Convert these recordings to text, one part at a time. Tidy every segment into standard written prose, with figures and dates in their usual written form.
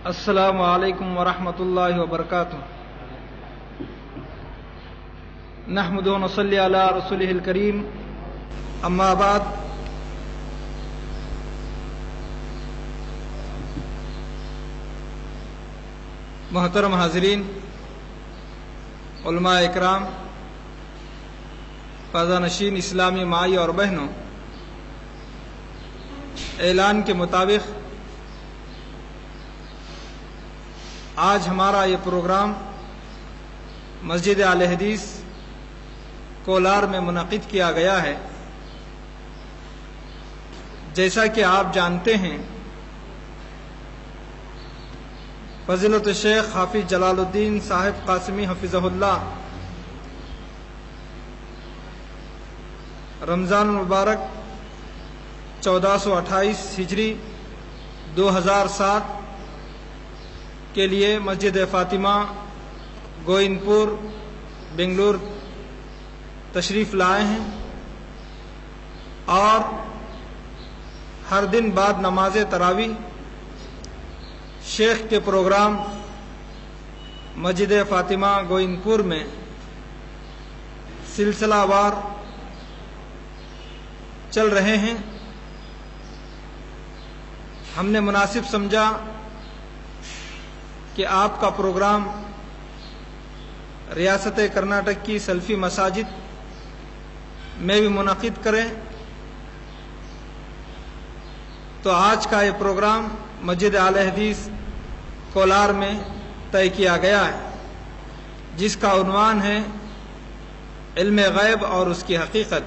السلام علیکم ورحمۃ اللہ وبرکاتہ۔ نحمد و نصلی علی رسولہ الکریم، اما بعد۔ محترم حاضرین، علماء اکرام، فضا نشین اسلامی مائی اور بہنوں، اعلان کے مطابق آج ہمارا یہ پروگرام مسجد اہل حدیث کولار میں منعقد کیا گیا ہے۔ جیسا کہ آپ جانتے ہیں، فضیلت الشیخ حافظ جلال الدین صاحب قاسمی حفظہ اللہ رمضان المبارک 1428 ہجری 2007 کے لیے مسجد فاطمہ گوئن پور بنگلور تشریف لائے ہیں، اور ہر دن بعد نماز تراویح شیخ کے پروگرام مسجد فاطمہ گوئن پور میں سلسلہ وار چل رہے ہیں۔ ہم نے مناسب سمجھا کہ آپ کا پروگرام ریاست کرناٹک کی سلفی مساجد میں بھی منعقد کریں، تو آج کا یہ پروگرام مسجد اہل حدیث کولار میں طے کیا گیا ہے، جس کا عنوان ہے علم غیب اور اس کی حقیقت۔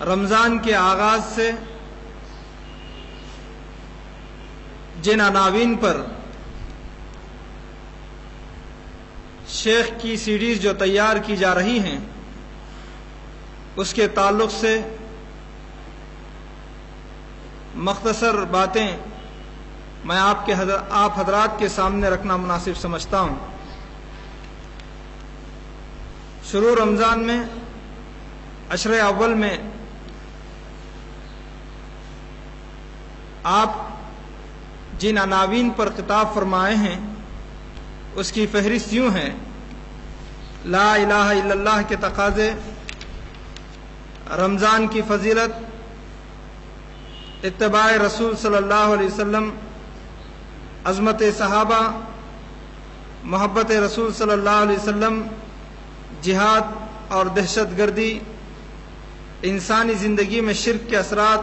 رمضان کے آغاز سے جن عناوین پر شیخ کی سیڈیز جو تیار کی جا رہی ہیں، اس کے تعلق سے مختصر باتیں میں آپ حضرات کے سامنے رکھنا مناسب سمجھتا ہوں۔ شروع رمضان میں عشر اول میں آپ جن عناوین پر خطاب فرمائے ہیں، اس کی فہرست یوں ہے: لا الہ الا اللہ کے تقاضے، رمضان کی فضیلت، اتباع رسول صلی اللہ علیہ وسلم، عظمت صحابہ، محبت رسول صلی اللہ علیہ وسلم، جہاد اور دہشت گردی، انسانی زندگی میں شرک کے اثرات،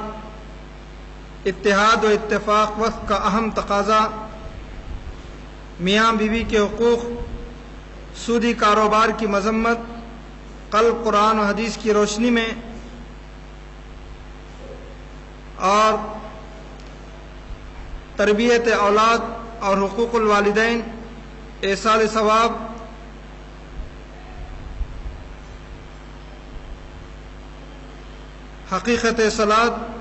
اتحاد و اتفاق وقت کا اہم تقاضا، میاں بیوی کے حقوق، سودی کاروبار کی مذمت، قلب قرآن و حدیث کی روشنی میں، اور تربیت اولاد اور حقوق الوالدین، ایصال ثواب، حقیقت صلاۃ،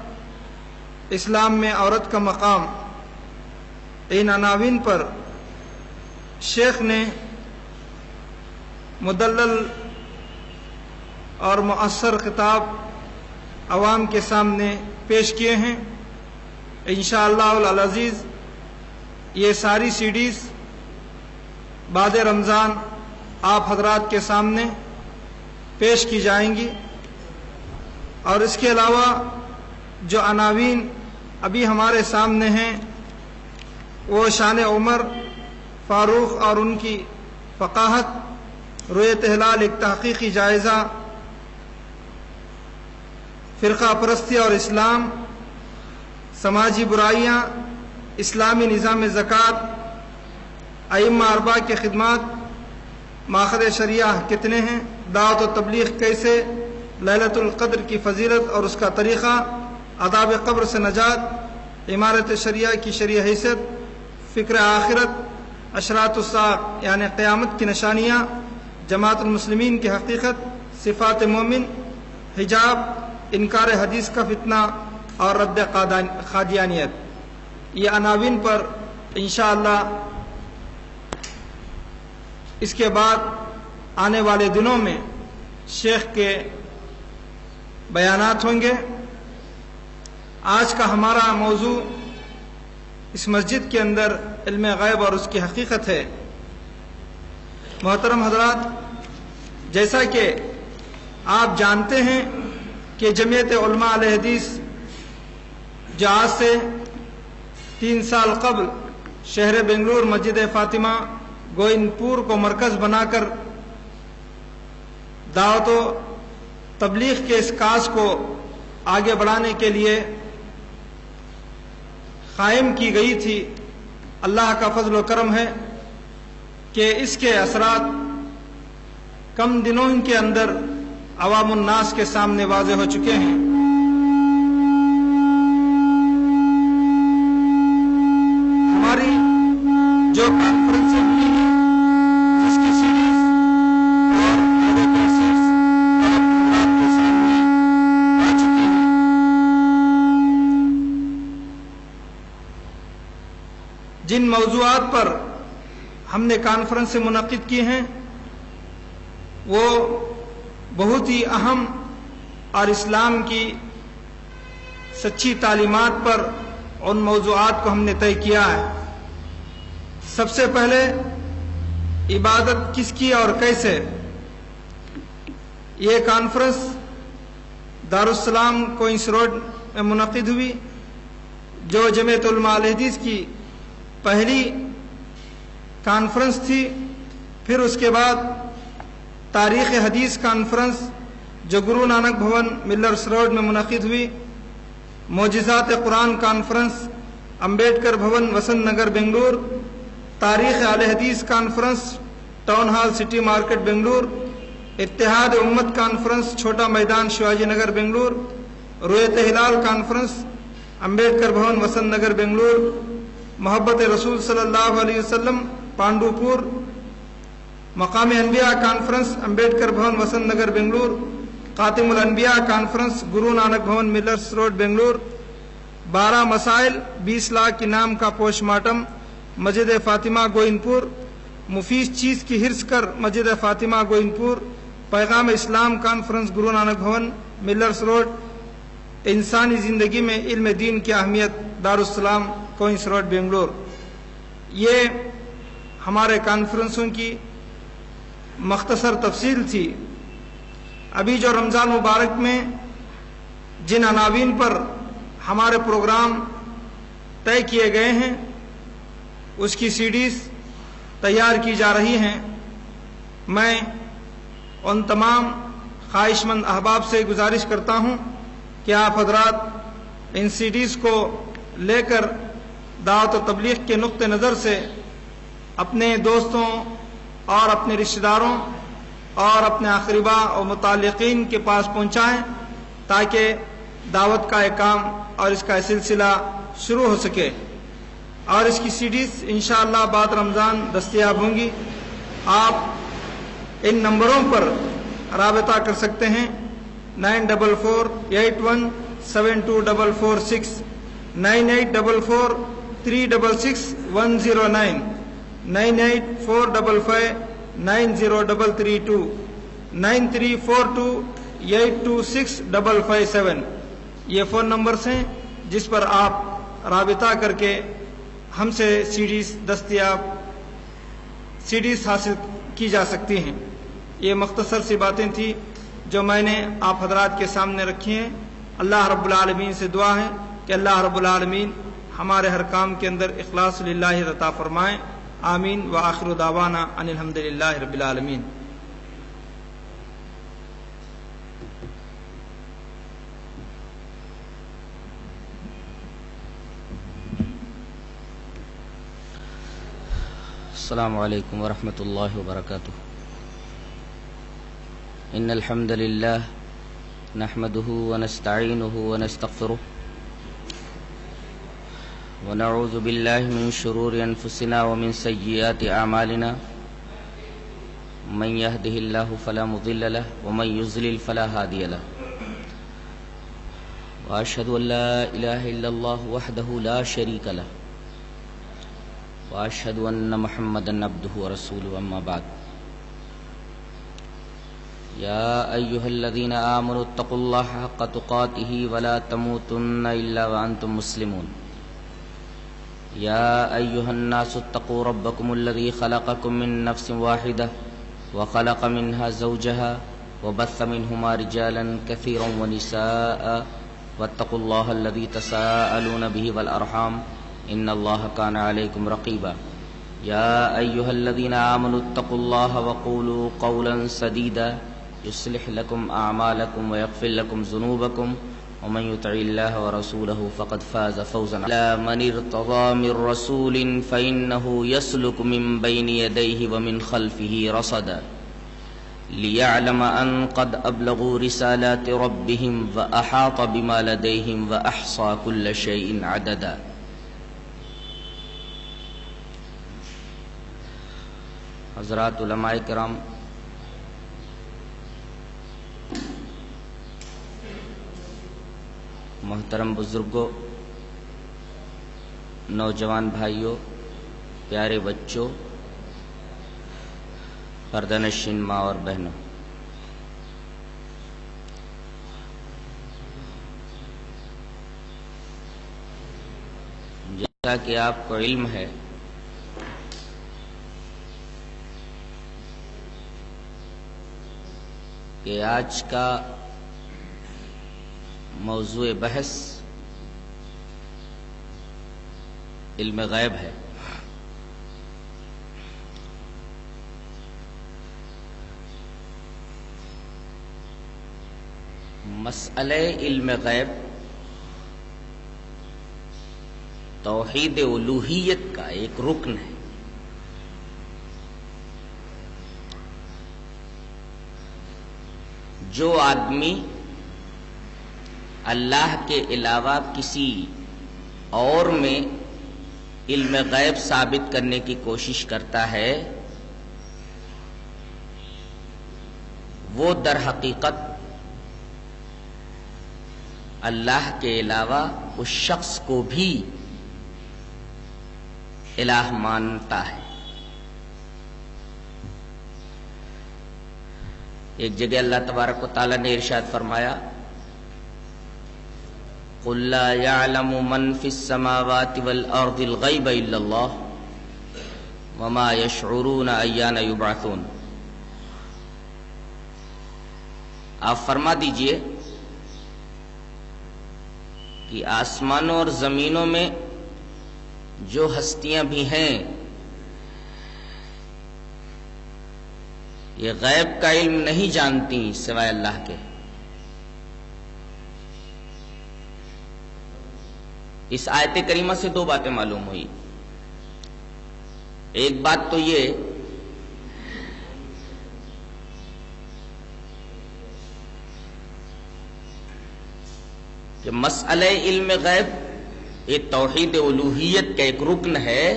اسلام میں عورت کا مقام۔ ان عناوین پر شیخ نے مدلل اور مؤثر خطاب عوام کے سامنے پیش کیے ہیں۔ انشاءاللہ العزیز یہ ساری سیڈیز بعد رمضان آپ حضرات کے سامنے پیش کی جائیں گی، اور اس کے علاوہ جو عناوین ابھی ہمارے سامنے ہیں، وہ شان عمر فاروق اور ان کی فقاہت، رؤیت ہلال ایک تحقیقی جائزہ، فرقہ پرستی اور اسلام، سماجی برائیاں، اسلامی نظام زکوٰۃ، ائمہ اربعہ کی خدمات، ماخذ شریعہ کتنے ہیں، دعوت و تبلیغ کیسے، لیلۃ القدر کی فضیلت اور اس کا طریقہ، عذاب قبر سے نجات، عمارت شریعہ کی شرعی حیثیت، فکر آخرت، اشراط الساعہ یعنی قیامت کی نشانیاں، جماعت المسلمین کی حقیقت، صفات مومن، حجاب، انکار حدیث کا فتنہ اور رد قادیانیت۔ یہ عناوین پر انشاءاللہ اس کے بعد آنے والے دنوں میں شیخ کے بیانات ہوں گے۔ آج کا ہمارا موضوع اس مسجد کے اندر علم غیب اور اس کی حقیقت ہے۔ محترم حضرات، جیسا کہ آپ جانتے ہیں کہ جمعیت علماء اہل حدیث جو آج سے 3 سال قبل شہر بنگلور مسجد فاطمہ گوئن پور کو مرکز بنا کر دعوت و تبلیغ کے اس کاج کو آگے بڑھانے کے لیے قائم کی گئی تھی، اللہ کا فضل و کرم ہے کہ اس کے اثرات کم دنوں کے اندر عوام الناس کے سامنے واضح ہو چکے ہیں۔ ہماری جو کانفرنسیں ہوئی ہیں، جس کی سیریز اور کیسٹس آپ کے سامنے آ چکی ہیں، جن موضوعات پر ہم نے کانفرنسیں منعقد کی ہیں وہ بہت ہی اہم اور اسلام کی سچی تعلیمات پر ان موضوعات کو ہم نے طے کیا ہے۔ سب سے پہلے عبادت کس کی اور کیسے، یہ کانفرنس دارالسلام کوئنس روڈ میں منعقد ہوئی، جو جمعیت علماء اہل حدیث کی پہلی کانفرنس تھی۔ پھر اس کے بعد تاریخ حدیث کانفرنس جو گرو نانک بھون ملرس روڈ میں منعقد ہوئی، معجزات قرآن کانفرنس امبیڈکر بھون وسنت نگر بنگلور، تاریخ اہل حدیث conference town hall city market Bangalore, اتحاد امت کانفرنس چھوٹا میدان شیواجی نگر بنگلور، رویت ہلال کانفرنس امبیڈکر بھون وسنت نگر بنگلور، محبت رسول صلی اللہ علیہ وسلم پانڈو پور، مقام انبیاء کانفرنس امبیڈکر بھون وسنت نگر بنگلور، خاتم الانبیاء کانفرنس گرو نانک بھون ملرس روڈ بنگلور، 12 مسائل 20 لاکھ انعام کا پوسٹ مارٹم مسجد فاطمہ گوئن پور، مفید چیز کی حرص کر مسجد فاطمہ گوئن پور، پیغام اسلام کانفرنس گرو نانک بھون ملرس روڈ، انسانی زندگی میں علم دین کی اہمیت دارالسلام کوئنس روڈ بنگلور۔ یہ ہمارے کانفرنسوں کی مختصر تفصیل تھی۔ ابھی جو رمضان مبارک میں جن عناوین پر ہمارے پروگرام طے کیے گئے ہیں اس کی سیڈیز تیار کی جا رہی ہیں۔ میں ان تمام خواہش مند احباب سے گزارش کرتا ہوں کہ آپ حضرات ان سیڈیز کو لے کر دعوت و تبلیغ کے نقطہ نظر سے اپنے دوستوں اور اپنے رشتہ داروں اور اپنے اقرباء اور متعلقین کے پاس پہنچائیں تاکہ دعوت کا ایک کام اور اس کا سلسلہ شروع ہو سکے، اور اس کی سیڈیز انشاءاللہ بعد رمضان دستیاب ہوں گی۔ آپ ان نمبروں پر رابطہ کر سکتے ہیں: 9448172446، 9844366109، 9845590332، 9342826557۔ یہ فون نمبرز ہیں جس پر آپ رابطہ کر کے ہم سے سیڈیز حاصل کی جا سکتی ہیں۔ یہ مختصر سی باتیں تھیں جو میں نے آپ حضرات کے سامنے رکھی ہیں۔ اللہ رب العالمین سے دعا ہے کہ اللہ رب العالمین ہمارے ہر کام کے اندر اخلاص للہ عطا فرمائیں۔ آمین وآخر دعوانا ان الحمدللہ رب العالمین۔ السلام علیکم ورحمۃ اللہ وبرکاتہ۔ ان الحمد للہ نحمده ونستعینه ونستغفره ونعوذ باللہ من شرور انفسنا ومن سیئات اعمالنا، من يهده اللہ فلا مضل له ومن يضلل فلا هادی له، واشهد ان لا الہ الا اللہ وحدہ لا شریک له، واشهد ان محمدا عبده ورسوله، اما بعد۔ يا أيها الذين آمنوا اتقوا الله حق تقاته ولا تموتن إلا وأنتم مسلمون يا أيها الناس اتقوا ربكم الذي خلقكم من نفس واحدة وخلق منها زوجها وبث منهما رجالا كثيرا ونساء واتقوا الله الذي تساءلون به والأرحام إن الله كان عليكم رقيبا يا أيها الذين آمنوا اتقوا الله وقولوا قولا سديدا يصلح لكم أعمالكم ويغفر لكم ذنوبكم ومن يطع الله ورسوله فقد فاز فوزا عظيما من ارتضى من رسول فإنه يسلك من بين يديه ومن خلفه رصدا ليعلم أن قد أبلغوا رسالات ربهم وأحاط بما لديهم وأحصى كل شيء عددا. حضرات علماء کرام، محترم بزرگوں، نوجوان بھائیوں، پیارے بچوں، پردہ نشین ماں اور بہنوں، جیسا کہ آپ کو علم ہے کہ آج کا موضوع بحث علم غیب ہے۔ مسئلہ علم غیب توحید الوہیت کا ایک رکن ہے۔ جو آدمی اللہ کے علاوہ کسی اور میں علم غیب ثابت کرنے کی کوشش کرتا ہے، وہ در حقیقت اللہ کے علاوہ اس شخص کو بھی الہ مانتا ہے۔ ایک جگہ اللہ تبارک و تعالی نے ارشاد فرمایا، قُلْ لَا يَعْلَمُ مَنْ فِي السَّمَاوَاتِ وَالْأَرْضِ الْغَيْبَ إِلَّا اللَّهُ وَمَا يَشْعُرُونَ أَيَّانَ يُبْعَثُونَ۔ آپ فرما دیجئے کہ آسمانوں اور زمینوں میں جو ہستیاں بھی ہیں، یہ غیب کا علم نہیں جانتی سوائے اللہ کے۔ اس آیت کریمہ سے دو باتیں معلوم ہوئی۔ ایک بات تو یہ کہ مسئلہ علم غیب یہ توحید الوہیت کا ایک رکن ہے،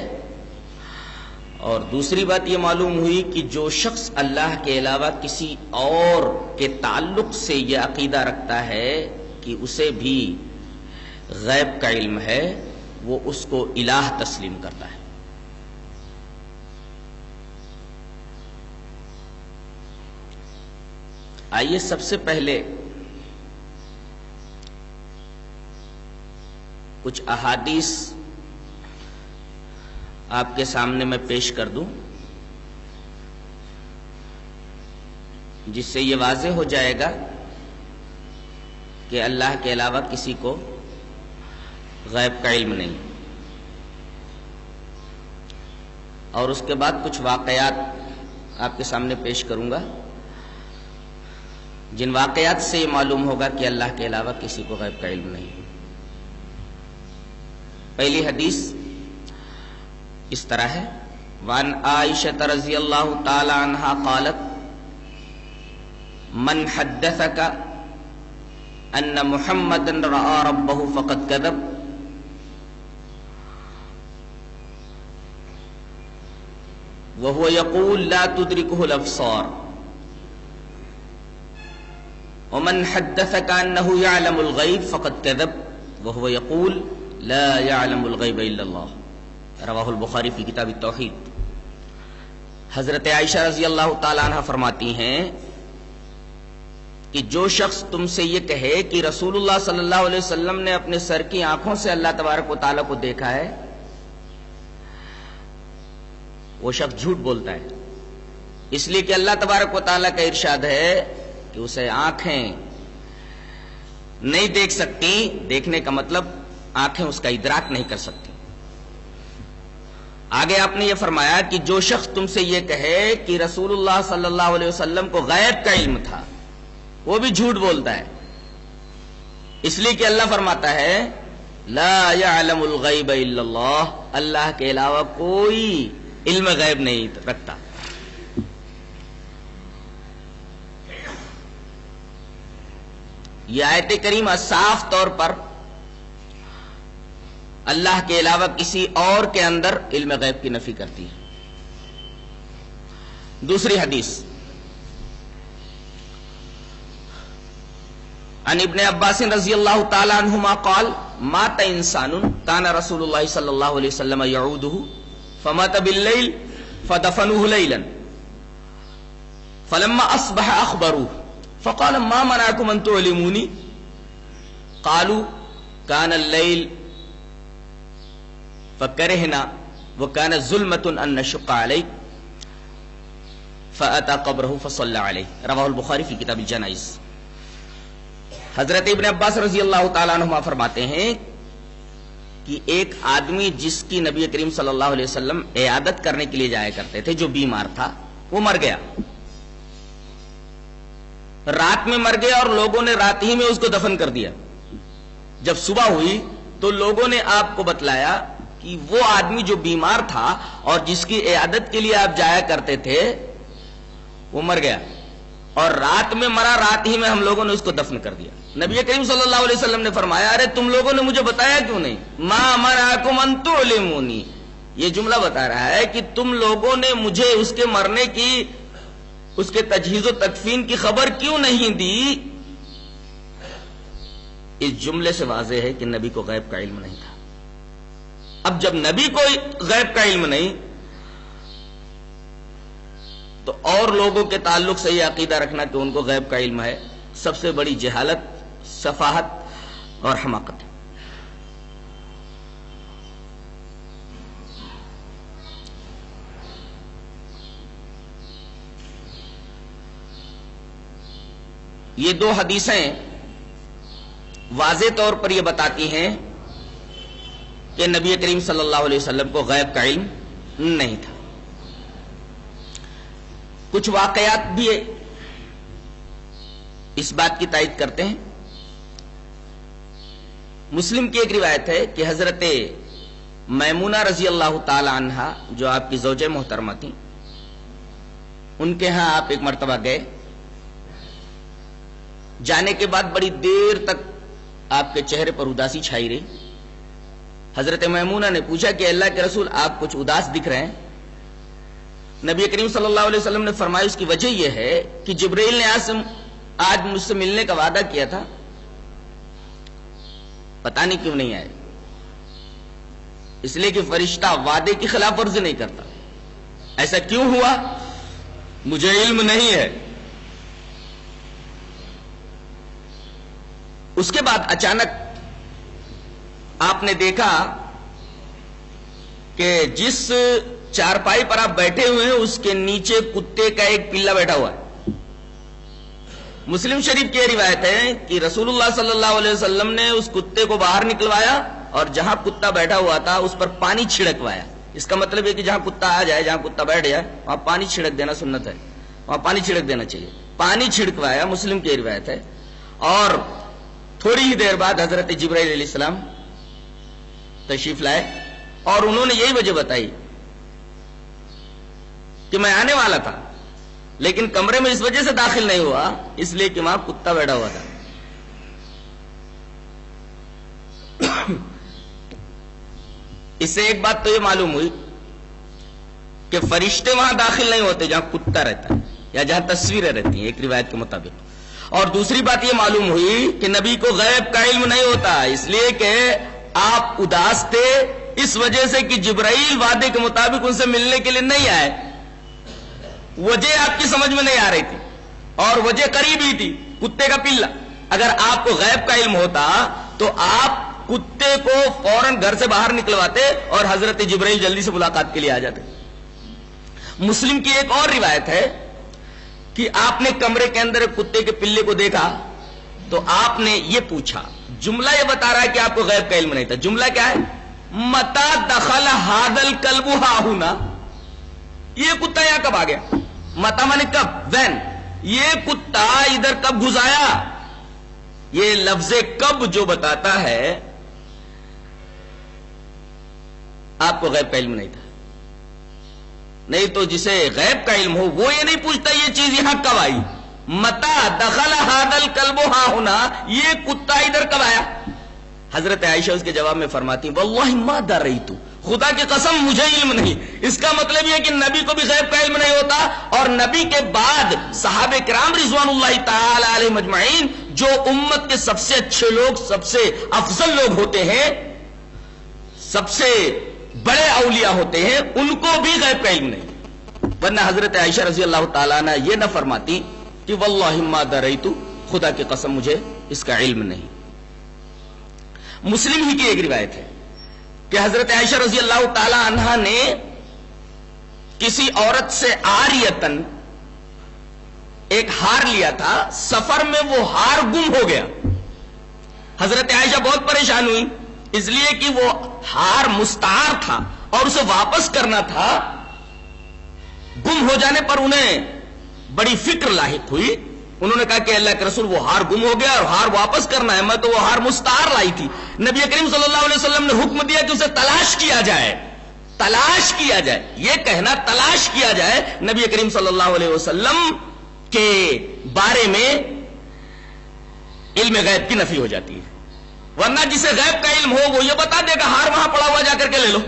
اور دوسری بات یہ معلوم ہوئی کہ جو شخص اللہ کے علاوہ کسی اور کے تعلق سے یہ عقیدہ رکھتا ہے کہ اسے بھی غیب کا علم ہے، وہ اس کو الہ تسلیم کرتا ہے۔ آئیے سب سے پہلے کچھ احادیث آپ کے سامنے میں پیش کر دوں، جس سے یہ واضح ہو جائے گا کہ اللہ کے علاوہ کسی کو غیب کا علم نہیں۔ اور اس کے بعد کچھ واقعات آپ کے سامنے پیش کروں گا، جن واقعات سے یہ معلوم ہوگا کہ اللہ کے علاوہ کسی کو غیب کا علم نہیں۔ پہلی حدیث اس طرح ہے، وعن عائشہ رضی اللہ تعالی عنہا قالت من حدثك ان محمدا رأى ربه فقد كذب وهو يقول لا تدركه الابصار ومن حدثك انه يعلم الغيب فقد كذب وهو يقول لا يعلم الغيب الا الله رواہ البخاری فی کتاب التوحید۔ حضرت عائشہ رضی اللہ تعالی عنہ فرماتی ہیں کہ جو شخص تم سے یہ کہے کہ رسول اللہ صلی اللہ علیہ وسلم نے اپنے سر کی آنکھوں سے اللہ تبارک و تعالیٰ کو دیکھا ہے، وہ شخص جھوٹ بولتا ہے، اس لیے کہ اللہ تبارک و تعالیٰ کا ارشاد ہے کہ اسے آنکھیں نہیں دیکھ سکتی، دیکھنے کا مطلب آنکھیں اس کا ادراک نہیں کر سکتی۔ آگے آپ نے یہ فرمایا کہ جو شخص تم سے یہ کہے کہ رسول اللہ صلی اللہ علیہ وسلم کو غیب کا علم تھا، وہ بھی جھوٹ بولتا ہے، اس لیے کہ اللہ فرماتا ہے لا يعلم الغیب الا اللہ، اللہ کے علاوہ کوئی علم غیب نہیں رکھتا۔ یہ آیت کریمہ صاف طور پر اللہ کے علاوہ کسی اور کے اندر علم غیب کی نفی کرتی ہے۔ دوسری حدیث عن ابن عباس رضی اللہ تعالی عنہما قال مات انسان کان رسول اللہ صلی اللہ علیہ وسلم یعودہ فمات باللیل فدفنوه لیلا فلما اصبح اخبروه فقال ما منعكم ان تعلموني قالوا كان الليل فكرهنا وكان ظلمة ان نشق عليك فاتى قبره فصلى عليه رواه البخاری فی کتاب الجنائز۔ حضرت ابن عباس رضی اللہ تعالیٰ عنہما فرماتے ہیں کہ ایک آدمی جس کی نبی کریم صلی اللہ علیہ وسلم عیادت کرنے کے لیے جایا کرتے تھے، جو بیمار تھا، وہ مر گیا، رات میں مر گیا، اور لوگوں نے رات ہی میں اس کو دفن کر دیا۔ جب صبح ہوئی تو لوگوں نے آپ کو بتلایا کہ وہ آدمی جو بیمار تھا اور جس کی عیادت کے لیے آپ جایا کرتے تھے وہ مر گیا، اور رات میں مرا، رات ہی میں ہم لوگوں نے اس کو دفن کر دیا۔ نبی کریم صلی اللہ علیہ وسلم نے فرمایا ارے تم لوگوں نے مجھے بتایا کیوں نہیں؟ ما منعکم ان تعلمونی، یہ جملہ بتا رہا ہے کہ تم لوگوں نے مجھے اس کے مرنے کی، اس کے تجہیز و تکفین کی خبر کیوں نہیں دی؟ اس جملے سے واضح ہے کہ نبی کو غیب کا علم نہیں تھا۔ اب جب نبی کو غیب کا علم نہیں تو اور لوگوں کے تعلق سے یہ عقیدہ رکھنا کہ ان کو غیب کا علم ہے، سب سے بڑی جہالت، سفاہت اور حماقت ہے۔ یہ دو حدیثیں واضح طور پر یہ بتاتی ہیں کہ نبی کریم صلی اللہ علیہ وسلم کو غیب کا علم نہیں تھا۔ کچھ واقعات بھی اس بات کی تائید کرتے ہیں۔ مسلم کی ایک روایت ہے کہ حضرت میمونہ رضی اللہ تعالی عنہا، جو آپ کی زوجہ محترمہ تھیں، ان کے ہاں آپ ایک مرتبہ گئے، جانے کے بعد بڑی دیر تک آپ کے چہرے پر اداسی چھائی رہی۔ حضرت میمونہ نے پوچھا کہ اللہ کے رسول آپ کچھ اداس دکھ رہے ہیں۔ نبی کریم صلی اللہ علیہ وسلم نے فرمایا اس کی وجہ یہ ہے کہ جبرائیل نے آج مجھ سے ملنے کا وعدہ کیا تھا، پتہ نہیں کیوں نہیں آئے۔ اس لیے کہ فرشتہ وعدے کی خلاف ورزی نہیں کرتا۔ ایسا کیوں ہوا مجھے علم نہیں ہے۔ اس کے بعد اچانک آپ نے دیکھا کہ جس چارپائی پر آپ بیٹھے ہوئے ہیں اس کے نیچے کتے کا ایک پلہ بیٹھا ہوا ہے۔ مسلم شریف کی روایت ہے کہ رسول اللہ صلی اللہ علیہ وسلم نے اس کتے کو باہر نکلوایا اور جہاں کتا بیٹھا ہوا تھا اس پر پانی چھڑکوایا۔ اس کا مطلب ہے کہ جہاں کتا آ جائے، جہاں کتا بیٹھ جائے وہاں پانی چھڑک دینا سنت ہے، وہاں پانی چھڑک دینا چاہیے۔ پانی چھڑکوایا، مسلم کی روایت ہے۔ اور تھوڑی ہی دیر بعد حضرت جبرائیل علیہ السلام تشریف لائے اور انہوں نے یہی وجہ بتائی کہ میں آنے والا تھا لیکن کمرے میں اس وجہ سے داخل نہیں ہوا اس لیے کہ وہاں کتا بیٹھا ہوا تھا۔ اس سے ایک بات تو یہ معلوم ہوئی کہ فرشتے وہاں داخل نہیں ہوتے جہاں کتا رہتا ہے یا جہاں تصویریں رہتی ہیں، ایک روایت کے مطابق۔ اور دوسری بات یہ معلوم ہوئی کہ نبی کو غیب کا علم نہیں ہوتا، اس لیے کہ آپ اداس تھے اس وجہ سے کہ جبرائیل وعدے کے مطابق ان سے ملنے کے لیے نہیں آئے۔ وجہ آپ کی سمجھ میں نہیں آ رہی تھی اور وجہ قریب ہی تھی، کتے کا پلا. اگر آپ کو غیب کا علم ہوتا تو آپ کتے کو فوراً گھر سے باہر نکلواتے اور حضرت جبرائیل جلدی سے ملاقات کے لیے آ جاتے. مسلم کی ایک اور روایت ہے کہ آپ نے کمرے کے اندر ایک کتے کے پلے کو دیکھا تو آپ نے یہ پوچھا. جملہ یہ بتا رہا ہے کہ آپ کو غیب کا علم نہیں تھا. جملہ کیا ہے؟ متا دخل هذا الكلب ها هنا. یہ کتا یہاں کب آ گیا؟ متا مانے کب؟ وین. یہ کتا ادھر کب گھس آیا؟ یہ لفظ کب جو بتاتا ہے آپ کو غیب کا علم نہیں تھا. نہیں تو جسے غیب کا علم ہو وہ یہ نہیں پوچھتا یہ چیز یہاں کب آئی. متا دخل هذا الكلب ها هنا. یہ کتا ادھر کب آیا؟ حضرت عائشہ اس کے جواب میں فرماتی واللہ ما دریت. خدا کی قسم مجھے علم نہیں. اس کا مطلب یہ کہ نبی کو بھی غیب کا علم نہیں ہوتا اور نبی کے بعد صحابہ کرام رضوان اللہ تعالی علیہ مجمعین جو امت کے سب سے اچھے لوگ، سب سے افضل لوگ ہوتے ہیں، سب سے بڑے اولیاء ہوتے ہیں، ان کو بھی غیب کا علم نہیں. ورنہ حضرت عائشہ رضی اللہ تعالیٰ عنہ یہ نہ فرماتی کہ واللہ ما دریت، خدا کی قسم مجھے اس کا علم نہیں. مسلم ہی کی ایک روایت ہے کہ حضرت عائشہ رضی اللہ تعالی عنہا نے کسی عورت سے عاریتن ایک ہار لیا تھا. سفر میں وہ ہار گم ہو گیا. حضرت عائشہ بہت پریشان ہوئی اس لیے کہ وہ ہار مستعار تھا اور اسے واپس کرنا تھا. گم ہو جانے پر انہیں بڑی فکر لاحق ہوئی. انہوں نے کہا کہ اللہ کے رسول وہ ہار گم ہو گیا اور ہار واپس کرنا ہے. میں تو وہ ہار مستعار لائی تھی. نبی کریم صلی اللہ علیہ وسلم نے حکم دیا کہ اسے تلاش کیا جائے. تلاش کیا جائے، یہ کہنا تلاش کیا جائے نبی کریم صلی اللہ علیہ وسلم کے بارے میں علم غیب کی نفی ہو جاتی ہے. ورنہ جسے غیب کا علم ہو وہ یہ بتا دے گا ہار وہاں پڑا ہوا جا کر کے لے لو.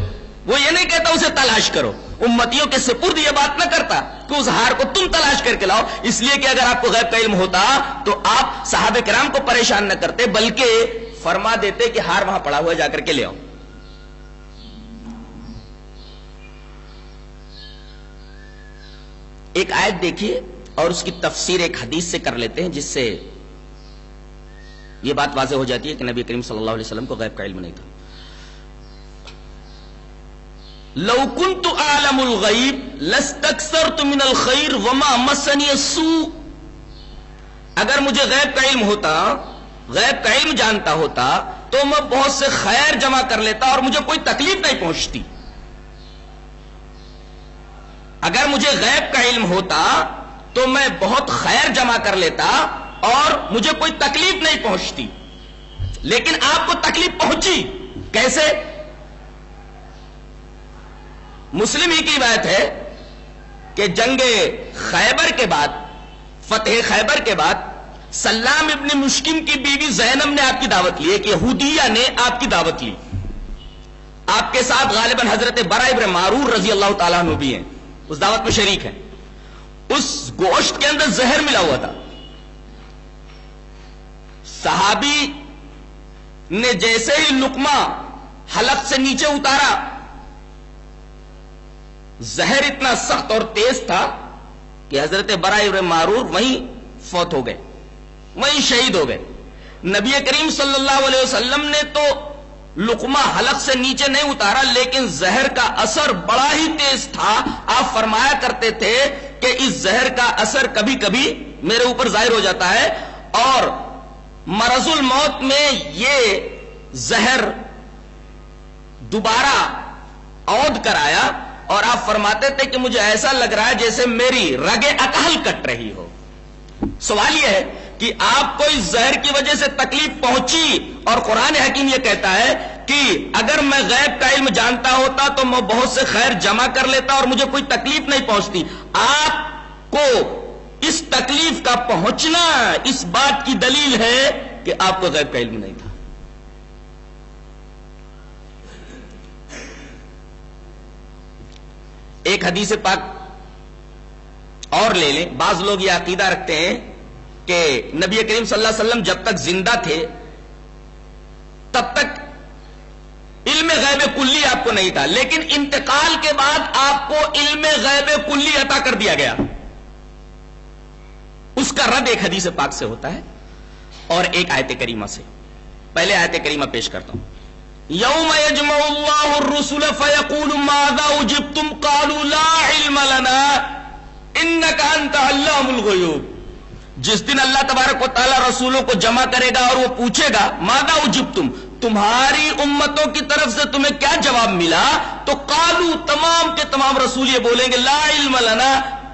وہ یہ نہیں کہتا اسے تلاش کرو. امتیوں کے سپرد یہ بات نہ کرتا کہ اس ہار کو تم تلاش کر کے لاؤ. اس لیے کہ اگر آپ کو غیب کا علم ہوتا تو آپ صحابہ کرام کو پریشان نہ کرتے بلکہ فرما دیتے کہ ہار وہاں پڑا ہوا جا کر کے لے آؤ. ایک آیت دیکھیے اور اس کی تفسیر ایک حدیث سے کر لیتے ہیں جس سے یہ بات واضح ہو جاتی ہے کہ نبی کریم صلی اللہ علیہ وسلم کو غیب کا علم نہیں تھا. لو كنت اعلم الغیب لاستكثرت من الخير وما مسني السوء. اگر مجھے غیب کا علم ہوتا، غیب کا علم جانتا ہوتا تو میں بہت سے خیر جمع کر لیتا اور مجھے کوئی تکلیف نہیں پہنچتی. اگر مجھے غیب کا علم ہوتا تو میں بہت خیر جمع کر لیتا اور مجھے کوئی تکلیف نہیں پہنچتی. لیکن آپ کو تکلیف پہنچی. کیسے؟ مسلم ہی کی بات ہے کہ جنگ خیبر کے بعد، فتح خیبر کے بعد سلام ابن مشکم کی بیوی زینب نے آپ کی دعوت لی. ایک یہودیہ نے آپ کی دعوت لی. آپ کے ساتھ غالباً حضرت برا ابن معرور رضی اللہ تعالیٰ عنہ بھی ہیں، اس دعوت میں شریک ہیں. اس گوشت کے اندر زہر ملا ہوا تھا. صحابی نے جیسے ہی لقمہ حلق سے نیچے اتارا، زہر اتنا سخت اور تیز تھا کہ حضرت برا ابن معرور وہیں فوت ہو گئے، وہیں شہید ہو گئے. نبی کریم صلی اللہ علیہ وسلم نے تو لقمہ حلق سے نیچے نہیں اتارا لیکن زہر کا اثر بڑا ہی تیز تھا. آپ فرمایا کرتے تھے کہ اس زہر کا اثر کبھی کبھی میرے اوپر ظاہر ہو جاتا ہے اور مرض الموت میں یہ زہر دوبارہ عود کر آیا اور آپ فرماتے تھے کہ مجھے ایسا لگ رہا ہے جیسے میری رگیں اکحل کٹ رہی ہو. سوال یہ ہے کہ آپ کو اس زہر کی وجہ سے تکلیف پہنچی اور قرآن حکیم یہ کہتا ہے کہ اگر میں غیب کا علم جانتا ہوتا تو میں بہت سے خیر جمع کر لیتا اور مجھے کوئی تکلیف نہیں پہنچتی. آپ کو اس تکلیف کا پہنچنا اس بات کی دلیل ہے کہ آپ کو غیب کا علم نہیں تھا. ایک حدیث پاک اور لے لیں. بعض لوگ یہ عقیدہ رکھتے ہیں کہ نبی کریم صلی اللہ علیہ وسلم جب تک زندہ تھے تب تک علم غیب کلی آپ کو نہیں تھا، لیکن انتقال کے بعد آپ کو علم غیب کلی عطا کر دیا گیا. اس کا رد ایک حدیث پاک سے ہوتا ہے اور ایک آیت کریمہ سے. پہلے آیت کریمہ پیش کرتا ہوں. یوم یجمع اللہ الرسل فیقول ماذا اجبتم قالوا لا علم لنا انک انت علام الغیوب. جس دن اللہ تبارک و تعالی رسولوں کو جمع کرے گا اور وہ پوچھے گا ماذا اجبتم، تمہاری امتوں کی طرف سے تمہیں کیا جواب ملا، تو قالوا تمام کے تمام رسول یہ بولیں گے لا علم لنا،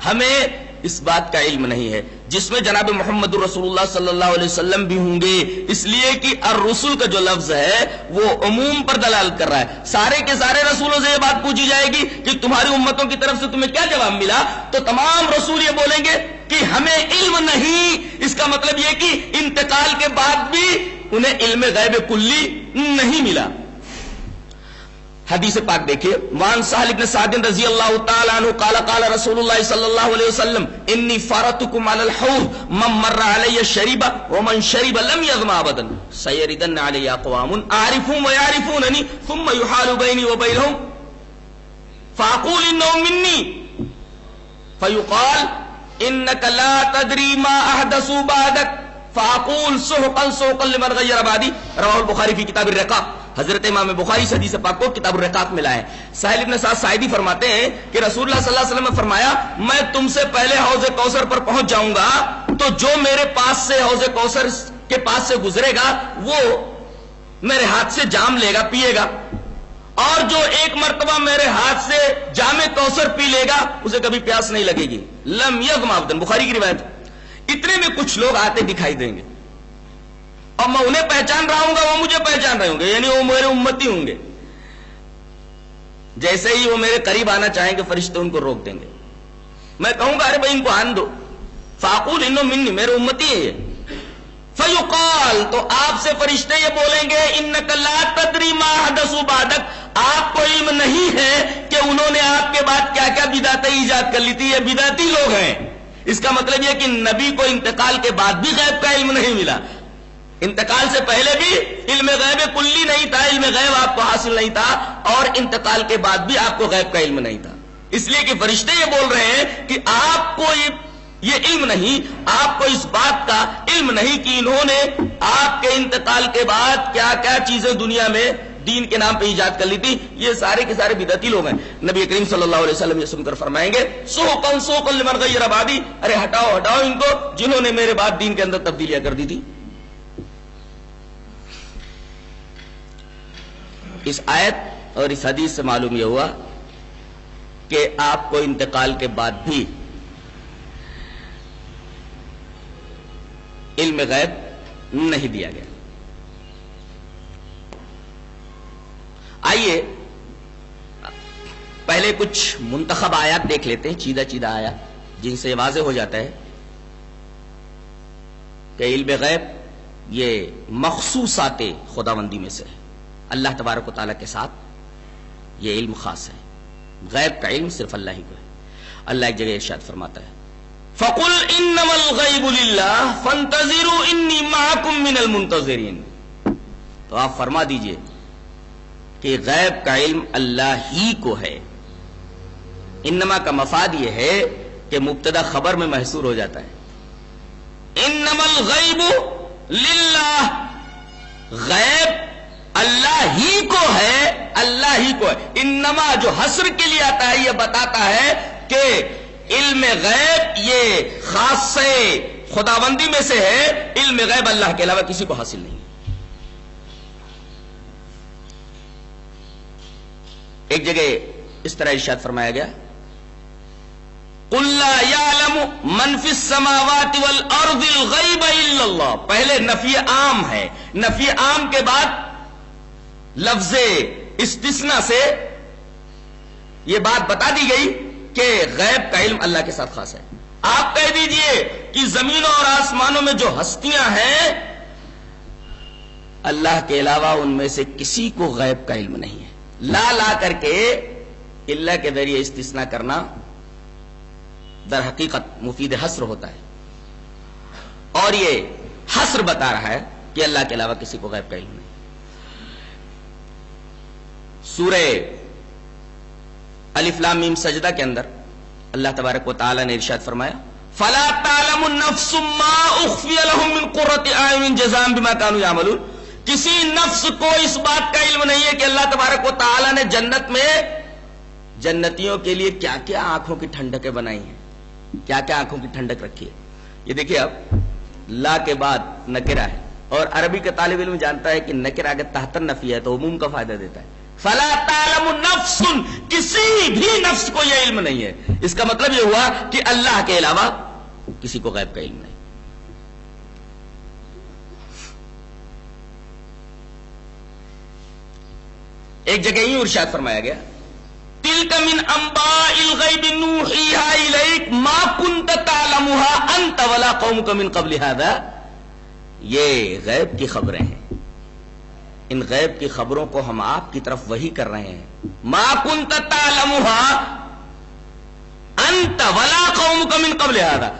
ہمیں اس بات کا علم نہیں ہے، جس میں جناب محمد رسول اللہ صلی اللہ علیہ وسلم بھی ہوں گے، اس لیے کہ الرسل کا جو لفظ ہے وہ عموم پر دلالت کر رہا ہے. سارے کے سارے رسولوں سے یہ بات پوچھی جائے گی کہ تمہاری امتوں کی طرف سے تمہیں کیا جواب ملا، تو تمام رسول یہ بولیں گے کہ ہمیں علم نہیں. اس کا مطلب یہ کہ انتقال کے بعد بھی انہیں علم غیب کلی نہیں ملا. حدیث پاک دیکھیے. وان سہل بن سعد رضی اللہ تعالی عنہ قال قال رسول اللہ صلی اللہ علیہ وسلم انی فارتکم علی الحوض من مر علی شرب ومن شرب لم یظمأ ابدا سیردن علی اقوام اعرفهم ويعرفونني ثم يحال بیني وبینهم فاقول انهم مني فیقال انک لا تدری ما احدثوا بعدک فاقول سحقا سحقا لمن غیر بعدی. رواه البخاری فی کتاب الرقاق. حضرت امام بخاری سے حدیث پاک کو کتاب الرقاق میں لائے. سہل بن سعد ساعدی فرماتے ہیں کہ رسول اللہ صلی اللہ علیہ وسلم نے فرمایا میں تم سے پہلے حوض کوثر پر پہنچ جاؤں گا تو جو میرے پاس سے حوض کوثر کے پاس سے گزرے گا وہ میرے ہاتھ سے جام لے گا، پیے گا، اور جو ایک مرتبہ میرے ہاتھ سے جام کوثر پی لے گا اسے کبھی پیاس نہیں لگے گی. لم یظمأ ابدا، بخاری کی روایت. اتنے میں کچھ لوگ آتے دکھائی دیں گے اور میں انہیں پہچان رہا ہوں گا، وہ مجھے پہچان رہے ہوں گے، یعنی وہ میرے امتی ہوں گے. جیسے ہی وہ میرے قریب آنا چاہیں گے فرشتے ان کو روک دیں گے. میں کہوں گا ارے بھائی ان کو آن دو. فاقول انہم منی، میرے امتی ہے یہ. فیقال، تو آپ سے فرشتے یہ بولیں گے انک لا تدری ما حدثوا بعدک، آپ کو علم نہیں ہے کہ انہوں نے آپ کے بعد کیا کیا بدعتیں ایجاد کر لی تھی، یہ بدعتی لوگ ہیں. اس کا مطلب یہ کہ نبی کو انتقال کے بعد بھی غیب کا علم نہیں ملا، انتقال سے پہلے بھی علم غیب کلی نہیں تھا، علم غیب آپ کو حاصل نہیں تھا، اور انتقال کے بعد بھی آپ کو غیب کا علم نہیں تھا. اس لیے کہ فرشتے یہ بول رہے ہیں کہ آپ کو یہ علم نہیں، آپ کو اس بات کا علم نہیں کہ انہوں نے آپ کے انتقال کے بعد کیا کیا چیزیں دنیا میں دین کے نام پہ ایجاد کر لی تھی. یہ سارے کے سارے بدعتی لوگ ہیں. نبی کریم صلی اللہ علیہ وسلم یہ سن کر فرمائیں گے سحقا سحقا لمن غیر بعدی، ارے ہٹاؤ ہٹاؤ ان کو جنہوں نے میرے بعد دین کے اندر تبدیلیاں کر دی تھی. اس آیت اور اس حدیث سے معلوم یہ ہوا کہ آپ کو انتقال کے بعد بھی علم غیب نہیں دیا گیا. آئیے پہلے کچھ منتخب آیات دیکھ لیتے ہیں، چیدہ چیدہ آیات جن سے واضح ہو جاتا ہے کہ علم غیب یہ مخصوصات خداوندی میں سے ہے. اللہ تبارک و تعالیٰ کے ساتھ یہ علم خاص ہے. غیب کا علم صرف اللہ ہی کو ہے. اللہ ایک جگہ ارشاد فرماتا ہے فَقُلْ إِنَّمَا الْغَيْبُ لِلَّهِ فَانْتَظِرُوا إِنِّي مَعَكُمْ مِنَ الْمُنْتَظِرِينَ. تو آپ فرما دیجئے کہ غیب کا علم اللہ ہی کو ہے. انما کا مفاد یہ ہے کہ مبتدا خبر میں محصور ہو جاتا ہے. انما الغیب للہ، غیب اللہ ہی کو ہے، اللہ ہی کو ہے. انما جو حصر کے لیے آتا ہے یہ بتاتا ہے کہ علم غیب یہ خاص خداوندی میں سے ہے، علم غیب اللہ کے علاوہ کسی کو حاصل نہیں. ایک جگہ اس طرح ارشاد فرمایا گیا قُلْ لَا يَعْلَمُ مَنْ فِي السَّمَاوَاتِ وَالْأَرْضِ الْغَيْبَ إِلَّا اللَّهُ. پہلے نفی عام ہے، نفی عام کے بعد لفظ استثناء سے یہ بات بتا دی گئی کہ غیب کا علم اللہ کے ساتھ خاص ہے. آپ کہہ دیجئے کہ زمینوں اور آسمانوں میں جو ہستیاں ہیں اللہ کے علاوہ ان میں سے کسی کو غیب کا علم نہیں ہے. لا کر کے اللہ کے ذریعے استثناء کرنا در حقیقت مفید حصر ہوتا ہے، اور یہ حصر بتا رہا ہے کہ اللہ کے علاوہ کسی کو غیب کا علم نہیں. سورہ الف لام میم سجدہ کے اندر اللہ تبارک و تعالی نے ارشاد فرمایا فلا تعلم النفس ما اخفی لهم من قرۃ اعین جزاء بما كانوا يعملون. کسی نفس کو اس بات کا علم نہیں ہے کہ اللہ تبارک و تعالی نے جنت میں جنتیوں کے لیے کیا کیا آنکھوں کی ٹھنڈکیں بنائی ہیں، کیا کیا آنکھوں کی ٹھنڈک رکھی ہے. یہ دیکھیے اب لا کے بعد نکرہ ہے، اور عربی کا طالب علم جانتا ہے کہ نکرہ اگر تحت النفی ہے تو عموم کا فائدہ دیتا ہے. فلا تعلم نفس، کسی بھی نفس کو یہ علم نہیں ہے. اس کا مطلب یہ ہوا کہ اللہ کے علاوہ کسی کو غیب کا علم نہیں. ایک جگہ ہی ارشاد فرمایا گیا تلک من انباء الغیب نوحیہا الیک ما کنت تعلمها انت ولا قومک من قبل هذا. یہ غیب کی خبریں ہیں، ان غیب کی خبروں کو ہم آپ کی طرف وحی کر رہے ہیں. ما کنت تعلمها انت ولا قومک من قبل هذا.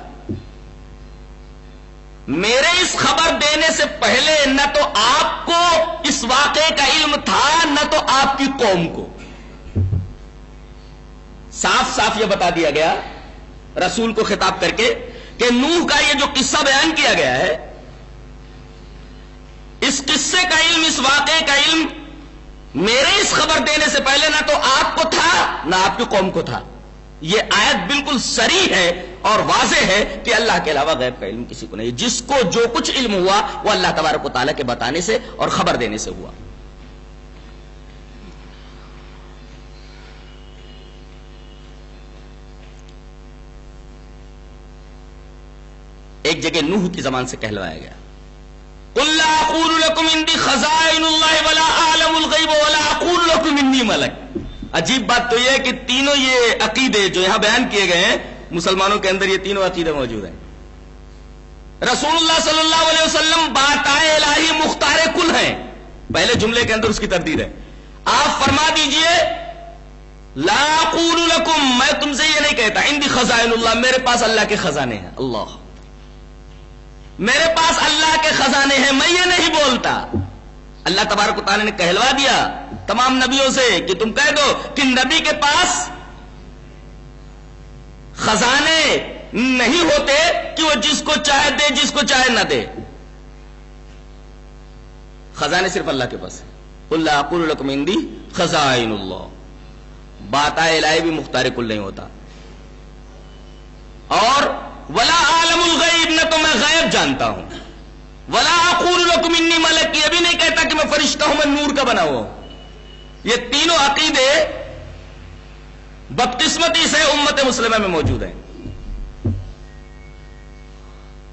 میرے اس خبر دینے سے پہلے نہ تو آپ کو اس واقعے کا علم تھا نہ تو آپ کی قوم کو. صاف صاف یہ بتا دیا گیا رسول کو خطاب کر کے کہ نوح کا یہ جو قصہ بیان کیا گیا ہے، اس قصے کا علم، اس واقعے کا علم میرے اس خبر دینے سے پہلے نہ تو آپ کو تھا نہ آپ کی قوم کو تھا. یہ آیت بالکل صریح ہے اور واضح ہے کہ اللہ کے علاوہ غیب کا علم کسی کو نہیں. جس کو جو کچھ علم ہوا وہ اللہ تبارک و تعالیٰ کے بتانے سے اور خبر دینے سے ہوا. ایک جگہ نوح کی زبان سے کہلوایا گیا قُلْ لَا أَقُولُ لَكُمْ عِنْدِي خَزَائِنُ اللَّهِ وَلَا أَعْلَمُ الْغَيْبَ وَلَا أَقُولُ لَكُمْ إِنِّي مَلَكٌ. عجیب بات تو یہ ہے کہ تینوں یہ عقیدے جو یہاں بیان کیے گئے ہیں مسلمانوں کے اندر یہ تینوں عقیدے موجود ہیں. رسول اللہ صلی اللہ علیہ وسلم باتائے الہی مختار کل ہیں. پہلے جملے کے اندر اس کی تردید ہے. آپ فرما دیجئے لا اقول لکم، میں تم سے یہ نہیں کہتا عندی خزائن اللہ، میرے پاس اللہ کے خزانے ہیں. اللہ، میرے پاس اللہ کے خزانے ہیں، میں یہ نہیں بولتا. اللہ تبارک و تعالیٰ نے کہلوا دیا تمام نبیوں سے کہ تم کہہ دو کہ نبی کے پاس خزانے نہیں ہوتے کہ وہ جس کو چاہے دے جس کو چاہے نہ دے. خزانے صرف اللہ کے پاس ہیں. قُلْ لَا أَقُولُ لَكُمْ عِنْدِي خَزَائِنُ اللَّهِ، باتائے الہی بھی مختار کل نہیں ہوتا. اور وَلَا أَعْلَمُ الْغَيْبَ، نہ تو میں غیب جانتا ہوں. وَلَا أَقُولُ لَكُمْ إِنِّي مَلَكٌ، یہ بھی نہیں کہتا کہ میں فرشتہ ہوں، میں نور کا بنا ہوا ہوں. یہ تینوں عقیدے بدقسمتی سے امت مسلمہ میں موجود ہیں.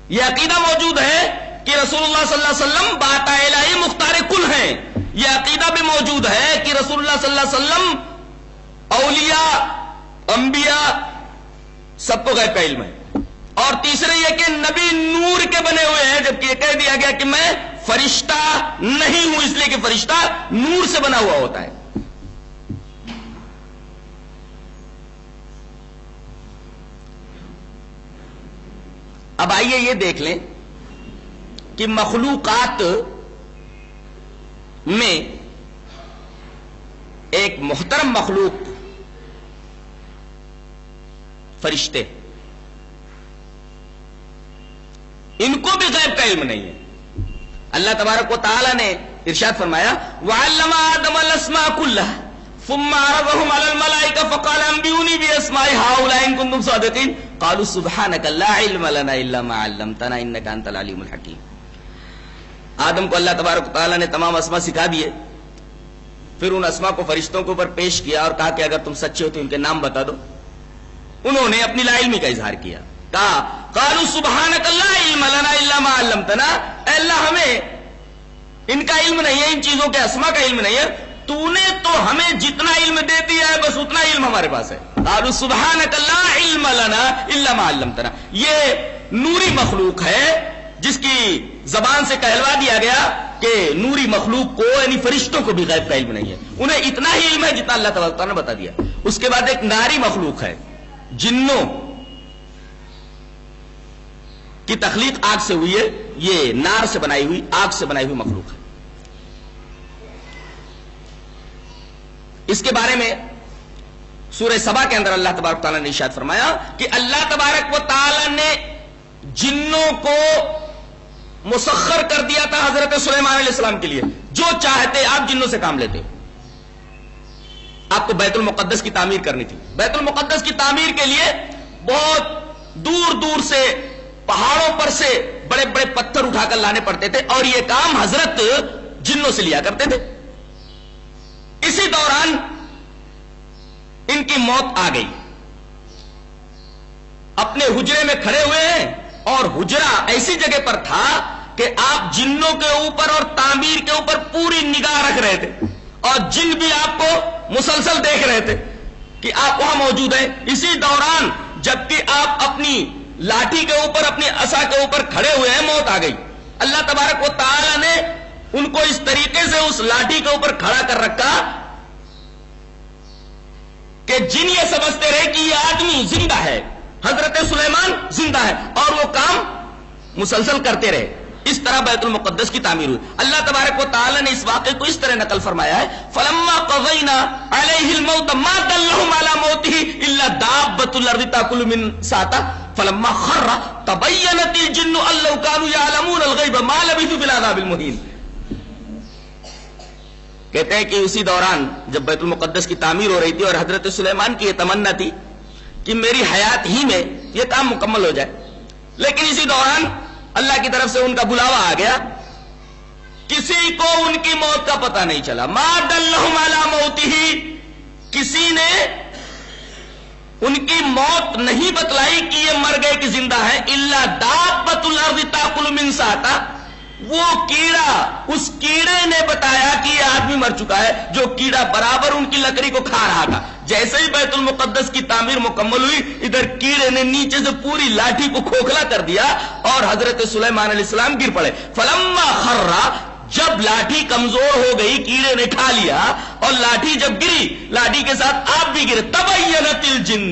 یہ عقیدہ موجود ہے کہ رسول اللہ صلی اللہ علیہ وسلم باتائے الہی مختار کل ہیں. یہ عقیدہ بھی موجود ہے کہ رسول اللہ صلی اللہ علیہ وسلم اولیاء انبیاء سب کو غیب کا علم ہے. اور تیسرے یہ کہ نبی نور کے بنے ہوئے ہیں، جبکہ یہ کہہ دیا گیا کہ میں فرشتہ نہیں ہوں، اس لیے کہ فرشتہ نور سے بنا ہوا ہوتا ہے. اب آئیے یہ دیکھ لیں کہ مخلوقات میں ایک محترم مخلوق فرشتے، ان کو بھی غیب کا علم نہیں ہے. اللہ تبارک و تعالی نے ارشاد فرمایا وَعَلَّمَ آدَمَ الْأَسْمَاءَ كُلَّهَا ثُمَّ عَرَضَهُمْ عَلَى الْمَلَائِكَةِ فَقَالَ أَنبِئُونِي بِأَسْمَاءِ هَؤُلَاءِ إِن كُنتُمْ صَادِقِينَ قَالُوا سُبْحَانَكَ لَا عِلْمَ لَنَا إِلَّا مَا عَلَّمْتَنَا إِنَّكَ أَنْتَ الْعَلِيمُ الْحَكِيمُ. آدم کو اللہ تبارک و تعالی نے تمام اسماء سکھا دیے، پھر ان اسماء کو فرشتوں کے اوپر پیش کیا اور کہا کہ اگر تم سچے ہو تو ان کے نام بتا دو. انہوں نے اپنی لا علمی کا اظہار کیا، کہا قالوا سبحانک لا علم لنا الا ما علمتنا، اے اللہ ہمیں ان کا علم نہیں ہے، ان چیزوں کے اسماء کا علم نہیں ہے، تو نے تو ہمیں جتنا علم دے دیا ہے بس اتنا علم ہمارے پاس ہے. قالوا سبحانک لا علم لنا الا ما علمتنا. یہ نوری مخلوق ہے جس کی زبان سے کہلوا دیا گیا کہ نوری مخلوق کو یعنی فرشتوں کو بھی غیب کا علم نہیں ہے، انہیں اتنا ہی علم ہے جتنا اللہ تبارک و تعالیٰ نے بتا دیا. اس کے بعد ایک ناری مخلوق ہے، جنوں کی تخلیق آگ سے ہوئی ہے، یہ نار سے بنائی ہوئی، آگ سے بنائی ہوئی مخلوق ہے. اس کے بارے میں سورہ سبا کے اندر اللہ تبارک و تعالیٰ نے ارشاد فرمایا کہ اللہ تبارک و تعالیٰ نے جنوں کو مسخر کر دیا تھا حضرت سلیمان علیہ السلام کے لیے، جو چاہتے آپ جنوں سے کام لیتے. آپ کو بیت المقدس کی تعمیر کرنی تھی. بیت المقدس کی تعمیر کے لیے بہت دور دور سے پہاڑوں پر سے بڑے بڑے پتھر اٹھا کر لانے پڑتے تھے، اور یہ کام حضرت جنوں سے لیا کرتے تھے. اسی دوران ان کی موت آ گئی. اپنے حجرے میں کھڑے ہوئے ہیں، اور حجرہ ایسی جگہ پر تھا کہ آپ جنوں کے اوپر اور تعمیر کے اوپر پوری نگاہ رکھ رہے تھے، اور جن بھی آپ کو مسلسل دیکھ رہے تھے کہ آپ وہاں موجود ہیں. اسی دوران جبکہ آپ اپنی لاٹھی کے اوپر، اپنی عصا کے اوپر کھڑے ہوئے ہیں، موت آ گئی. اللہ تبارک و تعالی نے ان کو اس طریقے سے اس لاٹھی کے اوپر کھڑا کر رکھا کہ جن یہ سمجھتے رہے کہ یہ آدمی زندہ ہے، حضرت سلیمان زندہ ہے، اور وہ کام مسلسل کرتے رہے. اس طرح بیت المقدس کی تعمیر ہوئی. اللہ تبارک و تعالی نے اس واقعے کو اس طرح نقل فرمایا ہے، فلما قضینا علیہ الموت ما دلهم علی موته الا دابۃ الارض تاکل من ساعته فلما خر تبینت الجن ان لو كانوا يعلمون الغیب ما لبثوا في العذاب المهین. کہتے ہیں کہ اسی دوران جب بیت المقدس کی تعمیر ہو رہی تھی اور حضرت سلیمان کی یہ تمنا تھی کہ میری حیات ہی میں یہ کام مکمل ہو جائے، لیکن اسی دوران اللہ کی طرف سے ان کا بلاوا آ گیا. کسی کو ان کی موت کا پتہ نہیں چلا. ما دلهم علی موته، کسی نے ان کی موت نہیں بتلائی کہ یہ مر گئے کہ زندہ ہیں. الا دابۃ الارض تاکل من ساعتہ، وہ کیڑا، اس کیڑے نے بتایا کہ یہ آدمی مر چکا ہے، جو کیڑا برابر ان کی لکڑی کو کھا رہا تھا. جیسے ہی بیت المقدس کی تعمیر مکمل ہوئی، ادھر کیڑے نے نیچے سے پوری لاٹھی کو کھوکھلا کر دیا اور حضرت سلیمان علیہ السلام گر پڑے. فلما خر، جب لاٹھی کمزور ہو گئی، کیڑے نے کھا لیا اور لاٹھی جب گری، لاٹھی کے ساتھ آپ بھی گرے. تبینت الجن،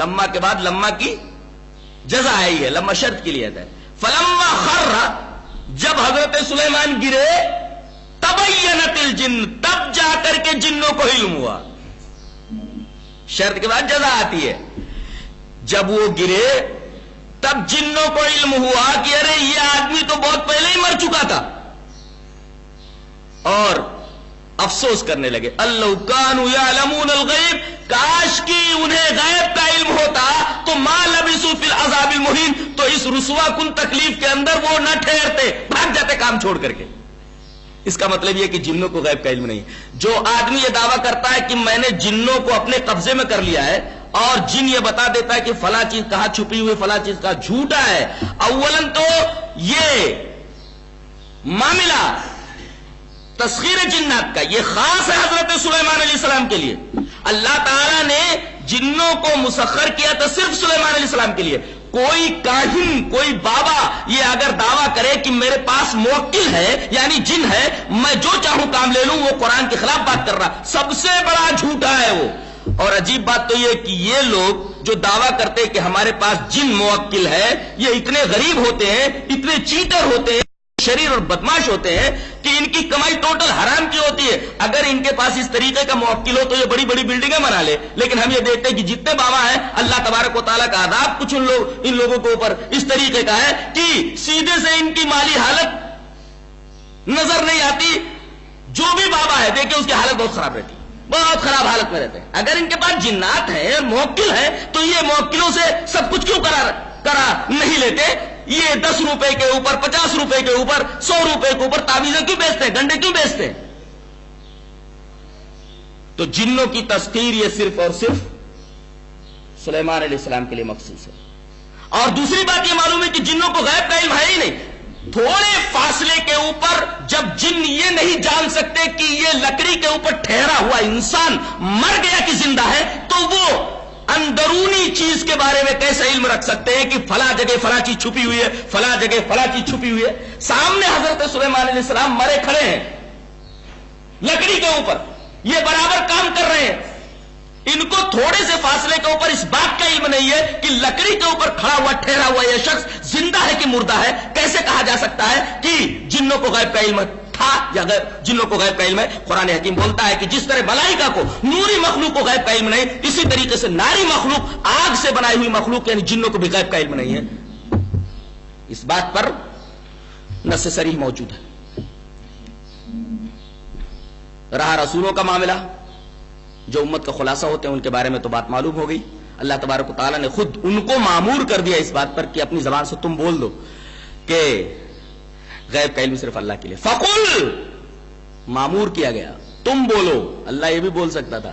لما کے بعد لما کی جزا آئی ہے، لما شرط کے لیے ہے. فلما خر، جب حضرت سلیمان گرے، تبینت الجن، تب جا کر کے جنوں کو علم ہوا. شرط کے بعد جزا آتی ہے. جب وہ گرے تب جنوں کو علم ہوا کہ ارے یہ آدمی تو بہت پہلے ہی مر چکا تھا، اور افسوس کرنے لگے. اللہ کانوا یعلمون الغیب، کاش کی انہیں غیب کا علم ہوتا تو ما لبثوا فی العذاب المہین، تو اس رسوا کن تکلیف کے اندر وہ نہ ٹھہرتے، بھاگ جاتے کام چھوڑ کر کے. اس کا مطلب یہ کہ جنوں کو غیب کا علم نہیں. جو آدمی یہ دعویٰ کرتا ہے کہ میں نے جنوں کو اپنے قبضے میں کر لیا ہے، اور جن یہ بتا دیتا ہے کہ فلاں چیز کہاں چھپی ہوئی، فلاں چیز کہاں، جھوٹا ہے. اولاً تو یہ معاملہ تسخیر جنات کا، یہ خاص ہے حضرت سلیمان علیہ السلام کے لیے. اللہ تعالیٰ نے جنوں کو مسخر کیا تھا صرف سلیمان علیہ السلام کے لیے. کوئی کاہن، کوئی بابا یہ اگر دعویٰ کرے کہ میرے پاس موکل ہے یعنی جن ہے، میں جو چاہوں کام لے لوں، وہ قرآن کے خلاف بات کر رہا، سب سے بڑا جھوٹا ہے وہ. اور عجیب بات تو یہ کہ یہ لوگ جو دعویٰ کرتے کہ ہمارے پاس جن موکل ہے، یہ اتنے غریب ہوتے ہیں، اتنے چیٹر ہوتے ہیں، شریر اور بدماش ہوتے ہیں کہ ان کی کمائی ٹوٹل حرام کی ہوتی ہے. اگر ان کے پاس اس طریقے کا موکل ہو تو یہ بڑی بڑی بلڈنگیں بنا لے. لیکن ہم یہ دیکھتے ہیں کہ جتنے بابا ہیں، اللہ تبارک و تعالیٰ کا عذاب کچھ ان لوگوں کے اوپر اس طریقے کا ہے کہ سیدھے سے ان کی مالی حالت نظر نہیں آتی. جو بھی بابا ہے دیکھیں اس کی حالت بہت خراب رہتی ہے، بہت خراب حالت میں رہتے ہیں. اگر ان کے پاس جنات ہیں، موکل ہیں، تو یہ موکلوں سے سب کچھ کیوں کرا نہیں لیتے؟ یہ 10 روپے کے اوپر، 50 روپے کے اوپر، 100 روپے کے اوپر تعویذیں کیوں بیچتے ہیں، گنڈے کیوں بیچتے ہیں؟ تو جنوں کی تسخیر یہ صرف اور صرف سلیمان علیہ السلام کے لیے مخصوص ہے. اور دوسری بات یہ معلوم ہے کہ جنوں کو غیب کا علم ہے ہی نہیں. تھوڑے فاصلے کے اوپر جب جن یہ نہیں جان سکتے کہ یہ لکڑی کے اوپر ٹھہرا ہوا انسان مر گیا کہ زندہ ہے، تو وہ اندرونی چیز کے بارے میں کیسے علم رکھ سکتے ہیں کہ فلاں جگہ فلاں چیز چھپی ہوئی ہے، فلاں جگہ فلاں چیز چھپی ہوئی ہے؟ سامنے حضرت سلیمان علیہ السلام مرے کھڑے ہیں لکڑی کے اوپر، یہ برابر کام کر رہے ہیں. ان کو تھوڑے سے فاصلے کے اوپر اس بات کا علم نہیں ہے کہ لکڑی کے اوپر کھڑا ہوا ٹھہرا ہوا یہ شخص زندہ ہے کہ مردہ ہے. کیسے کہا جا سکتا ہے کہ جنوں کو غیب کا علم تھا یا جنوں کو غیب کا علم ہے؟ قرآن حکیم بولتا ہے کہ جس طرح ملائکہ کو، نوری مخلوق کو غیب کا علم نہیں، اسی طریقے سے ناری مخلوق، آگ سے بنائی ہوئی مخلوق یعنی جنوں کو بھی غیب کا علم نہیں ہے. اس بات پر نص صریح موجود ہے. رہا رسولوں کا معاملہ، جو امت کا خلاصہ ہوتے ہیں ان کے بارے میں تو بات معلوم ہو گئی. اللہ تبارک و تعالیٰ نے خود ان کو مامور کر دیا اس بات پر کہ اپنی زبان سے تم بول دو کہ غیب کا علم صرف اللہ کے لیے. فقل، مامور کیا گیا تم بولو. اللہ یہ بھی بول سکتا تھا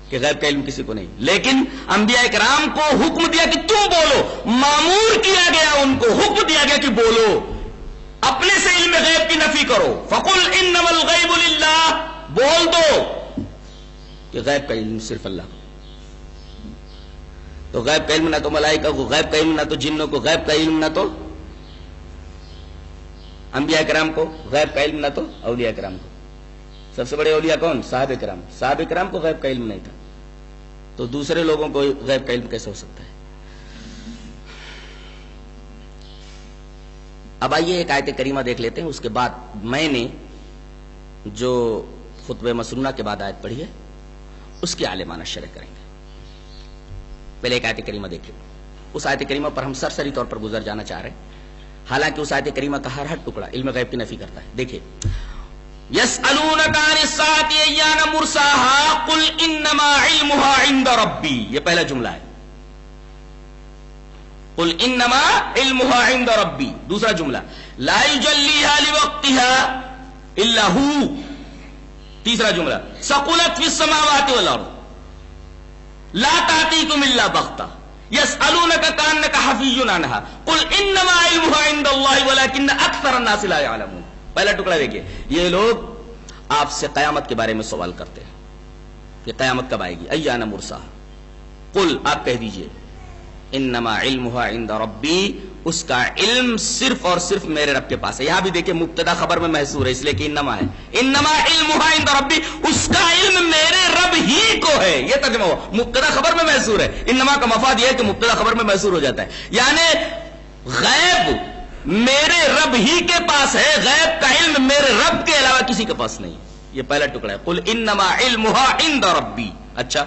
کہ غیب کا علم کسی کو نہیں، لیکن انبیاء کرام کو حکم دیا کہ تم بولو. مامور کیا گیا، ان کو حکم دیا گیا کہ بولو، اپنے سے علم غیب کی نفی کرو. فقل انما الغیب للہ، بول دو کہ غیب کا علم صرف اللہ کو. تو غیب کا علم نہ تو ملائکہ کو، غیب کا علم نہ تو جنوں کو، غیب کا علم نہ تو انبیاء کرام کو، غیب کا علم نہ تو اولیاء کرام کو. سب سے بڑے اولیاء کون؟ صحابہ کرام. صحابہ کرام کو غیب کا علم نہیں تھا، تو دوسرے لوگوں کو غیب کا علم کیسے ہو سکتا ہے؟ اب آئیے ایک آیت کریمہ دیکھ لیتے ہیں، اس کے بعد میں نے جو خطبہ مسنونہ کے بعد آیت پڑھی ہے اس کی عالمانہ شرح کریں گے. پہلے ایک آیت کریمہ دیکھ لیں. اس آیت کریمہ پر ہم سرسری طور پر گزر جانا چاہ رہے ہیں، حالانکہ اس آیت کریمہ کا ہر ٹکڑا علم غیب کی نفی کرتا ہے. دیکھیے، یسألونک عن الساعۃ ایان مرساہا قل انما علمها عند ربی، یہ پہلا جملہ ہے. قل انما علمها عند ربی. دوسرا جملہ لا یجلیها لوقتها الا هو. تیسرا جملہ ثقلت فی السماوات والارض لا تأتیکم الا بغتہ. یسألونک کأنک حفی عنہا قل انما علمها عند اللہ ولکن اکثر الناس لا یعلمون. پہلا ٹکڑا دیکھیے، یہ لوگ آپ سے قیامت کے بارے میں سوال کرتے ہیں کہ قیامت کب آئے گی. ایان مرساہا، قل آپ کہہ دیجئے انما علمها عند ربی، اس کا علم صرف اور صرف میرے رب کے پاس ہے. یہاں بھی دیکھیں مبتدا خبر میں محصور ہے، اس لیے کہ انما ہے. انما علمها عند ربی، اس کا علم میرے رب ہی کو ہے. یہ ترجمہ ہوا، مبتدا خبر میں محصور ہے. انما کا مفاد یہ ہے کہ مبتدا خبر میں محصور ہو جاتا ہے، یعنی غیب میرے رب ہی کے پاس ہے، غیب کا علم میرے رب کے علاوہ کسی کے پاس نہیں. یہ پہلا ٹکڑا ہے، قل انما علمها عند ربی. اچھا،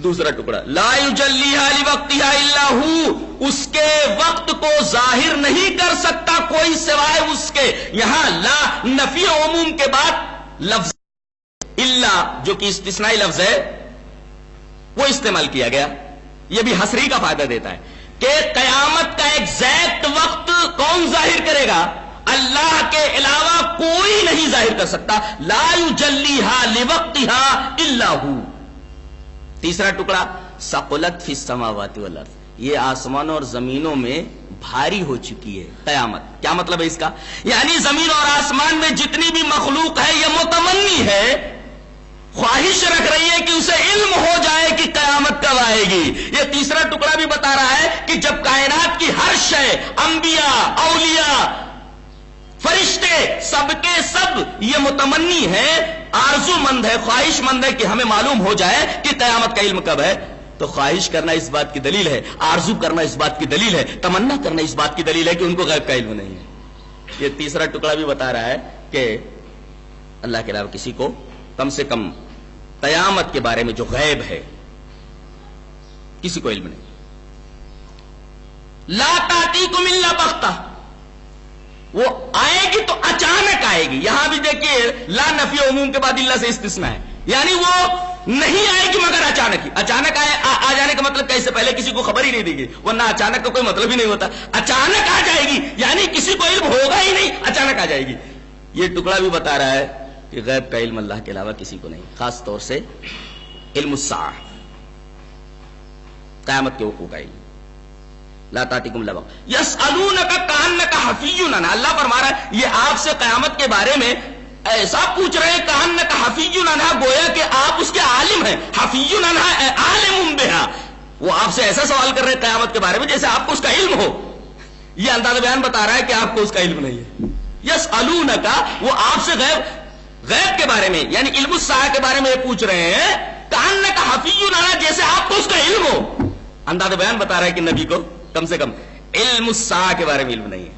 دوسرا ٹکڑا لا یجلیها لوقتها الا هو، اس کے وقت کو ظاہر نہیں کر سکتا کوئی سوائے اس کے. یہاں لا نفی عموم کے بعد لفظ الا جو کہ استثنائی لفظ ہے وہ استعمال کیا گیا. یہ بھی حصری کا فائدہ دیتا ہے کہ قیامت کا ایگزیکٹ وقت کون ظاہر کرے گا؟ اللہ کے علاوہ کوئی نہیں ظاہر کر سکتا. لا یجلیها لوقتها الا هو. تیسرا ٹکڑا ثقلت فی السماوات والارض، یہ آسمانوں اور زمینوں میں بھاری ہو چکی ہے قیامت. کیا مطلب ہے اس کا؟ یعنی زمین اور آسمان میں جتنی بھی مخلوق ہے یہ متمنی ہے، خواہش رکھ رہی ہے کہ اسے علم ہو جائے کہ قیامت کب آئے گی. یہ تیسرا ٹکڑا بھی بتا رہا ہے کہ جب کائنات کی ہر شے، انبیاء، اولیاء، فرشتے، سب کے سب یہ متمنی ہے، آرزو مند ہے، خواہش مند ہے کہ ہمیں معلوم ہو جائے کہ قیامت کا علم کب ہے. تو خواہش کرنا اس بات کی دلیل ہے، آرزو کرنا اس بات کی دلیل ہے، تمنا کرنا اس بات کی دلیل ہے کہ ان کو غیب کا علم نہیں ہے. یہ تیسرا ٹکڑا بھی بتا رہا ہے کہ اللہ کے علاوہ کسی کو کم سے کم قیامت کے بارے میں جو غیب ہے کسی کو علم نہیں. لا تأتیکم الا بغتہ، وہ آئے گی تو اچانک آئے گی. یہاں بھی دیکھیے لا نفی عموم کے بعد اللہ سے استثناء ہے، یعنی وہ نہیں آئے گی مگر اچانک ہی. اچانک آ جانے کا مطلب کہ اس سے پہلے کسی کو خبر ہی نہیں دی گئی، ورنہ اچانک کا کوئی مطلب ہی نہیں ہوتا. اچانک آ جائے گی یعنی کسی کو علم ہوگا ہی نہیں، اچانک آ جائے گی. یہ ٹکڑا بھی بتا رہا ہے کہ غیب کا علم اللہ کے علاوہ کسی کو نہیں، خاص طور سے علم الساعہ، قیامت کے وقوع کا علم. لا تأتیکم الا بغتہ یسألونک کأنک حفی عنہا. اللہ فرما رہا ہے یہ آپ سے قیامت کے بارے میں ایسا پوچھ رہے ہیں کأنک حفی عنہا، گویا کہ آپ اس کے عالم ہیں. حفی عنہا عالم بہا، وہ آپ سے ایسا سوال کر رہے ہیں قیامت کے بارے میں جیسے آپ کو اس کا علم ہو. یہ انداز بیان بتا رہا ہے کہ آپ کو اس کا علم نہیں ہے. یسألونک، وہ آپ سے غیب کے بارے میں یعنی علم الساعہ کے بارے میں یہ پوچھ رہے ہیں کأنک حفی عنہا، جیسے آپ کو اس کا علم ہو. انداز بیان بتا رہا ہے کہ نبی کو کم سے کم علم الساعہ کے بارے میں علم نہیں ہے.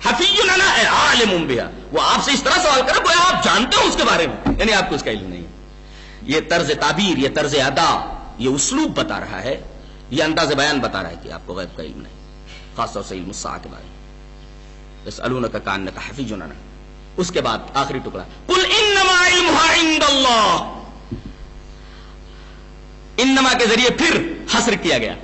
حفی عنہا عالم بہا، وہ آپ سے اس طرح سوال کرے گویا آپ جانتے ہو اس کے بارے میں، یعنی آپ کو اس کا علم نہیں ہے. یہ طرز تعبیر، یہ طرز ادا، یہ اسلوب بتا رہا ہے، یہ انداز بیان بتا رہا ہے کہ آپ کو غیب کا علم نہیں. خاص طور سے علم الساعہ کے بارے میں. یسألونک کأنک حفیظ عنہ. اس کے بعد آخری ٹکڑا قل انما علمها عند اللہ. انما کے ذریعے پھر حصر کیا گیا،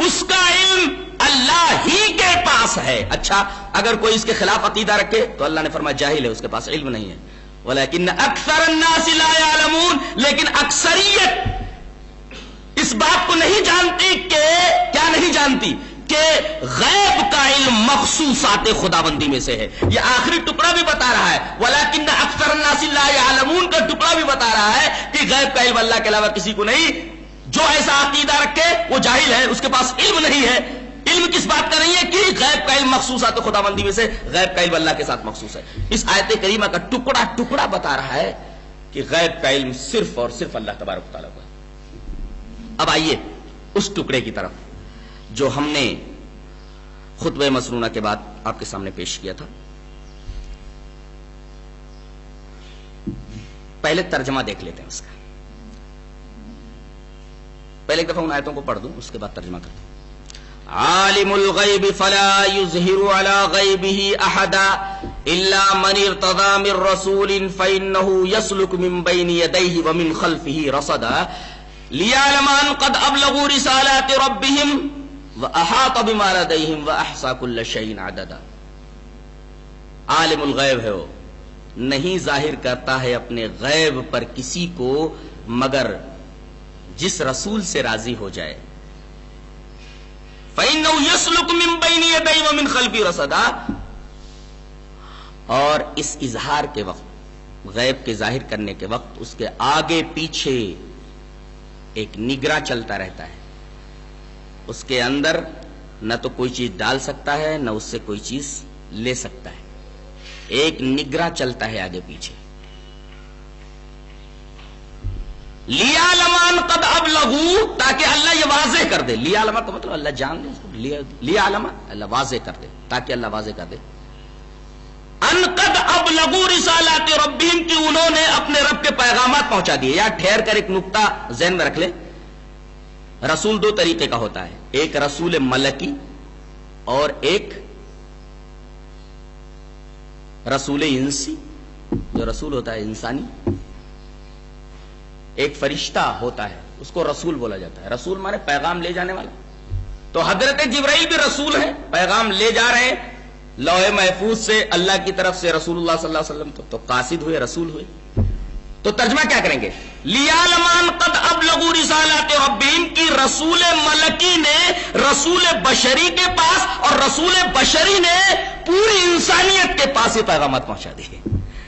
اس کا علم اللہ ہی کے پاس ہے. اچھا اگر کوئی اس کے خلاف عقیدہ رکھے تو اللہ نے فرمایا جاہل ہے، اس کے پاس علم نہیں ہے. ولیکن اکثر الناس لا یعلمون، لیکن اکثریت اس بات کو نہیں جانتی کہ کیا نہیں جانتی کہ غیب کا علم مخصوصات خداوندی میں سے ہے. یہ آخری ٹکڑا بھی بتا رہا ہے ولیکن اکثر الناس لا یعلمون کا ٹکڑا بھی بتا رہا ہے کہ غیب کا علم اللہ کے علاوہ کسی کو نہیں. جو ایسا عقیدہ رکھے وہ جاہل ہے، اس کے پاس علم نہیں ہے. علم کس بات کا نہیں ہے کہ غیب کا علم مخصوصات خداوندی میں سے، غیب کا علم اللہ کے ساتھ مخصوص ہے. اس آیت کریمہ کا ٹکڑا ٹکڑا بتا رہا ہے کہ غیب کا علم صرف اور صرف اللہ تبارک و تعالیٰ کو ہے. اب آئیے اس ٹکڑے کی طرف جو ہم نے خطبہ مسنونہ کے بعد آپ کے سامنے پیش کیا تھا. پہلے ترجمہ دیکھ لیتے ہیں اس کا. پہلے ایک دفعہ ان آیتوں کو پڑھ دوں، اس کے بعد ترجمہ کرتا ہوں. عالم الغیب فلا یظہر علی غیبہ احدا الا من ارتضی من رسول فإنه يسلك من بین یدیہ ومن خلفہ رصدا لیعلم ان قد ابلغوا رسالات ربہم واحاط بما لدیہم واحصى كل شیء عددا. عالم الغیب ہے، وہ نہیں ظاہر کرتا ہے اپنے غیب پر کسی کو مگر جس رسول سے راضی ہو جائے. فَإِنَّهُ يَسْلُكُ مِن بَيْنِ يَدَيْهِ وَمِن خَلْفِهِ رَصَدًا. اور اس اظہار کے وقت، غیب کے ظاہر کرنے کے وقت اس کے آگے پیچھے ایک نگراں چلتا رہتا ہے. اس کے اندر نہ تو کوئی چیز ڈال سکتا ہے نہ اس سے کوئی چیز لے سکتا ہے. ایک نگراں چلتا ہے آگے پیچھے. لیعلم قد ابلغوا، تاکہ اللہ یہ واضح کر دے. لیعلم کا مطلب اللہ جان لے، لیعلم اللہ واضح کر دے، تاکہ اللہ واضح کر دے ان قد ابلغوا رسالات ربہم، کہ انہوں نے اپنے رب کے پیغامات پہنچا دیے. یا ٹھہر کر ایک نقطہ ذہن میں رکھ لیں. رسول دو طریقے کا ہوتا ہے، ایک رسول ملکی اور ایک رسول انسی. جو رسول ہوتا ہے انسانی، ایک فرشتہ ہوتا ہے اس کو رسول بولا جاتا ہے. رسول مانے پیغام لے جانے والا. تو حضرت جبرائیل بھی رسول ہیں، پیغام لے جا رہے ہیں لوح محفوظ سے اللہ کی طرف سے رسول اللہ صلی اللہ علیہ وسلم تو قاصد ہوئے، رسول ہوئے. تو ترجمہ کیا کریں گے؟ لیعلم قد ابلغوا رسالات ربہم، کی رسول ملکی نے رسول بشری کے پاس اور رسول بشری نے پوری انسانیت کے پاس یہ پیغامات پہنچا دیے.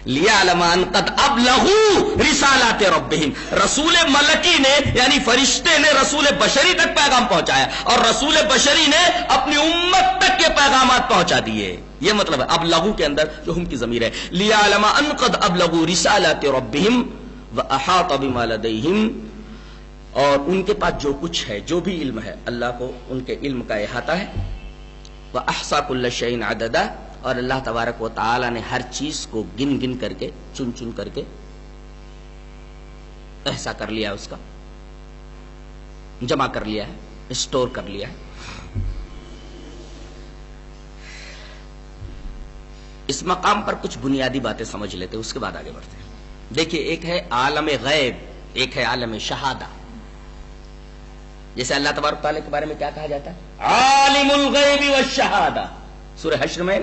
لیعلم قد ابلغوا رسالات ربہم، رسول ملکی نے یعنی فرشتے نے رسول بشری تک پیغام پہنچایا اور رسول بشری نے اپنی امت تک یہ پیغامات پہنچا دیے. یہ مطلب ہے ابلغوا کے اندر جو ہم کی ضمیر ہے. لیعلم ان قد ابلغوا رسالات ربہم واحاط بما لدیہم، اور ان کے پاس جو کچھ ہے، جو بھی علم ہے، اللہ کو ان کے علم کا احاطہ ہے. واحصى كل شيء عددا، اور اللہ تبارک و تعالی نے ہر چیز کو گن گن کر کے، چن چن کر کے احصا کر لیا، اس کا جمع کر لیا ہے، اسٹور کر لیا ہے. اس مقام پر کچھ بنیادی باتیں سمجھ لیتے، اس کے بعد آگے بڑھتے ہیں. دیکھیے، ایک ہے عالم غیب، ایک ہے عالم شہادہ. جیسے اللہ تبارک تعالیٰ کے بارے میں کیا کہا جاتا ہے؟ عالم الغیب والشہادہ، سورہ حشر میں.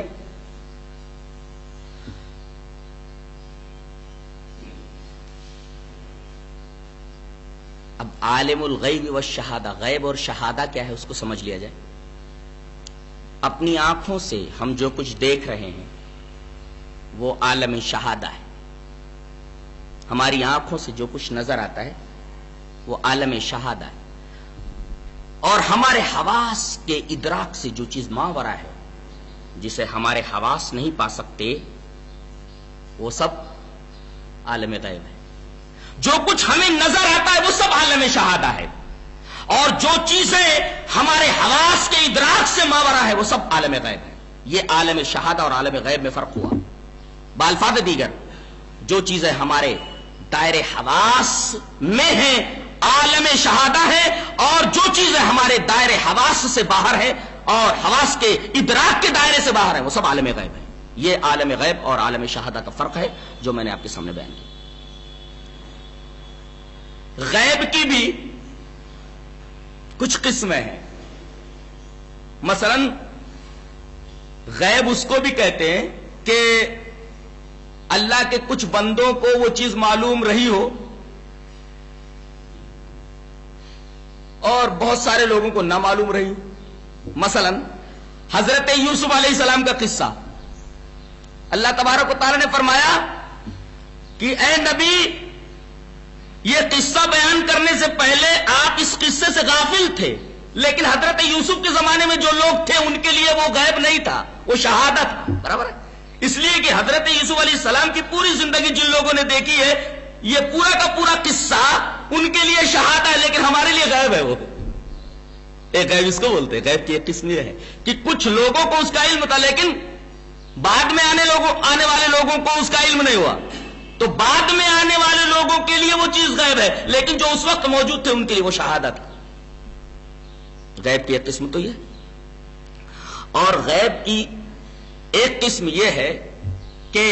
اب عالم الغیب والشہادہ، غیب اور شہادہ کیا ہے اس کو سمجھ لیا جائے. اپنی آنکھوں سے ہم جو کچھ دیکھ رہے ہیں وہ عالم شہادہ ہے. ہماری آنکھوں سے جو کچھ نظر آتا ہے وہ عالم شہادہ ہے. اور ہمارے حواس کے ادراک سے جو چیز ماورا ہے، جسے ہمارے حواس نہیں پا سکتے، وہ سب عالم غیب ہے. جو کچھ ہمیں نظر آتا ہے وہ سب عالم شہادہ ہے. اور جو چیزیں ہمارے حواس کے ادراک سے ماورا ہے وہ سب عالم غیب ہے. یہ عالم شہادہ اور عالم غیب میں فرق ہوا. بالفاظ دیگر، جو چیزیں ہمارے دائرے حواس میں ہیں عالم شہادہ ہے، اور جو چیزیں ہمارے دائرے حواس سے باہر ہیں اور حواس کے ادراک کے دائرے سے باہر ہیں، وہ سب عالم غیب ہے۔ یہ عالم غیب اور عالم شہادہ کا فرق ہے جو میں نے آپ کے سامنے بیان کیا۔ غیب کی بھی کچھ قسمیں ہیں۔ مثلا غیب اس کو بھی کہتے ہیں کہ اللہ کے کچھ بندوں کو وہ چیز معلوم رہی ہو اور بہت سارے لوگوں کو نہ معلوم رہی ہو۔ مثلا حضرت یوسف علیہ السلام کا قصہ، اللہ تبارک و تعالیٰ نے فرمایا کہ اے نبی، یہ قصہ بیان کرنے سے پہلے آپ اس قصے سے غافل تھے، لیکن حضرت یوسف کے زمانے میں جو لوگ تھے ان کے لیے وہ غیب نہیں تھا، وہ شہادت تھا۔ برابر ہے؟ اس لیے کہ حضرت یوسف علیہ السلام کی پوری زندگی جن لوگوں نے دیکھی ہے، یہ پورا کا پورا قصہ ان کے لیے شہادت ہے، لیکن ہمارے لیے غیب ہے۔ وہ ایک غیب اس کو بولتے ہیں، غیب کی ایک قسم یہ ہے کہ کچھ لوگوں کو اس کا علم تھا، لیکن بعد میں آنے والے لوگوں کو اس کا علم نہیں ہوا، تو بعد میں آنے والے لوگوں کے لیے وہ چیز غیب ہے، لیکن جو اس وقت موجود تھے ان کے لیے وہ شہادت ہے۔ غیب کی ایک قسم تو یہ، اور غیب کی ایک قسم یہ ہے کہ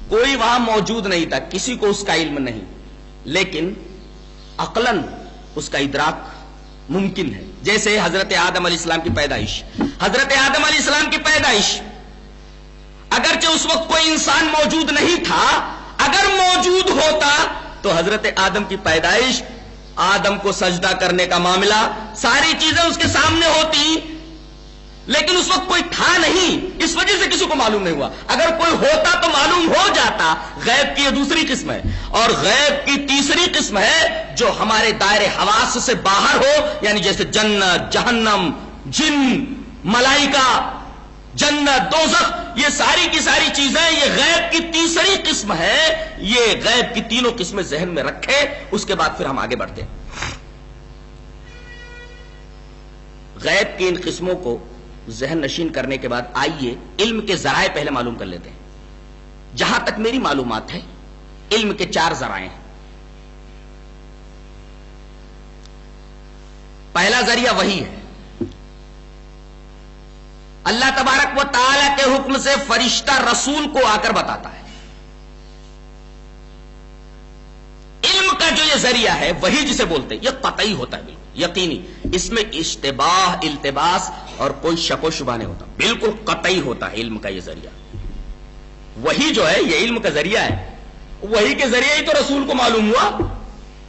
کوئی وہاں موجود نہیں تھا، کسی کو اس کا علم نہیں، لیکن عقلاً اس کا ادراک ممکن ہے۔ جیسے حضرت آدم علیہ السلام کی پیدائش، حضرت آدم علیہ السلام کی پیدائش، اگرچہ اس وقت کوئی انسان موجود نہیں تھا، اگر موجود ہوتا تو حضرت آدم کی پیدائش، آدم کو سجدہ کرنے کا معاملہ، ساری چیزیں اس کے سامنے ہوتی، لیکن اس وقت کوئی تھا نہیں، اس وجہ سے کسی کو معلوم نہیں ہوا۔ اگر کوئی ہوتا تو معلوم ہو جاتا۔ غیب کی یہ دوسری قسم ہے، اور غیب کی تیسری قسم ہے جو ہمارے دائرے حواس سے باہر ہو، یعنی جیسے جنت، جہنم، جن، ملائکہ، جنت، دوزخ، یہ ساری کی ساری چیزیں، یہ غیب کی تیسری قسم ہے۔ یہ غیب کی تینوں قسمیں ذہن میں رکھے، اس کے بعد پھر ہم آگے بڑھتے ہیں۔ غیب کی ان قسموں کو ذہن نشین کرنے کے بعد آئیے علم کے ذرائع پہلے معلوم کر لیتے ہیں۔ جہاں تک میری معلومات ہے، علم کے 4 ذرائع ہیں۔ پہلا ذریعہ وحی ہے، اللہ تبارک و تعالی کے حکم سے فرشتہ رسول کو آ کر بتاتا ہے۔ علم کا جو یہ ذریعہ ہے، وحی جسے بولتے ہیں، یہ قطعی ہوتا ہے، بالکل یقینی، اس میں اشتباہ، التباس اور کوئی شک و شبہ نہیں ہوتا، بالکل قطعی ہوتا ہے علم کا یہ ذریعہ۔ وحی جو ہے یہ علم کا ذریعہ ہے، وحی کے ذریعے ہی تو رسول کو معلوم ہوا۔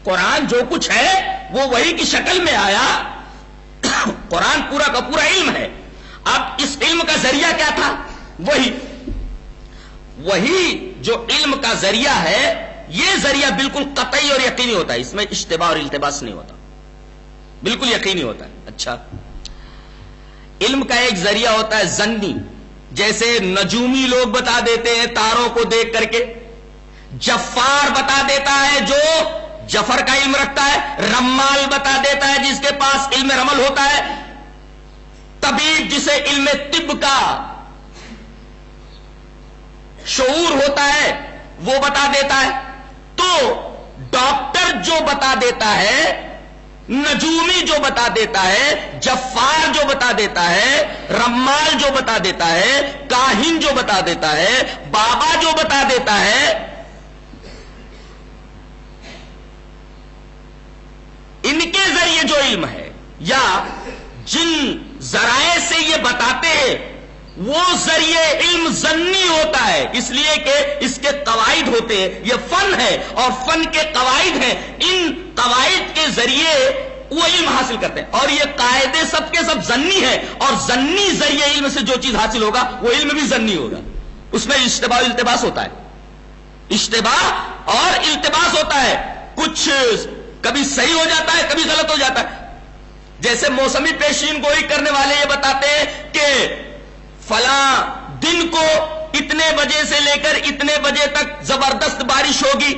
قرآن جو کچھ ہے وہ وحی کی شکل میں آیا، قرآن پورا کا پورا علم ہے۔ اب اس علم کا ذریعہ کیا تھا؟ وہی جو علم کا ذریعہ ہے، یہ ذریعہ بالکل قطعی اور یقینی ہوتا ہے، اس میں اشتباہ اور التباس نہیں ہوتا، بالکل یقینی ہوتا ہے۔ اچھا، علم کا ایک ذریعہ ہوتا ہے ظنی، جیسے نجومی لوگ بتا دیتے ہیں تاروں کو دیکھ کر کے، جفار بتا دیتا ہے جو جفر کا علم رکھتا ہے، رمال بتا دیتا ہے جس کے پاس علم رمل ہوتا ہے، طبیب جسے علم طب کا شعور ہوتا ہے وہ بتا دیتا ہے۔ تو ڈاکٹر جو بتا دیتا ہے، نجومی جو بتا دیتا ہے، جفار جو بتا دیتا ہے، رمال جو بتا دیتا ہے، کاہن جو بتا دیتا ہے، بابا جو بتا دیتا ہے، ان کے ذریعے جو علم ہے، یا جن ذرائع سے یہ بتاتے ہیں، وہ ذریعے علم ظنی ہوتا ہے، اس لیے کہ اس کے قواعد ہوتے ہیں، یہ فن ہے اور فن کے قواعد ہیں، ان قواعد کے ذریعے وہ علم حاصل کرتے ہیں، اور یہ قاعدے سب کے سب ظنی ہے، اور ظنی ذریعے علم سے جو چیز حاصل ہوگا وہ علم بھی ظنی ہوگا، اس میں اشتباہ و التباس ہوتا ہے، اشتباہ اور التباس ہوتا ہے، کچھ کبھی صحیح ہو جاتا ہے، کبھی غلط ہو جاتا ہے۔ جیسے موسمی پیشین گوئی کرنے والے یہ بتاتے ہیں کہ فلاں دن کو اتنے بجے سے لے کر اتنے بجے تک زبردست بارش ہوگی،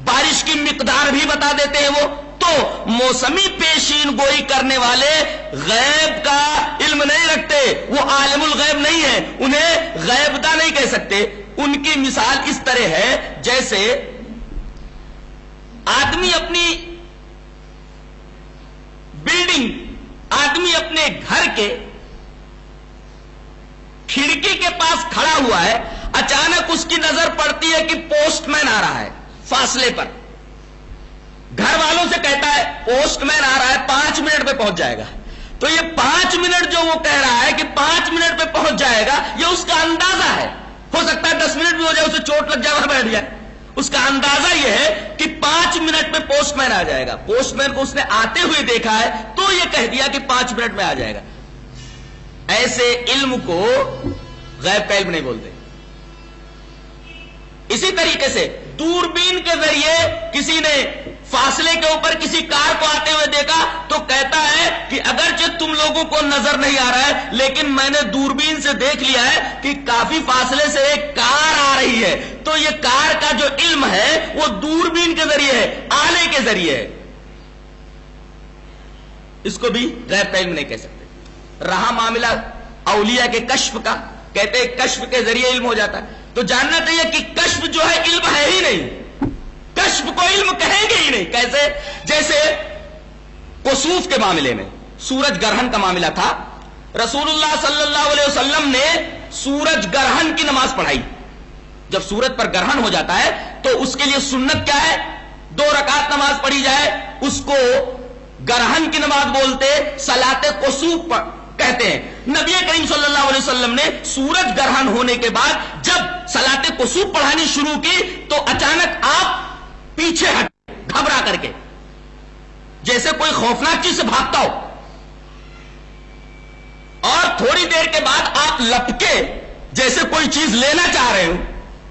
بارش کی مقدار بھی بتا دیتے ہیں وہ، تو موسمی پیشین گوئی کرنے والے غیب کا علم نہیں رکھتے، وہ عالم الغیب نہیں ہے، انہیں غیب دا نہیں کہہ سکتے۔ ان کی مثال اس طرح ہے جیسے آدمی اپنی بلڈنگ آدمی اپنے گھر کے کھڑکی کے پاس کھڑا ہوا ہے، اچانک اس کی نظر پڑتی ہے کہ پوسٹ مین آ رہا ہے فاصلے پر، گھر والوں سے کہتا ہے پوسٹ مین آ رہا ہے 5 منٹ پہ پہنچ جائے گا. تو یہ 5 منٹ جو وہ کہہ رہا ہے کہ 5 منٹ پہ پہنچ جائے گا، یہ اس کا اندازہ ہے. ہو سکتا ہے 10 منٹ بھی ہو جائے، اسے چوٹ لگ جائے، وہاں بیٹھ جائے. اس کا اندازہ یہ ہے کہ 5 منٹ میں پوسٹ مین آ جائے گا. پوسٹ مین کو اس نے آتے ہوئے دیکھا ہے تو یہ کہہ دیا کہ 5 منٹ میں آ جائے گا. ایسے علم کو غیب کا علم نہیں بولتے. اسی طریقے سے دوربین کے ذریعے کسی نے فاصلے کے اوپر کسی کار کو آتے ہوئے دیکھا تو کہتا ہے کہ اگرچہ تم لوگوں کو نظر نہیں آ رہا ہے لیکن میں نے دوربین سے دیکھ لیا ہے کہ کافی فاصلے سے ایک کار آ رہی ہے. تو یہ کار کا جو علم ہے وہ دوربین کے ذریعے ہے، آلے کے ذریعے ہے. اس کو بھی غیب کا علم نہیں کہہ سکتے. رہا معاملہ اولیاء کے کشف کا، کہتے ہیں کشف کے ذریعے علم ہو جاتا ہے. تو جاننا چاہیے کہ کشف جو ہے علم ہے ہی نہیں، کشف کو علم کہیں گے ہی نہیں. کیسے؟ جیسے کسوف کے معاملے میں سورج گرہن کا معاملہ تھا، رسول اللہ صلی اللہ علیہ وسلم نے سورج گرہن کی نماز پڑھائی. جب سورج پر گرہن ہو جاتا ہے تو اس کے لیے سنت کیا ہے؟ 2 رکعت نماز پڑھی جائے. اس کو گرہن کی نماز بولتے، صلاۃ کسوف کہتے ہیں. نبی کریم صلی اللہ علیہ وسلم نے سورج گرہن ہونے کے بعد جب صلاۃ کسوف پڑھانی شروع کی تو اچانک آپ پیچھے ہٹے گھبرا کر کے، جیسے کوئی خوفناک چیز سے بھاگتا ہو، اور تھوڑی دیر کے بعد آپ لپکے جیسے کوئی چیز لینا چاہ رہے ہو،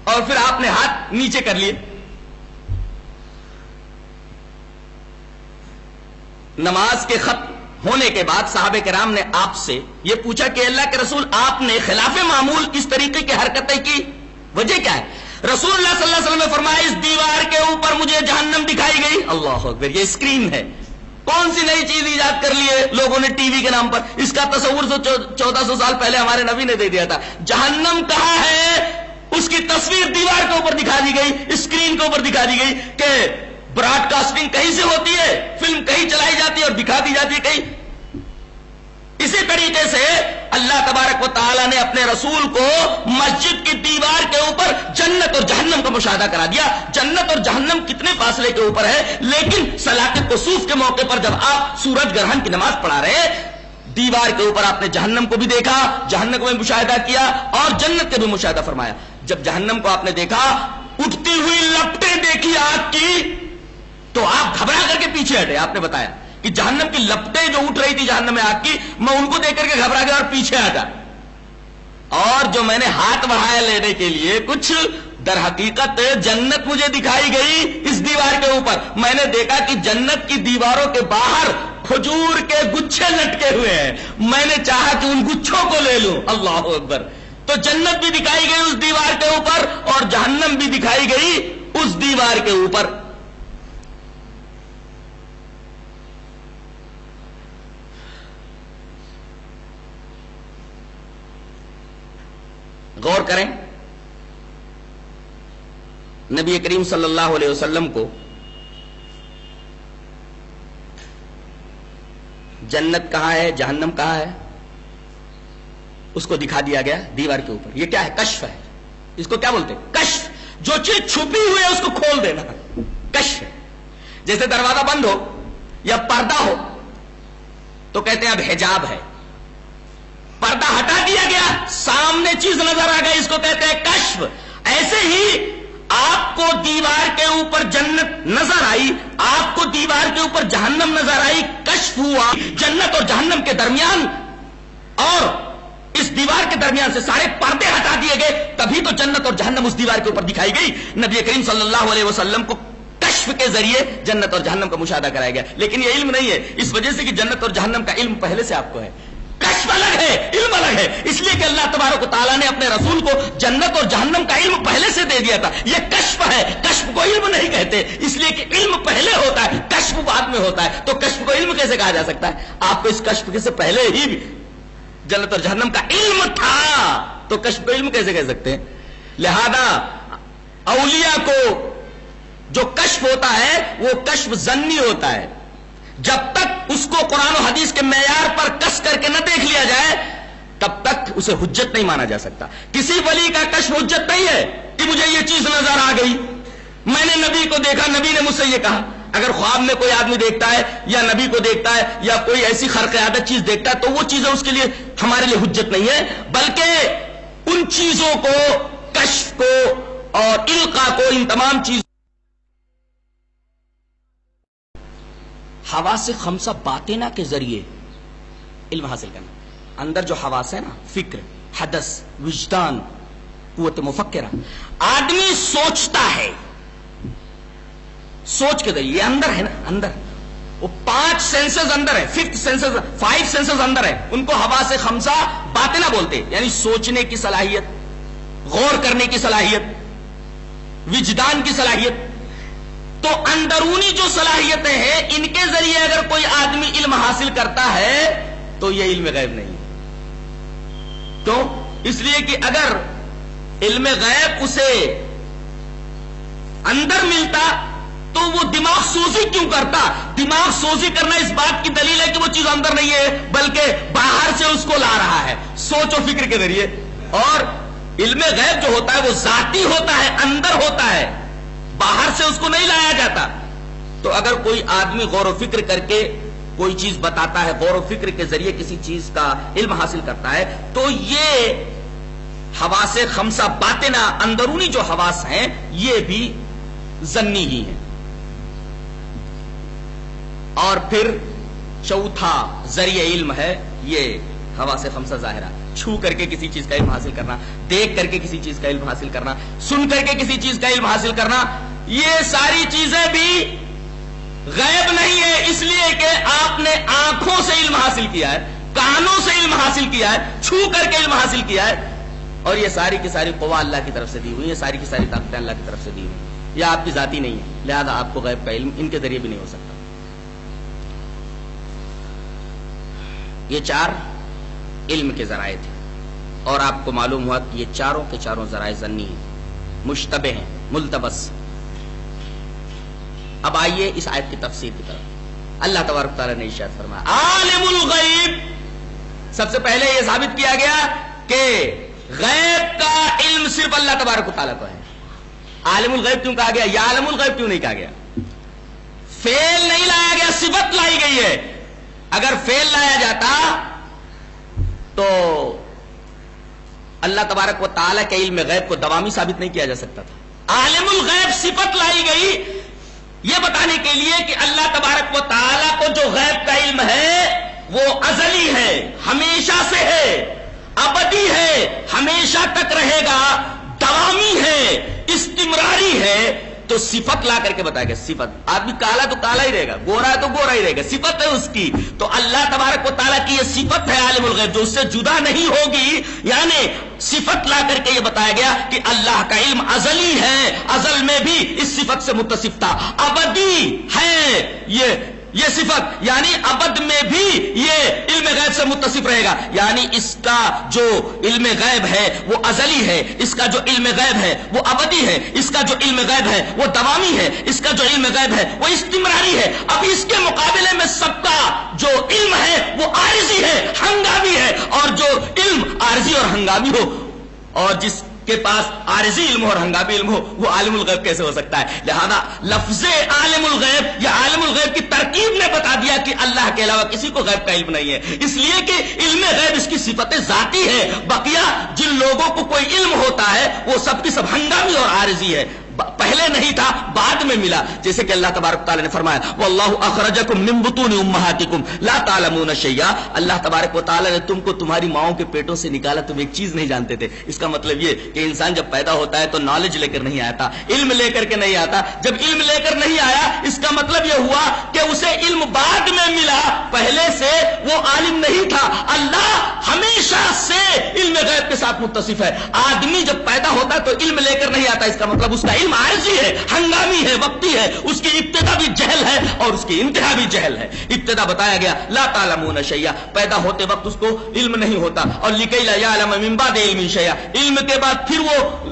اور پھر آپ نے ہاتھ نیچے کر لیے. نماز کے ختم ہونے کے بعد صحابہ کرام نے آپ سے یہ پوچھا کہ اللہ کے رسول آپ نے خلاف معمول اس طریقے کی حرکتیں کی، وجہ کیا ہے؟ رسول اللہ صلی اللہ علیہ وسلم نے فرمایا اس دیوار کے اوپر مجھے جہنم دکھائی گئی. اللہ اکبر! یہ اسکرین ہے. کون سی نئی چیز ایجاد کر لی ہے لوگوں نے ٹی وی کے نام پر؟ اس کا تصور 1400 سال پہلے ہمارے نبی نے دے دیا تھا. جہنم کہاں ہے اس کی تصویر دیوار کے اوپر دکھا دی گئی، اسکرین کے اوپر دکھا دی گئی کہ براڈ کاسٹنگ کہیں سے ہوتی ہے، فلم کہیں چلائی جاتی ہے اور دکھا دی جاتی ہے کہیں. اسی طریقے سے اللہ تبارک و تعالیٰ نے اپنے رسول کو مسجد کی دیوار کے اوپر جنت اور جہنم کا مشاہدہ کرا دیا. جنت اور جہنم کتنے فاصلے کے اوپر ہے، لیکن صلاۃ کسوف کے موقع پر جب آپ سورج گرہن کی نماز پڑھا رہے دیوار کے اوپر آپ نے جہنم کو بھی دیکھا، جہنم کو بھی مشاہدہ کیا اور جنت کا بھی مشاہدہ فرمایا. جب جہنم کو آپ نے دیکھا، اٹھتی ہوئی لپٹیں دیکھی آگ کی، تو آپ گھبرا کر کے پیچھے ہٹے. آپ نے بتایا کہ جہنم کی لپٹیں جو اٹھ رہی تھی جہنم میں آگ کی، میں ان کو دیکھ کر کے گھبرا گیا اور پیچھے ہٹا. اور جو میں نے ہاتھ بڑھایا لینے کے لیے، کچھ در حقیقت جنت مجھے دکھائی گئی اس دیوار کے اوپر. میں نے دیکھا کہ جنت کی دیواروں کے باہر کھجور کے گچھے لٹکے ہوئے ہیں. میں نے چاہا کہ ان گچھوں کو لے لوں. اللہ اکبر! تو جنت بھی دکھائی گئی اس دیوار کے اوپر اور جہنم بھی دکھائی گئی اس دیوار کے اوپر. غور کریں، نبی کریم صلی اللہ علیہ وسلم کو جنت کہاں ہے، جہنم کہاں ہے، اس کو دکھا دیا گیا دیوار کے اوپر. یہ کیا ہے؟ کشف ہے. اس کو کیا بولتے ہیں؟ کشف. جو چیز چھپی ہوئی ہے اس کو کھول دینا کشف ہے. جیسے دروازہ بند ہو یا پردہ ہو تو کہتے ہیں اب حجاب ہے. پردہ ہٹا دیا گیا، سامنے چیز نظر آ گئی، اس کو کہتے ہیں کشف. ایسے ہی آپ کو دیوار کے اوپر جنت نظر آئی، آپ کو دیوار کے اوپر جہنم نظر آئی، کشف ہوا. جنت اور جہنم کے درمیان اور اس دیوار کے درمیان سے سارے پردے ہٹا دیے گئے، تبھی تو جنت اور جہنم اس دیوار کے اوپر دکھائی گئی. نبی کریم صلی اللہ علیہ وسلم کو کشف کے ذریعے جنت اور جہنم کا مشاہدہ کرایا گیا. لیکن یہ علم نہیں ہے، اس وجہ سے کہ جنت اور جہنم کا علم پہلے سے آپ کو ہے. کشف الگ ہے، علم الگ ہے. اس لیے کہ اللہ تبارک و تعالیٰ نے اپنے رسول کو جنت اور جہنم کا علم پہلے سے دے دیا تھا. یہ کشف ہے، کشف کو علم نہیں کہتے، اس لیے کہ علم پہلے ہوتا ہے، کشف بعد میں ہوتا ہے. تو کشف کو علم کیسے کہا جا سکتا ہے؟ آپ کو اس کشف سے پہلے ہی جنت اور جہنم کا علم تھا، تو کشف کو علم کیسے کہہ سکتے ہیں؟ لہذا اولیاء کو جو کشف ہوتا ہے وہ کشف ظنی ہوتا ہے. جب تک اس کو قرآن و حدیث کے معیار پر کس کر کے نہ دیکھ لیا جائے تب تک اسے حجت نہیں مانا جا سکتا. کسی ولی کا کشف حجت نہیں ہے کہ مجھے یہ چیز نظر آ گئی، میں نے نبی کو دیکھا، نبی نے مجھ سے یہ کہا. اگر خواب میں کوئی آدمی دیکھتا ہے یا نبی کو دیکھتا ہے یا کوئی ایسی خرق عادت چیز دیکھتا ہے تو وہ چیزیں اس کے لیے ہمارے لیے حجت نہیں ہے، بلکہ ان چیزوں کو، کشف کو اور القاء کو، ان تمام چیزوں حواس خمسہ باطنہ کے ذریعے علم حاصل کرنا. اندر جو حواس ہے نا، فکر، حدث، وجدان، قوت مفکرہ، آدمی سوچتا ہے، سوچ کے ذریعے اندر ہے نا، اندر وہ 5 سینسز اندر ہے، 5 سینسز اندر ہے، ان کو حواس خمسہ باطنہ بولتے ہیں. یعنی سوچنے کی صلاحیت، غور کرنے کی صلاحیت، وجدان کی صلاحیت. تو اندرونی جو صلاحیتیں ہیں ان کے ذریعے اگر کوئی آدمی علم حاصل کرتا ہے تو یہ علم غیب نہیں. کیوں؟ اس لیے کہ اگر علم غیب اسے اندر ملتا تو وہ دماغ سوزی کیوں کرتا؟ دماغ سوزی کرنا اس بات کی دلیل ہے کہ وہ چیز اندر نہیں ہے بلکہ باہر سے اس کو لا رہا ہے سوچ و فکر کے ذریعے. اور علم غیب جو ہوتا ہے وہ ذاتی ہوتا ہے، اندر ہوتا ہے، باہر سے اس کو نہیں لایا جاتا. تو اگر کوئی آدمی غور و فکر کر کے کوئی چیز بتاتا ہے، غور و فکر کے ذریعے کسی چیز کا علم حاصل کرتا ہے تو یہ حواس خمسہ باطنہ، اندرونی جو حواس ہیں یہ بھی ظنی ہی ہیں. اور پھر چوتھا ذریعہ علم ہے یہ حواس خمسہ ظاہرہ، چھو کر کے کسی چیز کا علم حاصل کرنا، دیکھ کر کے کسی چیز کا علم حاصل کرنا، سن کر کے کسی چیز کا علم حاصل کرنا. یہ ساری چیزیں بھی غیب نہیں ہے، اس لیے کہ آپ نے آنکھوں سے علم حاصل کیا ہے، کانوں سے علم حاصل کیا ہے، چھو کر کے علم حاصل کیا ہے. اور یہ ساری کی ساری قوا اللہ کی طرف سے دی ہوئی، یہ ساری کی ساری طاقتیں اللہ کی طرف سے دی ہوئی. یہ آپ کی ذاتی نہیں ہے، لہذا آپ کو غیب کا علم ان کے ذریعے بھی نہیں ہو سکتا. یہ 4 علم کے ذرائع تھے اور آپ کو معلوم ہوا کہ یہ چاروں کے چاروں ذرائع ظنی ہیں، مشتبہ ہیں، ملتبس. اب آئیے اس آیت کی تفسیر کی طرف. اللہ تبارک تعالیٰ نے ارشاد فرمایا عالم الغیب. سب سے پہلے یہ ثابت کیا گیا کہ غیب کا علم صرف اللہ تبارک تعالیٰ کو ہے. عالم الغیب کیوں کہا گیا؟ یا عالم الغیب کیوں نہیں کہا گیا؟ فعل نہیں لایا گیا، صفت لائی گئی ہے. اگر فعل لایا جاتا تو اللہ تبارک و تعالیٰ کے علم غیب کو دوامی ثابت نہیں کیا جا سکتا تھا. عالم الغیب صفت لائی گئی یہ بتانے کے لیے کہ اللہ تبارک و تعالیٰ کو جو غیب کا علم ہے وہ ازلی ہے، ہمیشہ سے ہے، ابدی ہے، ہمیشہ تک رہے گا، دوامی ہے، استمراری ہے. تو صفت لا کر کے بتایا گیا. صفت، آدمی کالا تو کالا ہی رہے گا، گورا ہے تو گورا ہی رہے گا، صفت ہے اس کی. تو اللہ تبارک و تعالیٰ کی یہ صفت ہے عالم الغیب جو اس سے جدا نہیں ہوگی. یعنی صفت لا کر کے یہ بتایا گیا کہ اللہ کا علم ازلی ہے، ازل میں بھی اس صفت سے متصف تھا، ابدی ہے یہ صفت، یعنی ابد میں بھی یہ علم غیب سے متصف رہے گا. یعنی اس کا جو علم غیب ہے وہ ازلی ہے، اس کا جو علم غیب ہے وہ ابدی ہے، اس کا جو علم غیب ہے وہ دوامی ہے، اس کا جو علم غیب ہے وہ استمراری ہے. اب اس کے مقابلے میں سب کا جو علم ہے وہ عارضی ہے، ہنگامی ہے. اور جو علم عارضی اور ہنگامی ہو اور جس کے پاس عارضی علم ہو اور ہنگامی علم ہو وہ عالم الغیب کیسے ہو سکتا ہے؟ لہذا لفظ عالم الغیب یا عالم الغیب کی ترکیب نے بتا دیا کہ اللہ کے علاوہ کسی کو غیب کا علم نہیں ہے، اس لیے کہ علم غیب اس کی صفت ذاتی ہے. بقیہ جن لوگوں کو کوئی علم ہوتا ہے وہ سب کی سب ہنگامی اور عارضی ہے، پہلے نہیں تھا بعد میں ملا. جیسے کہ اللہ تبارک تعالیٰ نے فرمایا واللہ اخرجکم من بطون امہاتکم لا تعلمون شیئا. اللہ تبارک و تعالیٰ نے تم کو تمہاری ماؤں کے پیٹوں سے نکالا، تم ایک چیز نہیں جانتے تھے. اس کا مطلب یہ کہ انسان جب پیدا ہوتا ہے تو نالج لے کر نہیں آتا، علم لے کر کے نہیں آتا. جب علم لے کر نہیں آیا اس کا مطلب یہ ہوا کہ اسے علم بعد میں ملا، پہلے سے وہ عالم نہیں تھا. اللہ ہمیشہ سے علم غیب کے ساتھ متصف ہے. آدمی جب پیدا ہوتا ہے تو علم لے کر نہیں آتا، اس کا مطلب اس کا علم عارضی ہے، ہنگامی ہے، وقتی ہے. اس کی ابتدا بھی جہل ہے اور اس کی انتہا بھی جہل ہے. ابتدا بتایا گیا لا تعلمون شیئا، پیدا ہوتے وقت اس کو علم نہیں ہوتا. اور لکی لا یعلم من بعد علم شیئا، علم کے بعد پھر وہ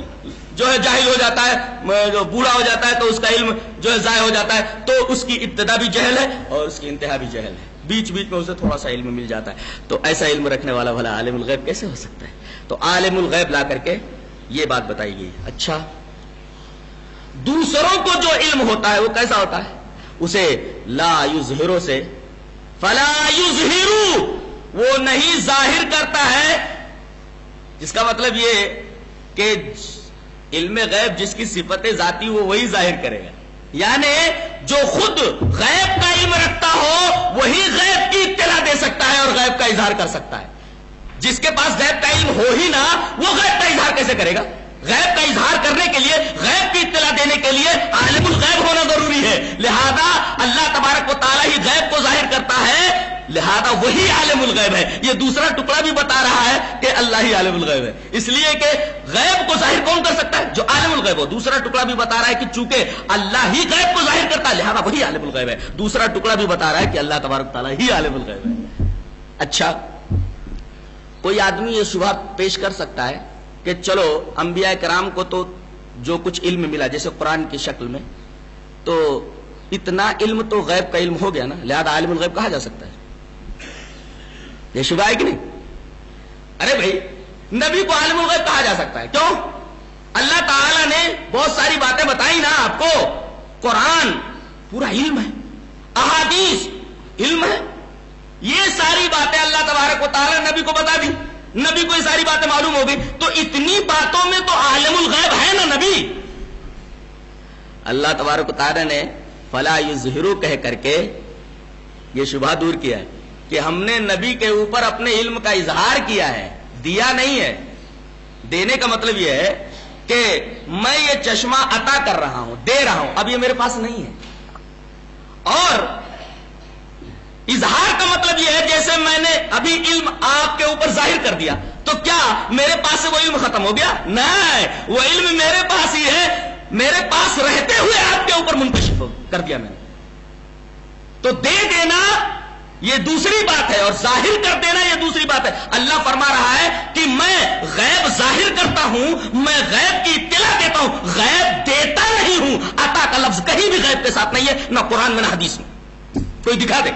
جو ہے جاہل ہو جاتا ہے، جو بوڑھا ہو جاتا ہے تو اس کا علم جو ہے ضائع ہو جاتا ہے. تو اس کی ابتدا بھی جہل ہے اور اس کی انتہا بھی جہل ہے. بیچ بیچ میں اسے تھوڑا سا علم مل جاتا ہے. تو ایسا علم رکھنے والا بھلا عالم الغیب کیسے ہو سکتا ہے؟ تو عالم الغیب لا کر کے یہ بات بتائی گئی. اچھا، دوسروں کو جو علم ہوتا ہے وہ کیسا ہوتا ہے؟ اسے لا یظہرو سے فلا یظہرو، وہ نہیں ظاہر کرتا ہے، جس کا مطلب یہ کہ علم غیب جس کی صفت ذاتی وہ وہی ظاہر کرے گا. یعنی جو خود غیب کا علم رکھتا ہو وہی غیب کی اطلاع دے سکتا ہے اور غیب کا اظہار کر سکتا ہے. جس کے پاس غیب کا علم ہو ہی نہ، وہ غیب کا اظہار کیسے کرے گا؟ غیب کا اظہار کرنے کے لیے، غیب کی اطلاع دینے کے لیے عالم الغیب ہونا ضروری ہے. لہذا اللہ تبارک و تعالیٰ ہی غیب کو ظاہر کرتا ہے، لہذا وہی عالم الغیب ہے. یہ دوسرا ٹکڑا بھی بتا رہا ہے کہ اللہ ہی عالم الغیب ہے، اس لیے کہ غیب کو ظاہر کون کر سکتا ہے؟ جو عالم الغیب ہو. دوسرا ٹکڑا بھی بتا رہا ہے کہ چونکہ اللہ ہی غیب کو ظاہر کرتا ہے لہذا وہی عالم الغیب ہے. دوسرا ٹکڑا بھی بتا رہا ہے کہ اللہ تبارک و تعالیٰ ہی عالم الغیب ہے. اچھا، کوئی آدمی یہ شبہ پیش کر سکتا ہے کہ چلو انبیاء کرام کو تو جو کچھ علم ملا جیسے قرآن کی شکل میں، تو اتنا علم تو غیب کا علم ہو گیا نا، لہذا عالم الغیب کہا جا سکتا ہے. یہ شبہ ہے کہ نہیں؟ ارے بھائی، نبی کو عالم الغیب کہا جا سکتا ہے. کیوں؟ اللہ تعالیٰ نے بہت ساری باتیں بتائی نا آپ کو. قرآن پورا علم ہے، احادیث علم ہے، یہ ساری باتیں اللہ تبارک و تعالیٰ نے نبی کو بتا دی. نبی کو یہ ساری باتیں معلوم ہو گئی، تو اتنی باتوں میں تو عالم الغیب ہے نا نبی. اللہ تبارک و تعالیٰ نے فلا یظہرو کہہ کر کے یہ شبہ دور کیا ہے کہ ہم نے نبی کے اوپر اپنے علم کا اظہار کیا ہے، دیا نہیں ہے. دینے کا مطلب یہ ہے کہ میں یہ چشمہ عطا کر رہا ہوں، دے رہا ہوں، اب یہ میرے پاس نہیں ہے. اور اظہار کا مطلب یہ ہے جیسے میں نے ابھی علم آپ کے اوپر ظاہر کر دیا، تو کیا میرے پاس سے وہ علم ختم ہو گیا؟ نہیں، وہ علم میرے پاس ہی ہے، میرے پاس رہتے ہوئے آپ کے اوپر منکشف کر دیا میں نے. تو دے دینا یہ دوسری بات ہے اور ظاہر کر دینا یہ دوسری بات ہے. اللہ فرما رہا ہے کہ میں غیب ظاہر کرتا ہوں، میں غیب کی اطلاع دیتا ہوں، غیب دیتا نہیں ہوں. عطا کا لفظ کہیں بھی غیب کے ساتھ نہیں ہے، نہ قرآن میں نہ حدیث میں. کوئی دکھا دے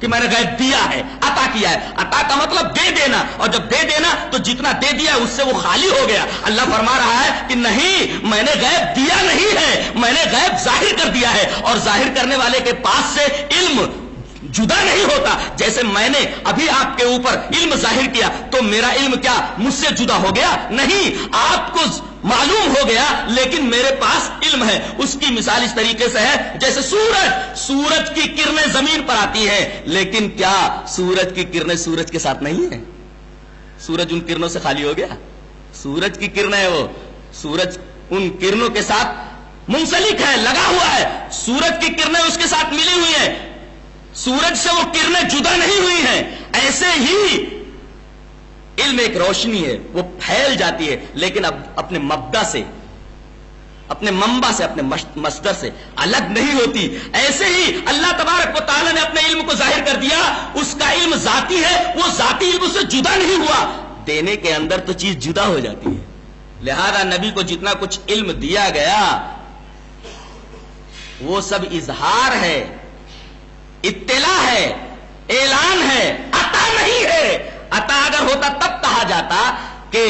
کہ میں نے غیب دیا ہے، عطا کیا ہے. عطا کا مطلب دے دینا، اور جب دے دینا تو جتنا دے دیا اس سے وہ خالی ہو گیا. اللہ فرما رہا ہے کہ نہیں، میں نے غیب دیا نہیں ہے، میں نے غیب ظاہر کر دیا ہے. اور ظاہر کرنے والے کے پاس سے علم جدا نہیں ہوتا. جیسے میں نے ابھی آپ کے اوپر علم ظاہر کیا تو میرا علم کیا مجھ سے جدا ہو گیا؟ نہیں، آپ کو معلوم ہو گیا لیکن میرے پاس علم ہے. اس کی مثال اس طریقے سے ہے جیسے سورج کی کرنیں زمین پر آتی ہیں، لیکن کیا سورج کی کرنیں سورج کے ساتھ نہیں ہیں؟ سورج ان کرنوں سے خالی ہو گیا؟ سورج کی کرنیں، وہ سورج ان کرنوں کے ساتھ منسلک ہے، لگا ہوا ہے. سورج کی کرنیں اس کے ساتھ ملی ہوئی ہیں، سورج سے وہ کرنیں جدا نہیں ہوئی ہیں. ایسے ہی علم ایک روشنی ہے، وہ پھیل جاتی ہے لیکن اب اپنے مبدا سے، اپنے منبع سے، اپنے مصدر سے الگ نہیں ہوتی. ایسے ہی اللہ تبارک و تعالیٰ نے اپنے علم کو ظاہر کر دیا. اس کا علم ذاتی ہے، وہ ذاتی علم سے جدا نہیں ہوا. دینے کے اندر تو چیز جدا ہو جاتی ہے. لہذا نبی کو جتنا کچھ علم دیا گیا وہ سب اظہار ہے، اطلاع ہے، اعلان ہے، عطا نہیں ہے. عطا اگر ہوتا تب کہا جاتا کہ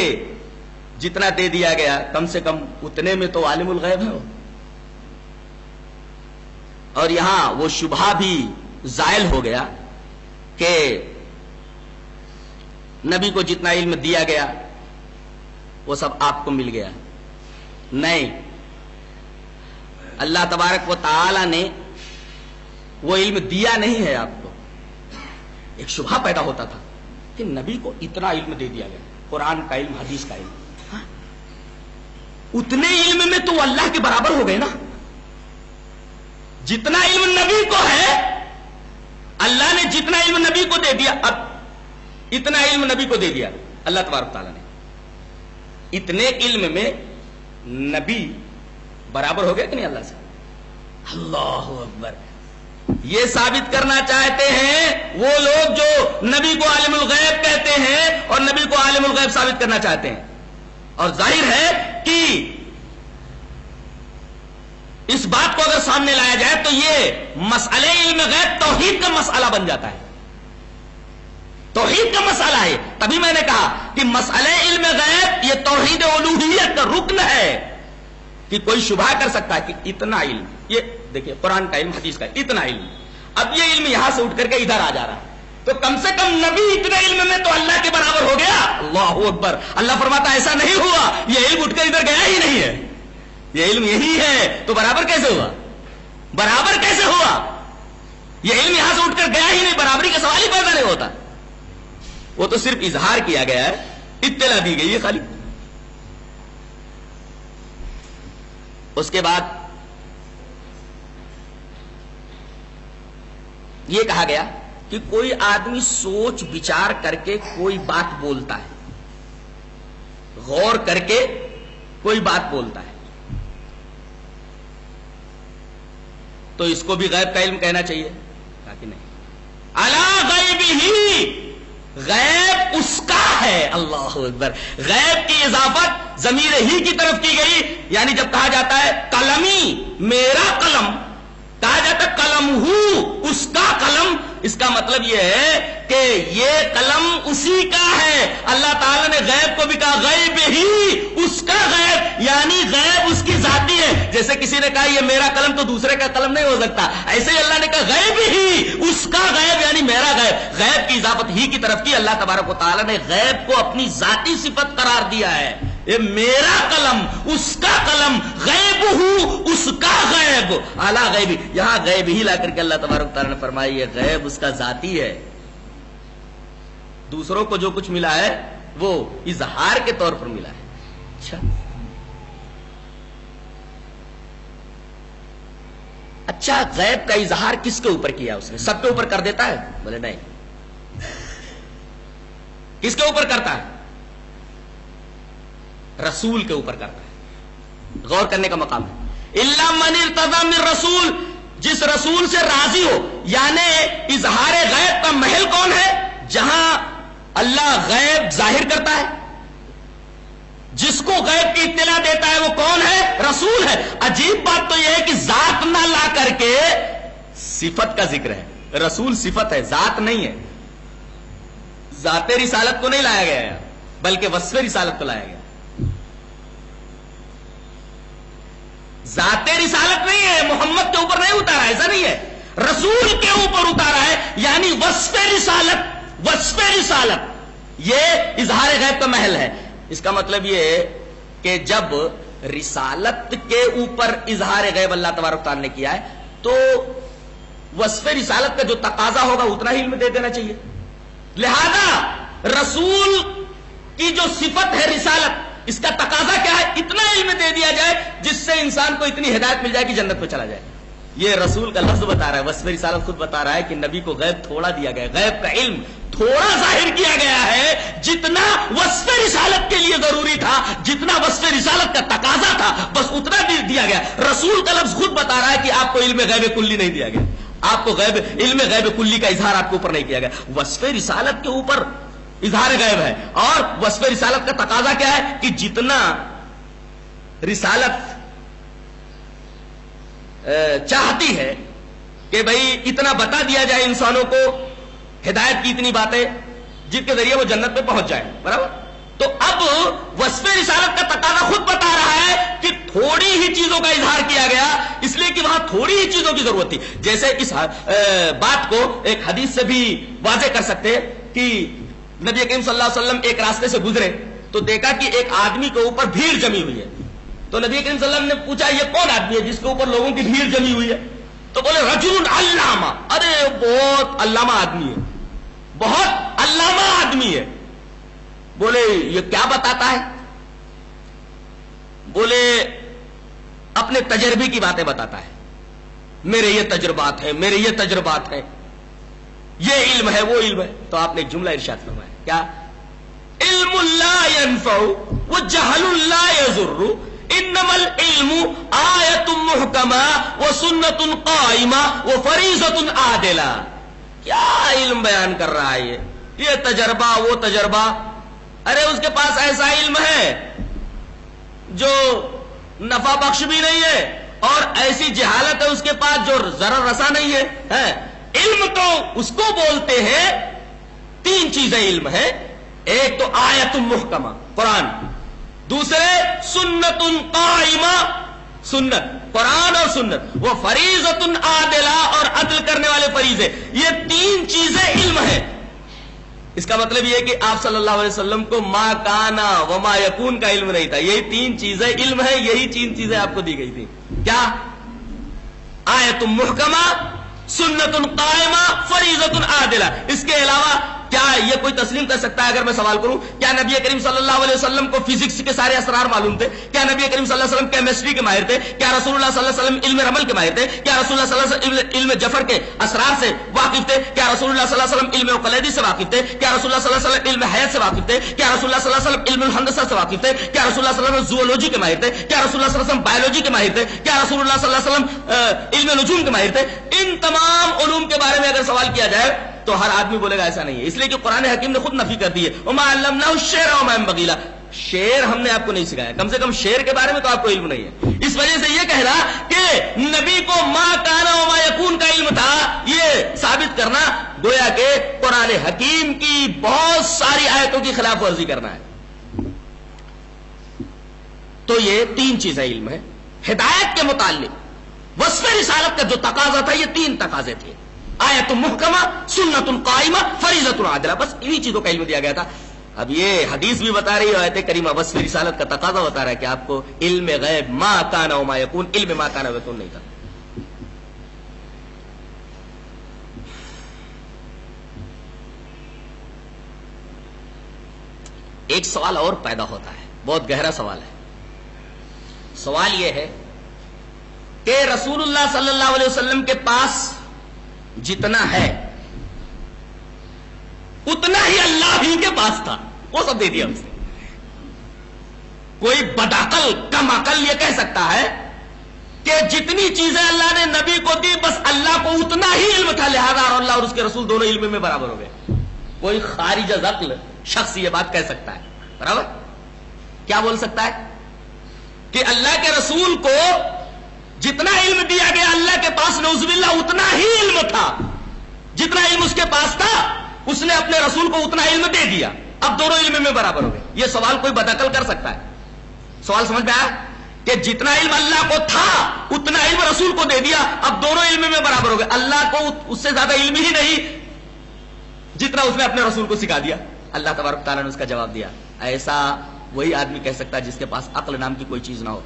جتنا دے دیا گیا کم سے کم اتنے میں تو عالم الغیب ہے. اور یہاں وہ شبہ بھی زائل ہو گیا کہ نبی کو جتنا علم دیا گیا وہ سب آپ کو مل گیا. نہیں، اللہ تبارک و تعالی نے وہ علم دیا نہیں ہے آپ کو. ایک شبہ پیدا ہوتا تھا کہ نبی کو اتنا علم دے دیا گیا، قرآن کا علم، حدیث کا علم. اتنے علم میں تو وہ اللہ کے برابر ہو گئے نا. جتنا علم نبی کو ہے، اللہ نے جتنا علم نبی کو دے دیا، اب اتنا علم نبی کو دے دیا اللہ تبارک تعالیٰ نے. اتنے علم میں نبی برابر ہو گیا کہ نہیں اللہ سے؟ اللہ اکبر. یہ ثابت کرنا چاہتے ہیں وہ لوگ جو نبی کو عالم الغیب کہتے ہیں اور نبی کو عالم الغیب ثابت کرنا چاہتے ہیں. اور ظاہر ہے کہ اس بات کو اگر سامنے لایا جائے تو یہ مسئلہ علم غیب توحید کا مسئلہ بن جاتا ہے. توحید کا مسئلہ ہے. تبھی میں نے کہا کہ مسئلہ علم غیب یہ توحید الوہیت کا رکن ہے کہ کوئی شبہ کر سکتا ہے کہ اتنا علم، یہ دیکھیں قرآن کا علم، حدیث کا اتنا علم، اب یہ علم یہاں سے اٹھ کر کے ادھر آ جا رہا ہے، تو کم سے کم نبی اتنے علم میں تو اللہ کے برابر ہو گیا. اللہ اکبر. اللہ فرماتا ایسا نہیں ہوا، یہ علم اٹھ کر ادھر گیا ہی نہیں ہے، یہ علم یہی ہے، تو برابر کیسے ہوا؟ برابر کیسے ہوا؟ یہ علم یہاں سے اٹھ کر گیا ہی نہیں، برابری کا سوال ہی پیدا نہیں ہوتا. وہ تو صرف اظہار کیا گیا ہے، اطلاع دی گئی ہے خالی. اس کے بعد یہ کہا گیا کہ کوئی آدمی سوچ بچار کر کے کوئی بات بولتا ہے، غور کر کے کوئی بات بولتا ہے، تو اس کو بھی غیب کا علم کہنا چاہیے؟ کہا کہ نہیں. الا غیبہ، غیب اس کا ہے. اللہ اکبر. غیب کی اضافت ضمیر ہی کی طرف کی گئی، یعنی جب کہا جاتا ہے قلمی، میرا قلم، کہا جاتا ہے قلم ہو، اس کا قلم، اس کا مطلب یہ ہے کہ یہ قلم اسی کا ہے. اللہ تعالیٰ نے غیب کو بھی کہا غیب ہی، اس کا غیب، یعنی غیب اس کی ذاتی ہے. جیسے کسی نے کہا یہ میرا قلم تو دوسرے کا قلم نہیں ہو سکتا، ایسے ہی اللہ نے کہا غیب ہی، اس کا غیب یعنی میرا غیب. غیب کی اضافت ہی کی طرف کی. اللہ تبارک و تعالیٰ نے غیب کو اپنی ذاتی صفت قرار دیا ہے. یہ میرا قلم، اس کا قلم، غیب ہوں، اس کا غیب، اعلیٰ غیبی. یہاں غیب ہی لا کر کے اللہ تبارک تعالیٰ نے فرمایا یہ غیب اس کا ذاتی ہے. دوسروں کو جو کچھ ملا ہے وہ اظہار کے طور پر ملا ہے. اچھا غیب کا اظہار کس کے اوپر کیا اس نے؟ سب کے اوپر کر دیتا ہے؟ بولے نہیں. کس کے اوپر کرتا ہے؟ رسول کے اوپر کرتا ہے. غور کرنے کا مقام ہے. الا من ارتضی من رسول، جس رسول سے راضی ہو. یعنی اظہار غیب کا محل کون ہے؟ جہاں اللہ غیب ظاہر کرتا ہے، جس کو غیب کی اطلاع دیتا ہے وہ کون ہے؟ رسول ہے. عجیب بات تو یہ ہے کہ ذات نہ لا کر کے صفت کا ذکر ہے. رسول صفت ہے، ذات نہیں ہے. ذات رسالت کو نہیں لایا گیا ہے، بلکہ وصف رسالت کو لایا گیا. ذات رسالت نہیں ہے، محمد کے اوپر نہیں اتارا، ایسا نہیں ہے، رسول کے اوپر اتارا ہے. یعنی وصف رسالت، وصف رسالت یہ اظہار غیب کا محل ہے. اس کا مطلب یہ ہے کہ جب رسالت کے اوپر اظہار غیب اللہ تبارک تعالیٰ نے کیا ہے تو وصف رسالت کا جو تقاضا ہوگا اتنا ہی علم دے دینا چاہیے. لہذا رسول کی جو صفت ہے رسالت، اس کا تقاضا کیا ہے؟ اتنا علم دے دیا جائے جس سے انسان کو اتنی ہدایت مل جائے کہ جنت میں چلا جائے. یہ رسول کا لفظ بتا رہا ہے. وصف رسالت خود بتا رہا ہے کہ نبی کو غیب تھوڑا دیا گیا، غیب کا علم تھوڑا ظاہر کیا گیا ہے، جتنا وصف رسالت کے لیے ضروری تھا، جتنا وصف رسالت کا تقاضا تھا بس اتنا دیا گیا. رسول کا لفظ خود بتا رہا ہے کہ آپ کو علم غیب کلی نہیں دیا گیا، آپ کو علم غیب کلی کا اظہار آپ کے اوپر نہیں کیا گیا. وصف رسالت کے اوپر اظہار غیب ہے، اور وصف رسالت کا تقاضا کیا ہے کہ جتنا رسالت چاہتی ہے کہ بھئی اتنا بتا دیا جائے انسانوں کو، ہدایت کی اتنی باتیں جن کے ذریعے وہ جنت میں پہنچ جائے. برابر. تو اب وصف رسالت کا تقاضا خود بتا رہا ہے کہ تھوڑی ہی چیزوں کا اظہار کیا گیا، اس لیے کہ وہاں تھوڑی ہی چیزوں کی ضرورت تھی. جیسے اس بات کو ایک حدیث سے بھی واضح کر سکتے ہیں کہ نبی کریم صلی اللہ علیہ وسلم ایک راستے سے گزرے تو دیکھا کہ ایک آدمی کے اوپر بھیڑ جمی ہوئی ہے. تو نبی کریم صلی اللہ علیہ وسلم نے پوچھا یہ کون آدمی ہے جس کے اوپر لوگوں کی بھیڑ جمی ہوئی ہے؟ تو بولے رجل علامہ. ارے بہت علامہ آدمی ہے، بہت علامہ آدمی ہے. بولے یہ کیا بتاتا ہے؟ بولے اپنے تجربے کی باتیں بتاتا ہے. میرے یہ تجربات ہیں، میرے یہ تجربات ہیں، یہ علم ہے، وہ علم ہے. تو آپ نے ایک جملہ ارشاد فرمایا، کیا؟ علم لا ينفع وجهل لا يضر انما العلم آیت محکمہ وسنت قائمہ وفریضۃ عادلہ. کیا علم بیان کر رہا ہے یہ تجربہ، وہ تجربہ. ارے اس کے پاس ایسا علم ہے جو نفع بخش بھی نہیں ہے، اور ایسی جہالت ہے اس کے پاس جو ضرر رسا نہیں ہے. علم تو اس کو بولتے ہیں، تین چیزیں علم ہے. ایک تو آیت محکمہ قرآن، دوسرے سنت قائمہ سنت قرآن اور سنت، وہ فریضۃ عادلہ اور عدل کرنے والے فریضے، یہ تین چیزیں علم ہے. اس کا مطلب یہ کہ آپ صلی اللہ علیہ وسلم کو ما کانا وما یکون کا علم نہیں تھا. یہی تین چیزیں علم ہے، یہی تین چیزیں آپ کو دی گئی تھی. کیا؟ آیت محکمہ، سنت قائمہ، فریضۃ عادلہ. اس کے علاوہ کیا یہ کوئی تسلیم کر سکتا ہے؟ اگر میں سوال کروں کیا نبی کریم صلی اللہ علیہ وسلم کو فزکس کے سارے اسرار معلوم تھے؟ کیا نبی کریم صلی اللہ علیہ وسلم کیمسٹری کے ماہر تھے؟ کیا رسول اللہ صلی اللہ علیہ وسلم علم رمل کے ماہر تھے؟ کیا رسول اللہ صلی اللہ علیہ وسلم علم جفر کے اسرار سے واقف تھے؟ کیا رسول اللہ صلی اللہ علیہ وسلم علم عقلیدی سے واقف تھے؟ کیا رسول اللہ صلی اللہ علیہ وسلم علم حیات سے واقف تھے؟ کیا رسول اللہ صلی اللہ علیہ وسلم علم الہندسہ سے واقف تھے؟ کیا رسول اللہ صلی اللہ علیہ وسلم زوولوجی کے ماہر تھے؟ کیا رسول اللہ صلی اللہ علیہ وسلم بایولوجی کے ماہر تھے؟ کیا رسول اللہ صلی اللہ علیہ وسلم علم نجوم کے ماہر تھے؟ ان تمام علوم کے بارے میں اگر سوال کیا جائے تو ہر آدمی بولے گا ایسا نہیں ہے، اس لیے کہ قرآن حکیم نے خود نفی کر دی ہے. وما علمناه الشعر وما ينبغي له، شعر ہم نے آپ کو نہیں سکھایا، کم سے کم شعر کے بارے میں تو آپ کو علم نہیں ہے. اس وجہ سے یہ کہنا کہ نبی کو ما کانا وما یکون کا علم تھا، یہ ثابت کرنا گویا کہ قرآن حکیم کی بہت ساری آیتوں کی خلاف ورزی کرنا ہے. تو یہ تین چیزیں علم ہے. ہدایت کے متعلق وصف رسالت کا جو تقاضا تھا، یہ تین تقاضے تھے: آیت محکمہ، سنت قائمہ، فریضۃ عادلہ. بس انہی چیزوں کا علم دیا گیا تھا. اب یہ حدیث بھی بتا رہی ہے، آیت کریمہ وصف رسالت کا تقاضا بتا رہا ہے کہ آپ کو علم غیب ما کان و ما یکون، علم ما کان و یکون نہیں تھا. ایک سوال اور پیدا ہوتا ہے، بہت گہرا سوال ہے. سوال یہ ہے کہ رسول اللہ صلی اللہ علیہ وسلم کے پاس جتنا ہے اتنا ہی اللہ ہی کے پاس تھا، وہ سب دے دیا اس نے. کوئی بدعقل کم عقل یہ کہہ سکتا ہے کہ جتنی چیزیں اللہ نے نبی کو دی بس اللہ کو اتنا ہی علم تھا، لہذا اور اللہ اور اس کے رسول دونوں علم میں برابر ہو گئے؟ کوئی خارج از عقل شخص یہ بات کہہ سکتا ہے؟ برابر کیا بول سکتا ہے کہ اللہ کے رسول کو جتنا علم دیا گیا اللہ کے پاس نعوذ باللہ اتنا ہی علم تھا، جتنا علم اس کے پاس تھا اس نے اپنے رسول کو اتنا علم دے دیا، اب دونوں علم میں برابر ہو گئے؟ یہ سوال کوئی بدعقل کر سکتا ہے؟ سوال سمجھ میں آیا کہ جتنا علم اللہ کو تھا اتنا علم رسول کو دے دیا، اب دونوں علم میں برابر ہو گئے. اللہ کو اس سے زیادہ علم ہی نہیں جتنا اس نے اپنے رسول کو سکھا دیا. اللہ تبارک تعالیٰ نے اس کا جواب دیا. ایسا وہی آدمی کہہ سکتا ہے جس کے پاس عقل نام کی کوئی چیز نہ ہو.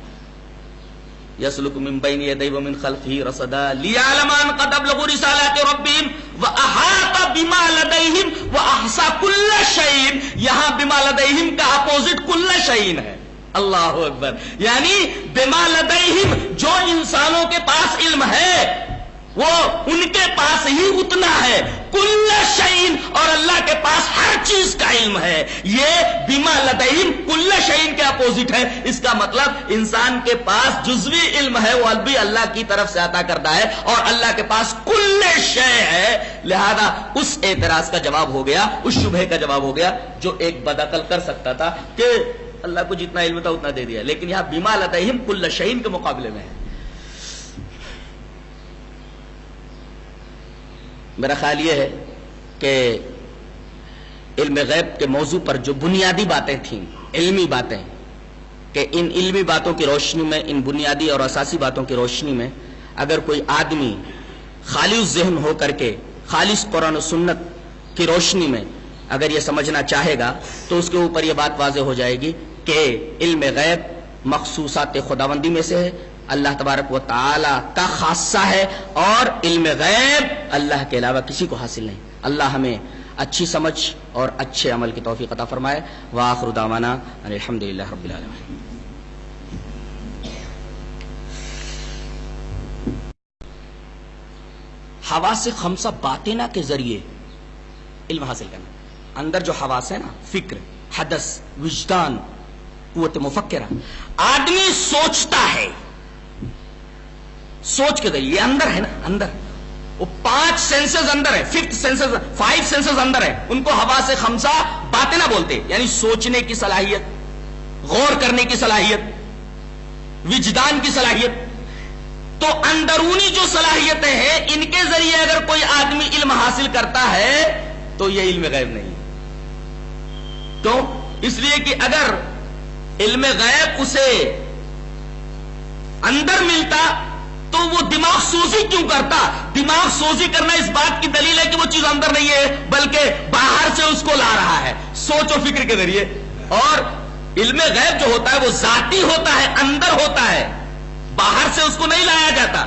يسلك من بين يديه ومن خلفه رصدا ليعلم ان قد ابلغوا رسالات ربهم واحاط بما لديهم واحصى كل شيء. یہاں بما لديهم کا اپوزٹ كل شيء ہے. اللہ اکبر. یعنی بما لديهم جو انسانوں کے پاس علم ہے وہ ان کے پاس ہی اتنا ہے. کل شیء، اور اللہ کے پاس ہر چیز کا علم ہے. یہ بما لدیہم کل شیء کے اپوزٹ ہے. اس کا مطلب انسان کے پاس جزوی علم ہے، وہ بھی اللہ کی طرف سے عطا کردہ ہے، اور اللہ کے پاس کل شیء ہے. لہذا اس اعتراض کا جواب ہو گیا، اس شبہے کا جواب ہو گیا جو ایک بدعقل کر سکتا تھا کہ اللہ کو جتنا علم تھا اتنا دے دیا. لیکن یہاں بما لدیہم کل شیء کے مقابلے میں ہے. میرا خیال یہ ہے کہ علم غیب کے موضوع پر جو بنیادی باتیں تھیں، علمی باتیں، کہ ان علمی باتوں کی روشنی میں، ان بنیادی اور اساسی باتوں کی روشنی میں اگر کوئی آدمی خالص ذہن ہو کر کے خالص قرآن و سنت کی روشنی میں اگر یہ سمجھنا چاہے گا تو اس کے اوپر یہ بات واضح ہو جائے گی کہ علم غیب مخصوصات خداوندی میں سے ہے، اللہ تبارک و تعالی کا خاصہ ہے، اور علم غیب اللہ کے علاوہ کسی کو حاصل نہیں. اللہ ہمیں اچھی سمجھ اور اچھے عمل کی توفیق عطا فرمائے. وآخر دعوانا ان الحمدللہ رب العالمین. حواس خمسہ باطنہ کے ذریعے علم حاصل کرنا. اندر جو حواس ہے نا، فکر، حدث، وجدان، قوت مفکرہ، آدمی سوچتا ہے، سوچ کے ذریعے اندر ہے نا، اندر وہ 5 سینسز اندر ہے، 5 سینسز اندر ہے، ان کو حواس خمسہ باطنہ بولتے. یعنی سوچنے کی صلاحیت، غور کرنے کی صلاحیت، وجدان کی صلاحیت. تو اندرونی جو صلاحیتیں ہیں ان کے ذریعے اگر کوئی آدمی علم حاصل کرتا ہے تو یہ علم غیب نہیں. کیوں؟ اس لیے کہ اگر علم غیب اسے اندر ملتا تو وہ دماغ سوزی کیوں کرتا؟ دماغ سوزی کرنا اس بات کی دلیل ہے کہ وہ چیز اندر نہیں ہے بلکہ باہر سے اس کو لا رہا ہے سوچ و فکر کے ذریعے. اور علم غیب جو ہوتا ہے وہ ذاتی ہوتا ہے، اندر ہوتا ہے، باہر سے اس کو نہیں لایا جاتا.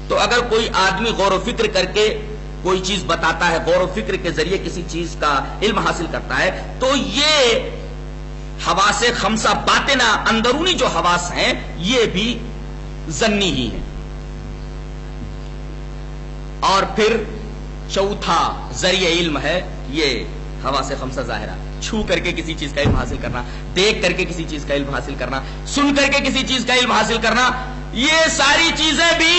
تو اگر کوئی آدمی غور و فکر کر کے کوئی چیز بتاتا ہے، غور و فکر کے ذریعے کسی چیز کا علم حاصل کرتا ہے، تو یہ حواس خمسہ باطنہ اندرونی جو حواس ہیں یہ بھی ظنی ہی ہیں. اور پھر چوتھا ذریعہ علم ہے یہ حواس خمسہ ظاہرہ، چھو کر کے کسی چیز کا علم حاصل کرنا، دیکھ کر کے کسی چیز کا علم حاصل کرنا، سن کر کے کسی چیز کا علم حاصل کرنا. یہ ساری چیزیں بھی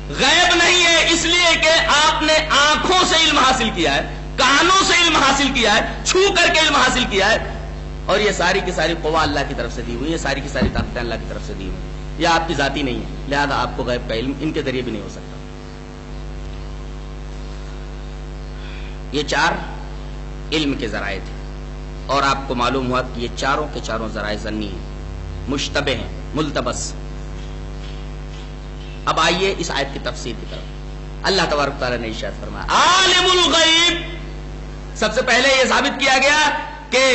غیب نہیں ہے، اس لیے کہ آپ نے آنکھوں سے علم حاصل کیا ہے، کانوں سے علم حاصل کیا ہے، چھو کر کے علم حاصل کیا ہے. اور یہ ساری کی ساری قوا اللہ کی طرف سے دی ہوئی، یہ ساری کی ساری طاقتیں اللہ کی طرف سے دی ہوئی، یہ آپ کی ذاتی نہیں ہے، لہذا آپ کو غیب کا علم ان کے ذریعے بھی نہیں ہو سکتا. یہ چار علم کے ذرائع تھے اور آپ کو معلوم ہوا کہ یہ چاروں کے چاروں ذرائع ظنی ہیں، مشتبہ ہیں، ملتبس. اب آئیے اس آیت کی تفسیر کی طرف. اللہ تبارک تعالیٰ نے ارشاد فرمایا عالم الغیب. سب سے پہلے یہ ثابت کیا گیا کہ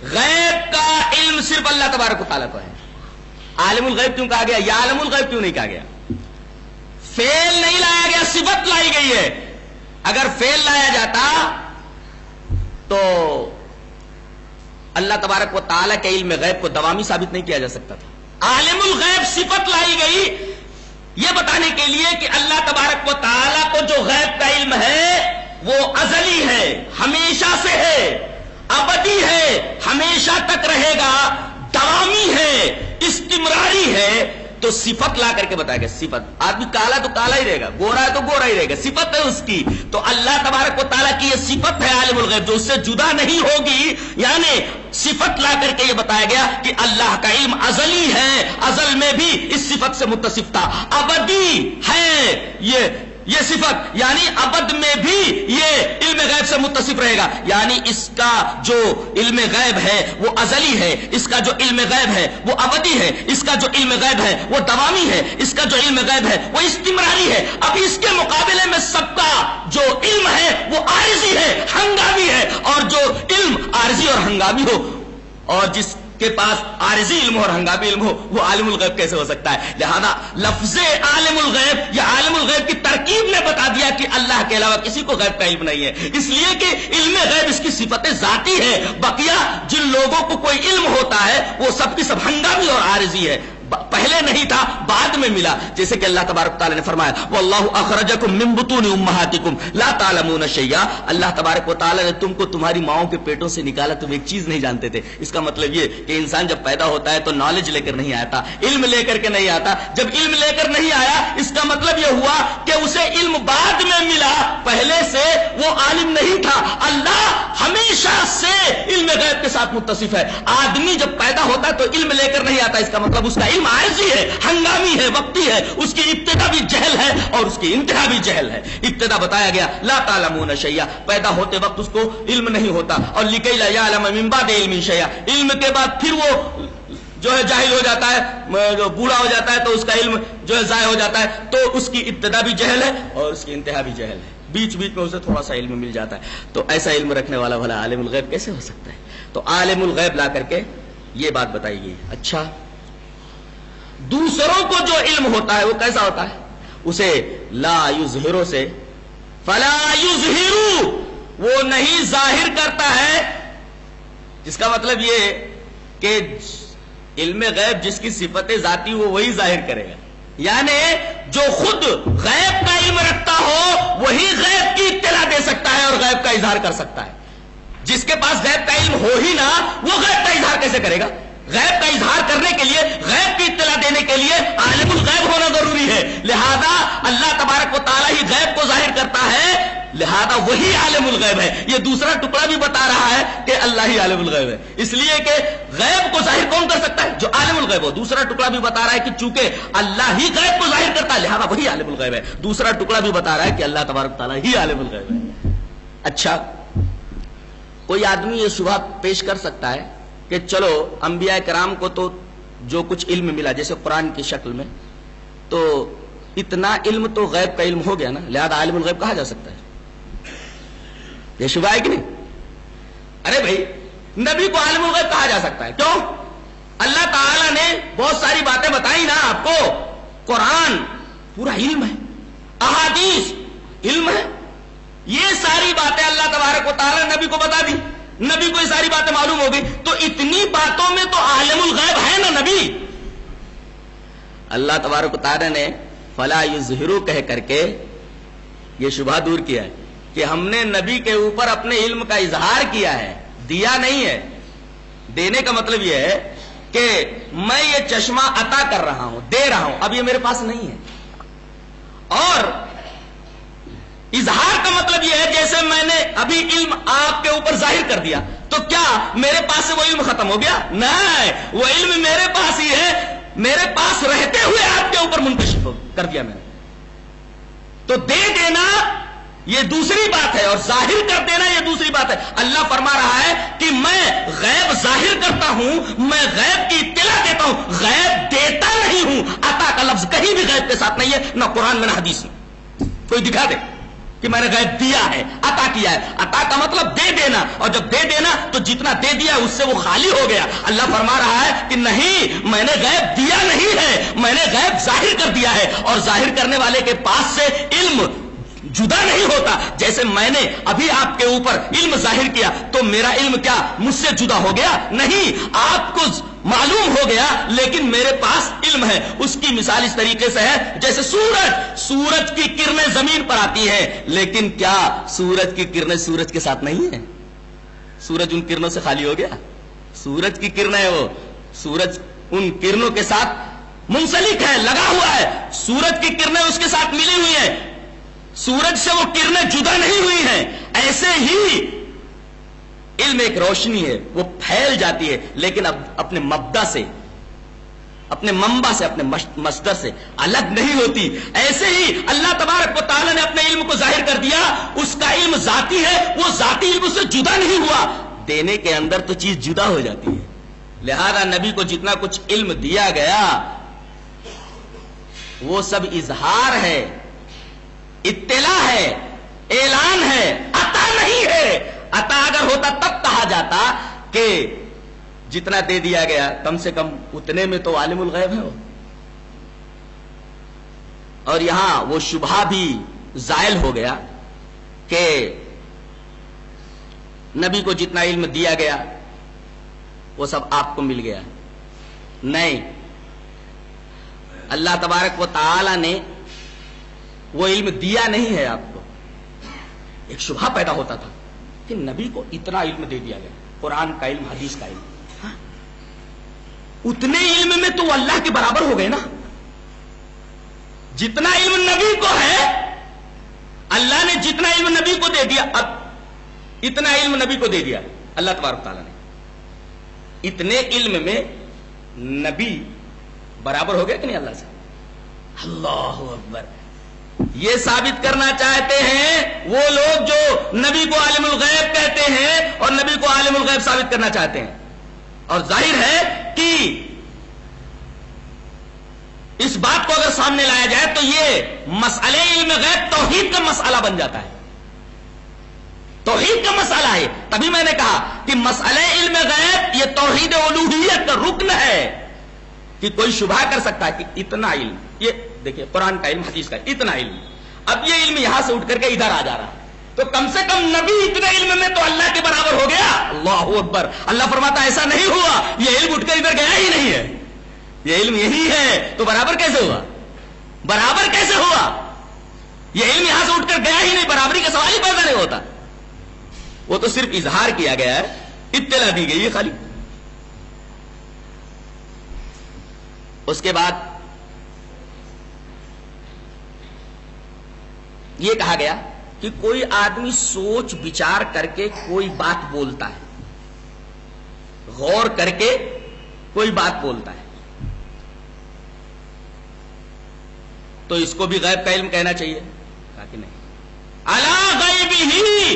غیب کا علم صرف اللہ تبارک تعالیٰ کو ہے. عالم الغیب کیوں کہا گیا؟ یا عالم الغیب کیوں نہیں کہا گیا؟ فعل نہیں لایا گیا، صفت لائی گئی ہے. اگر فعل لایا جاتا تو اللہ تبارک و تعالیٰ کے علم غیب کو دوامی ثابت نہیں کیا جا سکتا تھا. عالم الغیب صفت لائی گئی یہ بتانے کے لیے کہ اللہ تبارک و تعالیٰ کو جو غیب کا علم ہے وہ ازلی ہے، ہمیشہ سے ہے، ابدی ہے، ہمیشہ تک رہے گا، دوامی ہے، استمراری ہے. تو صفت لا کر کے بتایا گیا. صفت، آدمی کالا تو کالا ہی رہے گا، گورا ہے تو گورا ہی رہے گا، صفت ہے اس کی. تو اللہ تبارک و تعالیٰ کی یہ صفت ہے عالم الغیب جو اس سے جدا نہیں ہوگی. یعنی صفت لا کر کے یہ بتایا گیا کہ اللہ کا علم ازلی ہے، ازل میں بھی اس صفت سے متصف تھا، ابدی ہے یہ صفت، یعنی ابد میں بھی یہ علم غیب سے متصف رہے گا. یعنی اس کا جو علم غیب ہے وہ ازلی ہے، اس کا جو علم غیب ہے وہ ابدی ہے، اس کا جو علم غیب ہے وہ دوامی ہے، اس کا جو علم غیب ہے وہ استمراری ہے. اب اس کے مقابلے میں سب کا جو علم ہے وہ عارضی ہے، ہنگامی ہے. اور جو علم عارضی اور ہنگامی ہو اور جس کے پاس عارضی علم ہو اور ہنگامی علم ہو وہ عالم الغیب کیسے ہو سکتا ہے؟ لہذا لفظ عالم الغیب یا عالم الغیب کی ترکیب نے بتا دیا کہ اللہ کے علاوہ کسی کو غیب کا علم نہیں ہے، اس لیے کہ علم غیب اس کی صفت ذاتی ہے. بقیہ جن لوگوں کو کوئی علم ہوتا ہے وہ سب کی سب ہنگامی اور عارضی ہے، پہلے نہیں تھا بعد میں ملا. جیسے کہ اللہ تبارک تعالیٰ نے فرمایا واللہ اخرجکم من بطون امہاتکم لا تعلمون شیئا. اللہ تبارک و تعالیٰ نے تم کو تمہاری ماؤں کے پیٹوں سے نکالا، تم ایک چیز نہیں جانتے تھے. اس کا مطلب یہ کہ انسان جب پیدا ہوتا ہے تو نالج لے کر نہیں آتا، علم لے کر کے نہیں آتا. جب علم لے کر نہیں آیا اس کا مطلب یہ ہوا کہ اسے علم بعد میں ملا، پہلے سے وہ عالم نہیں تھا. اللہ ہمیشہ سے علم غیب کے ساتھ متصف ہے. آدمی جب پیدا ہوتا ہے تو علم لے کر نہیں آتا، اس کا مطلب اس کا علم عارضی ہے، ہنگامی ہے، وقتی ہے. اس کی ابتدا بھی جہل ہے اور اس کی انتہا بھی جہل ہے. ابتدا بتایا گیا لا تعلمون شیئا، پیدا ہوتے وقت اس کو علم نہیں ہوتا. اور لکی لا یعلم من بعد علم شیئا، علم کے بعد پھر وہ جو ہے جاہل ہو جاتا ہے، جو بوڑھا ہو جاتا ہے تو اس کا علم جو ہے ضائع ہو جاتا ہے. تو اس کی ابتدا بھی جہل ہے اور اس کی انتہا بھی جہل ہے، بیچ بیچ میں اسے تھوڑا سا علم مل جاتا ہے. تو ایسا علم رکھنے والا بھلا عالم الغیب کیسے ہو سکتا ہے؟ تو عالم الغیب لا کر کے یہ بات بتائی گئی. اچھا، دوسروں کو جو علم ہوتا ہے وہ کیسا ہوتا ہے؟ اسے لا یظہرو سے فلا یظہرو، وہ نہیں ظاہر کرتا ہے. جس کا مطلب یہ کہ علم غیب جس کی صفت ذاتی وہ وہی ظاہر کرے گا. یعنی جو خود غیب کا علم رکھتا ہو وہی غیب کی اطلاع دے سکتا ہے اور غیب کا اظہار کر سکتا ہے. جس کے پاس غیب کا علم ہو ہی نہ وہ غیب کا اظہار کیسے کرے گا؟ غیب کا اظہار کرنے کے لیے، غیب کی اطلاع دینے کے لیے عالم الغیب ہونا ضروری ہے. لہذا اللہ تبارک و تعالیٰ ہی غیب کو ظاہر کرتا ہے، لہذا وہی عالم الغیب ہے. یہ دوسرا ٹکڑا بھی بتا رہا ہے کہ اللہ ہی عالم الغیب ہے، اس لیے کہ غیب کو ظاہر کون کر سکتا ہے؟ جو عالم الغیب ہو. دوسرا ٹکڑا بھی بتا رہا ہے کہ چونکہ اللہ ہی غیب کو ظاہر کرتا ہے لہذا وہی عالم الغیب ہے. دوسرا ٹکڑا بھی بتا رہا ہے کہ اللہ تبارک و تعالیٰ ہی عالم الغیب ہے. اچھا، کوئی آدمی یہ شبہ پیش کر سکتا ہے کہ چلو انبیاء کرام کو تو جو کچھ علم ملا جیسے قرآن کی شکل میں، تو اتنا علم تو غیب کا علم ہو گیا نا، لہذا عالم الغیب کہا جا سکتا ہے. یہ شبہ ہے کہ نہیں؟ ارے بھائی نبی کو عالم الغیب کہا جا سکتا ہے، کیوں؟ اللہ تعالیٰ نے بہت ساری باتیں بتائی نا آپ کو. قرآن پورا علم ہے، احادیث علم ہے، یہ ساری باتیں اللہ تبارک و تعالیٰ نے نبی کو بتا دی، نبی کو یہ ساری باتیں معلوم ہو گئی، تو اتنی باتوں میں تو عالم الغیب ہے نا نبی. اللہ تبارک و تعالیٰ نے فلا یظہروا کہہ کر کے یہ شبہ دور کیا ہے کہ ہم نے نبی کے اوپر اپنے علم کا اظہار کیا ہے، دیا نہیں ہے. دینے کا مطلب یہ ہے کہ میں یہ چشمہ عطا کر رہا ہوں، دے رہا ہوں، اب یہ میرے پاس نہیں ہے. اور اظہار کا مطلب یہ ہے جیسے میں نے ابھی علم آپ کے اوپر ظاہر کر دیا تو کیا میرے پاس سے وہ علم ختم ہو گیا؟ نہیں، وہ علم میرے پاس ہی ہے، میرے پاس رہتے ہوئے آپ کے اوپر منتشر کر دیا میں نے. تو دے دینا یہ دوسری بات ہے اور ظاہر کر دینا یہ دوسری بات ہے. اللہ فرما رہا ہے کہ میں غیب ظاہر کرتا ہوں، میں غیب کی اطلاع دیتا ہوں، غیب دیتا نہیں ہوں. عطا کا لفظ کہیں بھی غیب کے ساتھ نہیں ہے، نہ قرآن میں نہ حدیث میں. کوئی دکھا دے کہ میں نے غیب دیا ہے، عطا کیا ہے. عطا کا مطلب دے دینا، اور جب دے دینا تو جتنا دے دیا اس سے وہ خالی ہو گیا. اللہ فرما رہا ہے کہ نہیں، میں نے غیب دیا نہیں ہے، میں نے غیب ظاہر کر دیا ہے. اور ظاہر کرنے والے کے پاس سے علم جدا نہیں ہوتا. جیسے میں نے ابھی آپ کے اوپر علم ظاہر کیا تو میرا علم کیا مجھ سے جدا ہو گیا؟ نہیں، آپ کو معلوم ہو گیا لیکن میرے پاس علم ہے. اس کی مثال اس طریقے سے ہے جیسے سورج کی کرنیں زمین پر آتی ہیں، لیکن کیا سورج کی کرنیں سورج کے ساتھ نہیں ہیں؟ سورج ان کرنوں سے خالی ہو گیا؟ سورج کی کرنیں، وہ سورج ان کرنوں کے ساتھ منسلک ہے، لگا ہوا ہے. سورج کی کرنیں اس کے ساتھ ملی ہوئی ہیں، سورج سے وہ کرنیں جدا نہیں ہوئی ہیں. ایسے ہی علم ایک روشنی ہے، وہ پھیل جاتی ہے لیکن اب اپنے مبدا سے، اپنے منبع سے، اپنے مصدر سے الگ نہیں ہوتی. ایسے ہی اللہ تبارک و تعالیٰ نے اپنے علم کو ظاہر کر دیا، اس کا علم ذاتی ہے، وہ ذاتی علم سے جدا نہیں ہوا. دینے کے اندر تو چیز جدا ہو جاتی ہے. لہذا نبی کو جتنا کچھ علم دیا گیا وہ سب اظہار ہے، اطلاع ہے، اعلان ہے، عطا نہیں ہے. عطا اگر ہوتا تب کہا جاتا کہ جتنا دے دیا گیا کم سے کم اتنے میں تو عالم الغیب ہے وہ. اور یہاں وہ شبہ بھی زائل ہو گیا کہ نبی کو جتنا علم دیا گیا وہ سب آپ کو مل گیا. نہیں، اللہ تبارک و تعالی نے وہ علم دیا نہیں ہے آپ کو. ایک شبہ پیدا ہوتا تھا کہ نبی کو اتنا علم دے دیا گیا، قرآن کا علم، حدیث کا علم. اتنے علم میں تو وہ اللہ کے برابر ہو گئے نا. جتنا علم نبی کو ہے، اللہ نے جتنا علم نبی کو دے دیا، اب اتنا علم نبی کو دے دیا اللہ تبارک تعالیٰ نے. اتنے علم میں نبی برابر ہو گیا کہ نہیں اللہ سے؟ اللہ اکبر. یہ ثابت کرنا چاہتے ہیں وہ لوگ جو نبی کو عالم الغیب کہتے ہیں اور نبی کو عالم الغیب ثابت کرنا چاہتے ہیں. اور ظاہر ہے کہ اس بات کو اگر سامنے لایا جائے تو یہ مسئلہ علم غیب توحید کا مسئلہ بن جاتا ہے. توحید کا مسئلہ ہے. تبھی میں نے کہا کہ مسئلہ علم غیب یہ توحید الوہیت کا رکن ہے کہ کوئی شبہ کر سکتا ہے کہ اتنا علم، یہ دیکھیں قرآن کا علم، حدیث کا اتنا علم، اب یہ علم یہاں سے اٹھ کر کے ادھر آ جا رہا ہے تو کم سے کم نبی اتنے علم میں تو اللہ کے برابر ہو گیا. اللہ اکبر. اللہ فرماتا ایسا نہیں ہوا، یہ علم اٹھ کر ادھر گیا ہی نہیں ہے، یہ علم یہی ہے تو برابر کیسے ہوا؟ برابر کیسے ہوا؟ یہ علم یہاں سے اٹھ کر گیا ہی نہیں، برابری کا سوال ہی پیدا نہیں ہوتا. وہ تو صرف اظہار کیا گیا ہے، اطلاع دی گئی ہے خالی. اس کے بعد یہ کہا گیا کہ کوئی آدمی سوچ بچار کر کے کوئی بات بولتا ہے، غور کر کے کوئی بات بولتا ہے، تو اس کو بھی غیب کا علم کہنا چاہیے؟ کہا کہ نہیں. الا غیب ہی،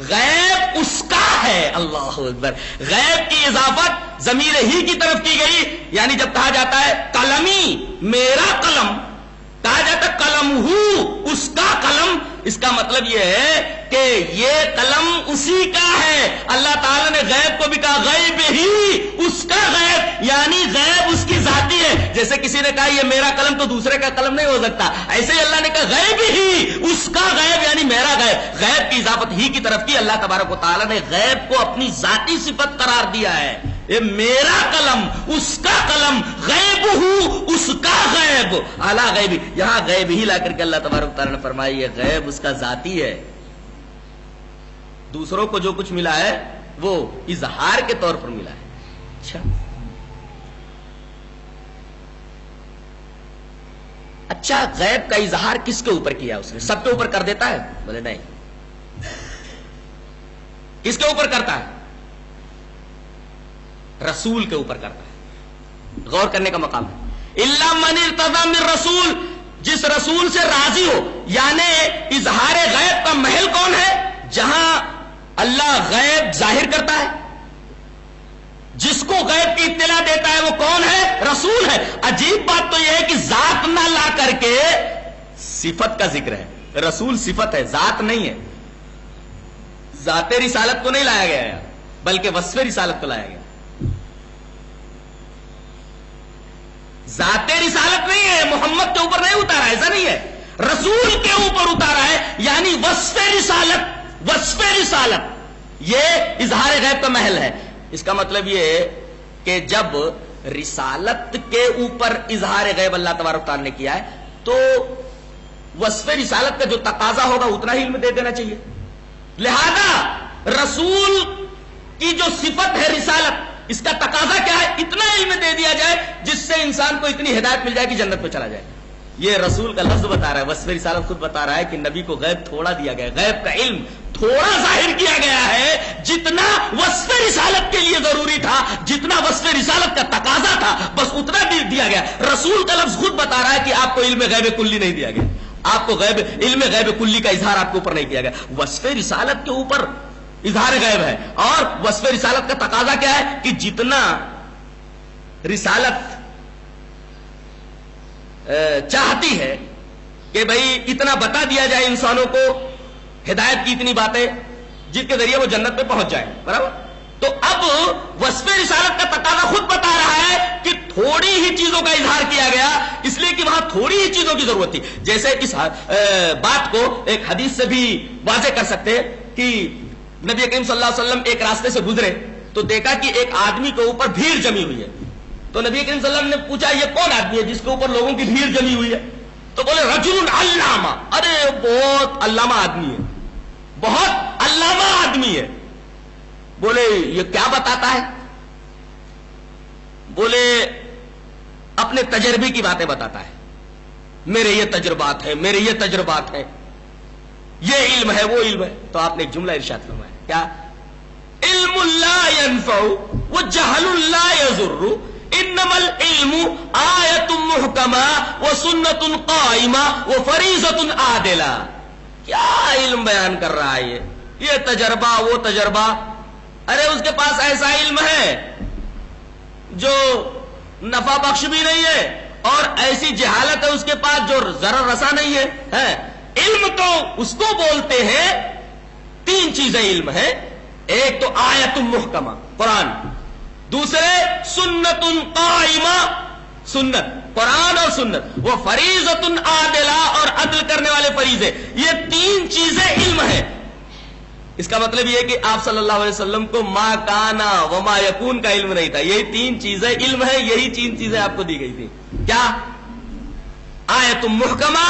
غیب اس کا ہے ہے. اللہ اکبر. غیب کی اضافت ضمیر ہی کی طرف کی گئی. یعنی جب کہا جاتا ہے قلمی میرا قلم، کہا جاتا ہے قلم ہو اس کا قلم، اس کا مطلب یہ ہے کہ یہ قلم اسی کا ہے. اللہ تعالیٰ نے غیب کو بھی کہا غیب ہی اس کا غیب، یعنی غیب اس کی ذاتی ہے. جیسے کسی نے کہا یہ میرا قلم تو دوسرے کا قلم نہیں ہو سکتا، ایسے ہی اللہ نے کہا غیب ہی اس کا غیب، یعنی میرا غیب. غیب کی اضافت ہی کی طرف کی. اللہ تبارک و تعالیٰ نے غیب کو اپنی ذاتی صفت قرار دیا ہے. یہ میرا قلم اس کا قلم، غیب ہوں اس کا غیب، اعلیٰ غیبی. یہاں غیب ہی لا کر کے اللہ تبارک و تعالیٰ نے فرمایا یہ غیب اس کا ذاتی ہے. دوسروں کو جو کچھ ملا ہے وہ اظہار کے طور پر ملا ہے. اچھا غیب کا اظہار کس کے اوپر کیا اس نے؟ سب کے اوپر کر دیتا ہے؟ بولے نہیں. کس کے اوپر کرتا ہے؟ رسول کے اوپر کرتا ہے. غور کرنے کا مقام ہے. الا من ارتضی من رسول، جس رسول سے راضی ہو. یعنی اظہار غیب کا محل کون ہے؟ جہاں اللہ غیب ظاہر کرتا ہے. جس کو غیب کی اطلاع دیتا ہے وہ کون ہے؟ رسول ہے. عجیب بات تو یہ ہے کہ ذات نہ لا کر کے صفت کا ذکر ہے. رسول صفت ہے، ذات نہیں ہے. ذات رسالت کو نہیں لایا گیا ہے، بلکہ وصف رسالت کو لایا گیا. ذات رسالت نہیں ہے، محمد کے اوپر نہیں اتارا، ایسا نہیں ہے. رسول کے اوپر اتارا ہے، یعنی وصف رسالت. وصف رسالت یہ اظہار غیب کا محل ہے. اس کا مطلب یہ ہے کہ جب رسالت کے اوپر اظہار غیب اللہ تبارک و تعالیٰ نے کیا ہے تو وصف رسالت کا جو تقاضا ہوگا اتنا ہی علم دے دینا چاہیے. لہذا رسول کی جو صفت ہے رسالت، اس کا تقاضا کیا ہے؟ اتنا علم دے دیا جائے جس سے انسان کو اتنی ہدایت مل جائے کہ جنت پہ چلا جائے. یہ رسول کا لفظ بتا رہا ہے. وصف رسالت خود بتا رہا ہے کہ نبی کو غیب تھوڑا دیا گیا، غیب کا علم تھوڑا ظاہر کیا گیا ہے، جتنا وصف رسالت کے لیے ضروری تھا، جتنا وصف رسالت کا تقاضا تھا بس اتنا دیا گیا. رسول کا لفظ خود بتا رہا ہے کہ آپ کو علم غیب کلی نہیں دیا گیا، آپ کو علم غیب کلی کا اظہار آپ کے اوپر نہیں کیا گیا. وصف رسالت کے اوپر اظہار غیب ہے. اور وصف رسالت کا تقاضا کیا ہے کہ جتنا رسالت چاہتی ہے کہ بھئی اتنا بتا دیا جائے انسانوں کو، ہدایت کی اتنی باتیں جس کے ذریعے وہ جنت پہ پہنچ جائے. برابر؟ تو اب وصف رسالت کا تقاضا خود بتا رہا ہے کہ تھوڑی ہی چیزوں کا اظہار کیا گیا، اس لیے کہ وہاں تھوڑی ہی چیزوں کی ضرورت تھی. جیسے اس بات کو ایک حدیث سے بھی واضح کر سکتے ہیں کہ نبی کریم صلی اللہ علیہ وسلم ایک راستے سے گزرے تو دیکھا کہ ایک آدمی کے اوپر بھیڑ جمی ہوئی ہے. تو نبی کریم صلی اللہ علیہ وسلم نے پوچھا یہ کون آدمی ہے جس کے اوپر لوگوں کی بھیڑ جمی ہوئی ہے؟ تو بولے رجل علامہ. ارے بہت علامہ آدمی ہے، بہت علامہ آدمی ہے. بولے یہ کیا بتاتا ہے؟ بولے اپنے تجربے کی باتیں بتاتا ہے. میرے یہ تجربات ہے، میرے یہ تجربات ہے، یہ علم ہے، وہ علم ہے. تو آپ نے ایک جملہ ارشاد فرمایا، کیا؟ علم لا ينفع وجهل لا يضر انما العلم آیت محکمہ وسنت قائمہ وفریضۃ عادلہ. کیا علم بیان کر رہا ہے یہ تجربہ وہ تجربہ. ارے اس کے پاس ایسا علم ہے جو نفع بخش بھی نہیں ہے اور ایسی جہالت ہے اس کے پاس جو ضرر رسا نہیں ہے. علم تو اس کو بولتے ہیں، تین چیزیں علم ہے. ایک تو آیت محکمہ قرآن، دوسرے سنت قائمہ سنت قرآن اور سنت، وہ فریضۃ عادلہ اور عدل کرنے والے فریضے. یہ تین چیزیں علم ہے. اس کا مطلب یہ ہے کہ آپ صلی اللہ علیہ وسلم کو ما کانا وما یکون کا علم نہیں تھا. یہی تین چیزیں علم ہے، یہی تین چیزیں آپ کو دی گئی تھی. کیا؟ آیت محکمہ،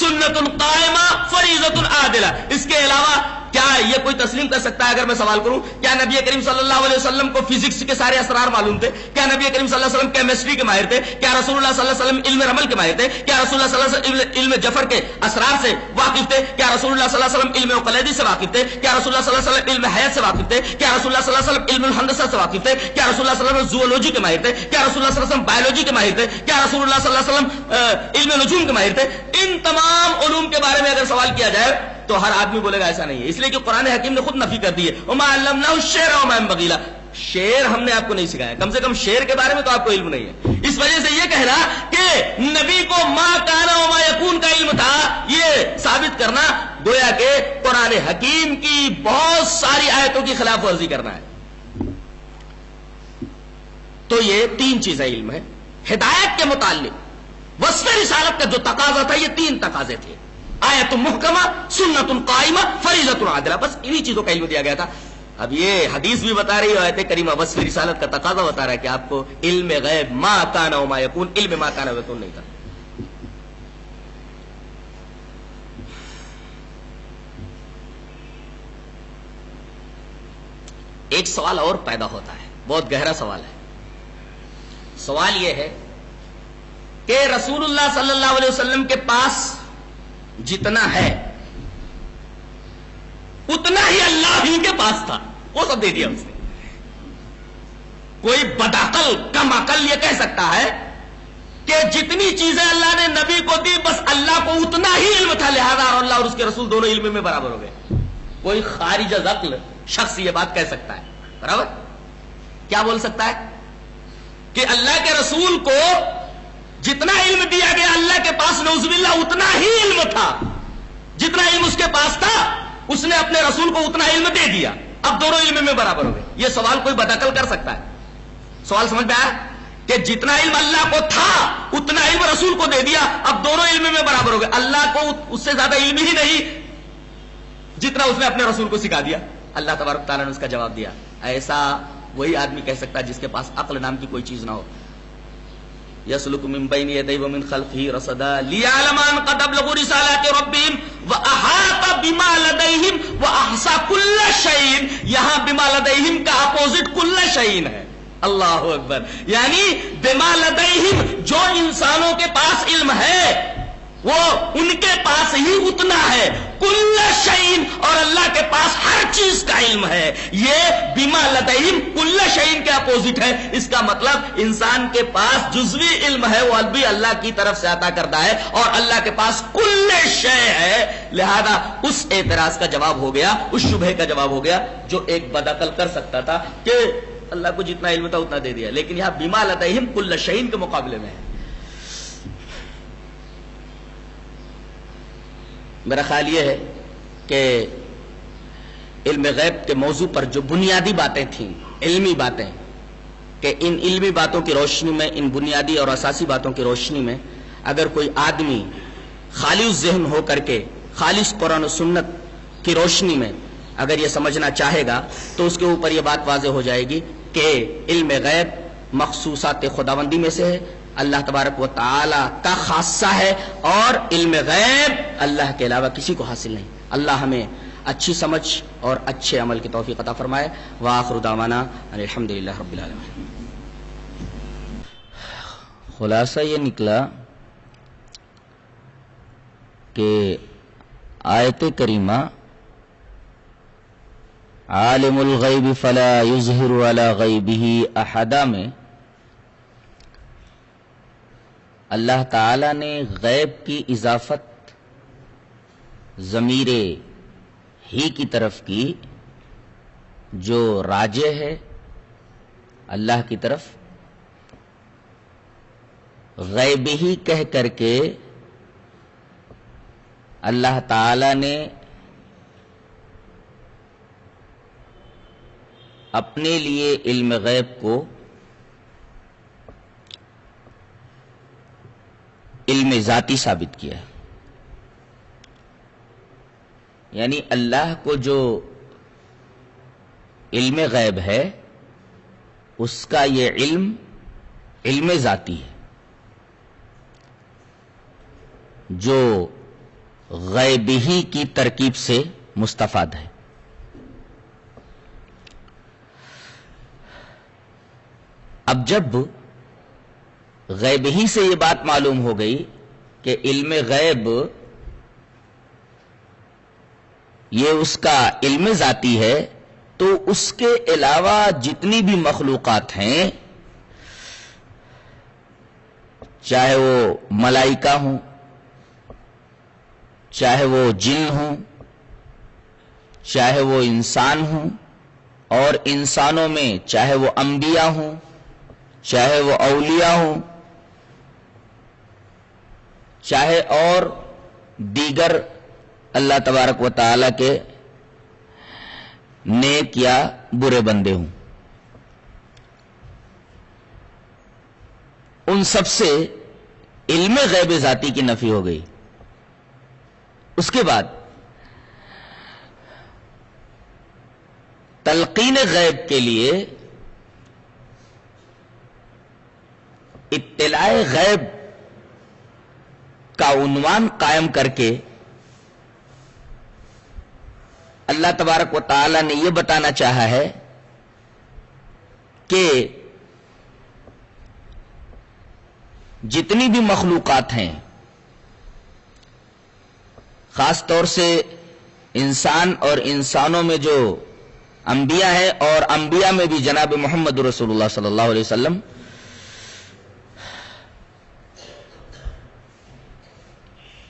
سنت قائمہ، فریضۃ عادلہ. اس کے علاوہ کیا یہ کوئی تسلیم کر سکتا ہے؟ اگر میں سوال کروں کیا نبی کریم صلی اللہ علیہ وسلم کو فزکس کے سارے اسرار معلوم تھے؟ کیا نبی کریم صلی اللہ علیہ وسلم کیمسٹری کے ماہر تھے؟ کیا رسول اللہ صلی اللہ علیہ وسلم علم رمل کے ماہر تھے؟ کیا رسول اللہ صلی اللہ علیہ وسلم علم جفر کے اسرار سے واقف تھے؟ کیا رسول اللہ صلی اللہ علیہ وسلم علم عقلیدی سے واقف تھے؟ کیا رسول اللہ صلی اللہ علیہ وسلم علم حیات سے واقف تھے؟ کیا رسول اللہ صلی اللہ علیہ وسلم علم الہندسہ سے واقف تھے؟ کیا رسول اللہ صلی اللہ علیہ وسلم زوولوجی کے ماہر تھے؟ کیا رسول اللہ صلی اللہ علیہ وسلم بایولوجی کے ماہر تھے؟ کیا رسول اللہ صلی اللہ علیہ وسلم علم نجوم کے ماہر تھے؟ ان تمام علوم کے بارے میں اگر سوال کیا جائے تو ہر آدمی بولے گا ایسا نہیں ہے، اس لیے کہ قرآن حکیم نے خود نفی کر دی ہے وما علمناه الشعر وما ينبغي له، شعر ہم نے آپ کو نہیں سکھایا، کم سے کم شعر کے بارے میں تو آپ کو علم نہیں ہے۔ اس وجہ سے یہ کہنا کہ نبی کو ما کان وما یکون کا علم تھا، یہ ثابت کرنا گویا کہ قرآن حکیم کی بہت ساری آیتوں کی خلاف ورزی کرنا ہے۔ تو یہ تین چیزیں علم ہے۔ ہدایت کے متعلق وصف رسالت کا جو تقاضا تھا، یہ تین تقاضے تھے، آیت محکمہ، سنت قائمہ، فریضۃ عادلہ، بس انہی چیزوں کا علم دیا گیا تھا۔ اب یہ حدیث بھی بتا رہی ہے، آیت کریمہ وصف رسالت کا تقاضا بتا رہا ہے کہ آپ کو علم غیب ما کان وما یکون، علم ما کان و یکون نہیں تھا۔ ایک سوال اور پیدا ہوتا ہے، بہت گہرا سوال ہے۔ سوال یہ ہے کہ رسول اللہ صلی اللہ علیہ وسلم کے پاس جتنا ہے اتنا ہی اللہ ہی کے پاس تھا، وہ سب دے دیا اس نے۔ کوئی بدعقل کم عقل یہ کہہ سکتا ہے کہ جتنی چیزیں اللہ نے نبی کو دی بس اللہ کو اتنا ہی علم تھا، لہذا اور اللہ اور اس کے رسول دونوں علم میں برابر ہو گئے؟ کوئی خارج از عقل شخص یہ بات کہہ سکتا ہے؟ برابر کیا بول سکتا ہے کہ اللہ کے رسول کو جتنا علم دیا گیا اللہ کے پاس نعوذ باللہ اتنا ہی علم تھا، جتنا علم اس کے پاس تھا اس نے اپنے رسول کو اتنا علم دے دیا، اب دونوں علم میں برابر ہو گئے؟ یہ سوال کوئی بدعقل کر سکتا ہے؟ سوال سمجھ میں آیا کہ جتنا علم اللہ کو تھا اتنا علم رسول کو دے دیا، اب دونوں علم میں برابر ہو گئے، اللہ کو اس سے زیادہ علم ہی نہیں جتنا اس نے اپنے رسول کو سکھا دیا۔ اللہ تبارک تعالیٰ نے اس کا جواب دیا، ایسا وہی آدمی کہہ سکتا ہے جس کے پاس عقل نام کی کوئی چیز نہ ہو۔ یسلک من بین یدیہ ومن خلفہ رصدا لیعلم ان قد ابلغوا رسالات ربہم واحاط بما لدیہم واحصى کل شیء، یہاں بما لدیہم کا اپوزٹ کل شیء ہے۔ اللہ اکبر، یعنی بما لدیہم جو انسانوں کے پاس علم ہے وہ ان کے پاس ہی اتنا ہے، کل شیء، اور اللہ کے پاس ہر چیز کا علم ہے۔ یہ بما لدیہم کل شیء کے اپوزٹ ہے۔ اس کا مطلب انسان کے پاس جزوی علم ہے، وہ بھی اللہ کی طرف سے عطا کردہ ہے، اور اللہ کے پاس کل شیء ہے، لہذا اس اعتراض کا جواب ہو گیا، اس شبہے کا جواب ہو گیا جو ایک بدعقل کر سکتا تھا کہ اللہ کو جتنا علم تھا اتنا دے دیا، لیکن یہاں بما لدیہم کل شیء کے مقابلے میں ہے۔ میرا خیال یہ ہے کہ علم غیب کے موضوع پر جو بنیادی باتیں تھیں، علمی باتیں، کہ ان علمی باتوں کی روشنی میں، ان بنیادی اور اساسی باتوں کی روشنی میں اگر کوئی آدمی خالص ذہن ہو کر کے خالص قرآن و سنت کی روشنی میں اگر یہ سمجھنا چاہے گا تو اس کے اوپر یہ بات واضح ہو جائے گی کہ علم غیب مخصوصات خداوندی میں سے ہے، اللہ تبارک و تعالی کا خاصہ ہے، اور علم غیب اللہ کے علاوہ کسی کو حاصل نہیں۔ اللہ ہمیں اچھی سمجھ اور اچھے عمل کی توفیق عطا فرمائے۔ وآخر دعوانا الحمدللہ رب العالمین۔ خلاصہ یہ نکلا کہ آیت کریمہ عالم الغیب فلا یظہر علی غیبہ احدا میں اللہ تعالی نے غیب کی اضافت ضمیر ہی کی طرف کی، جو راجع ہے اللہ کی طرف، غیب ہی کہہ کر کے اللہ تعالی نے اپنے لیے علم غیب کو علم ذاتی ثابت کیا ہے، یعنی اللہ کو جو علم غیب ہے اس کا یہ علم ذاتی ہے، جو غیب ہی کی ترکیب سے مستفاد ہے۔ اب جب غیب ہی سے یہ بات معلوم ہو گئی کہ علم غیب یہ اس کا علم ذاتی ہے، تو اس کے علاوہ جتنی بھی مخلوقات ہیں، چاہے وہ ملائکہ ہوں، چاہے وہ جن ہوں، چاہے وہ انسان ہوں، اور انسانوں میں چاہے وہ انبیاء ہوں، چاہے وہ اولیاء ہوں، چاہے اور دیگر اللہ تبارک و تعالی کے نیک یا برے بندے ہوں، ان سب سے علم غیب ذاتی کی نفی ہو گئی۔ اس کے بعد تلقین غیب کے لیے اطلاع غیب کا عنوان قائم کر کے اللہ تبارک و تعالی نے یہ بتانا چاہا ہے کہ جتنی بھی مخلوقات ہیں، خاص طور سے انسان اور انسانوں میں جو انبیاء ہیں، اور انبیاء میں بھی جناب محمد رسول اللہ صلی اللہ علیہ وسلم،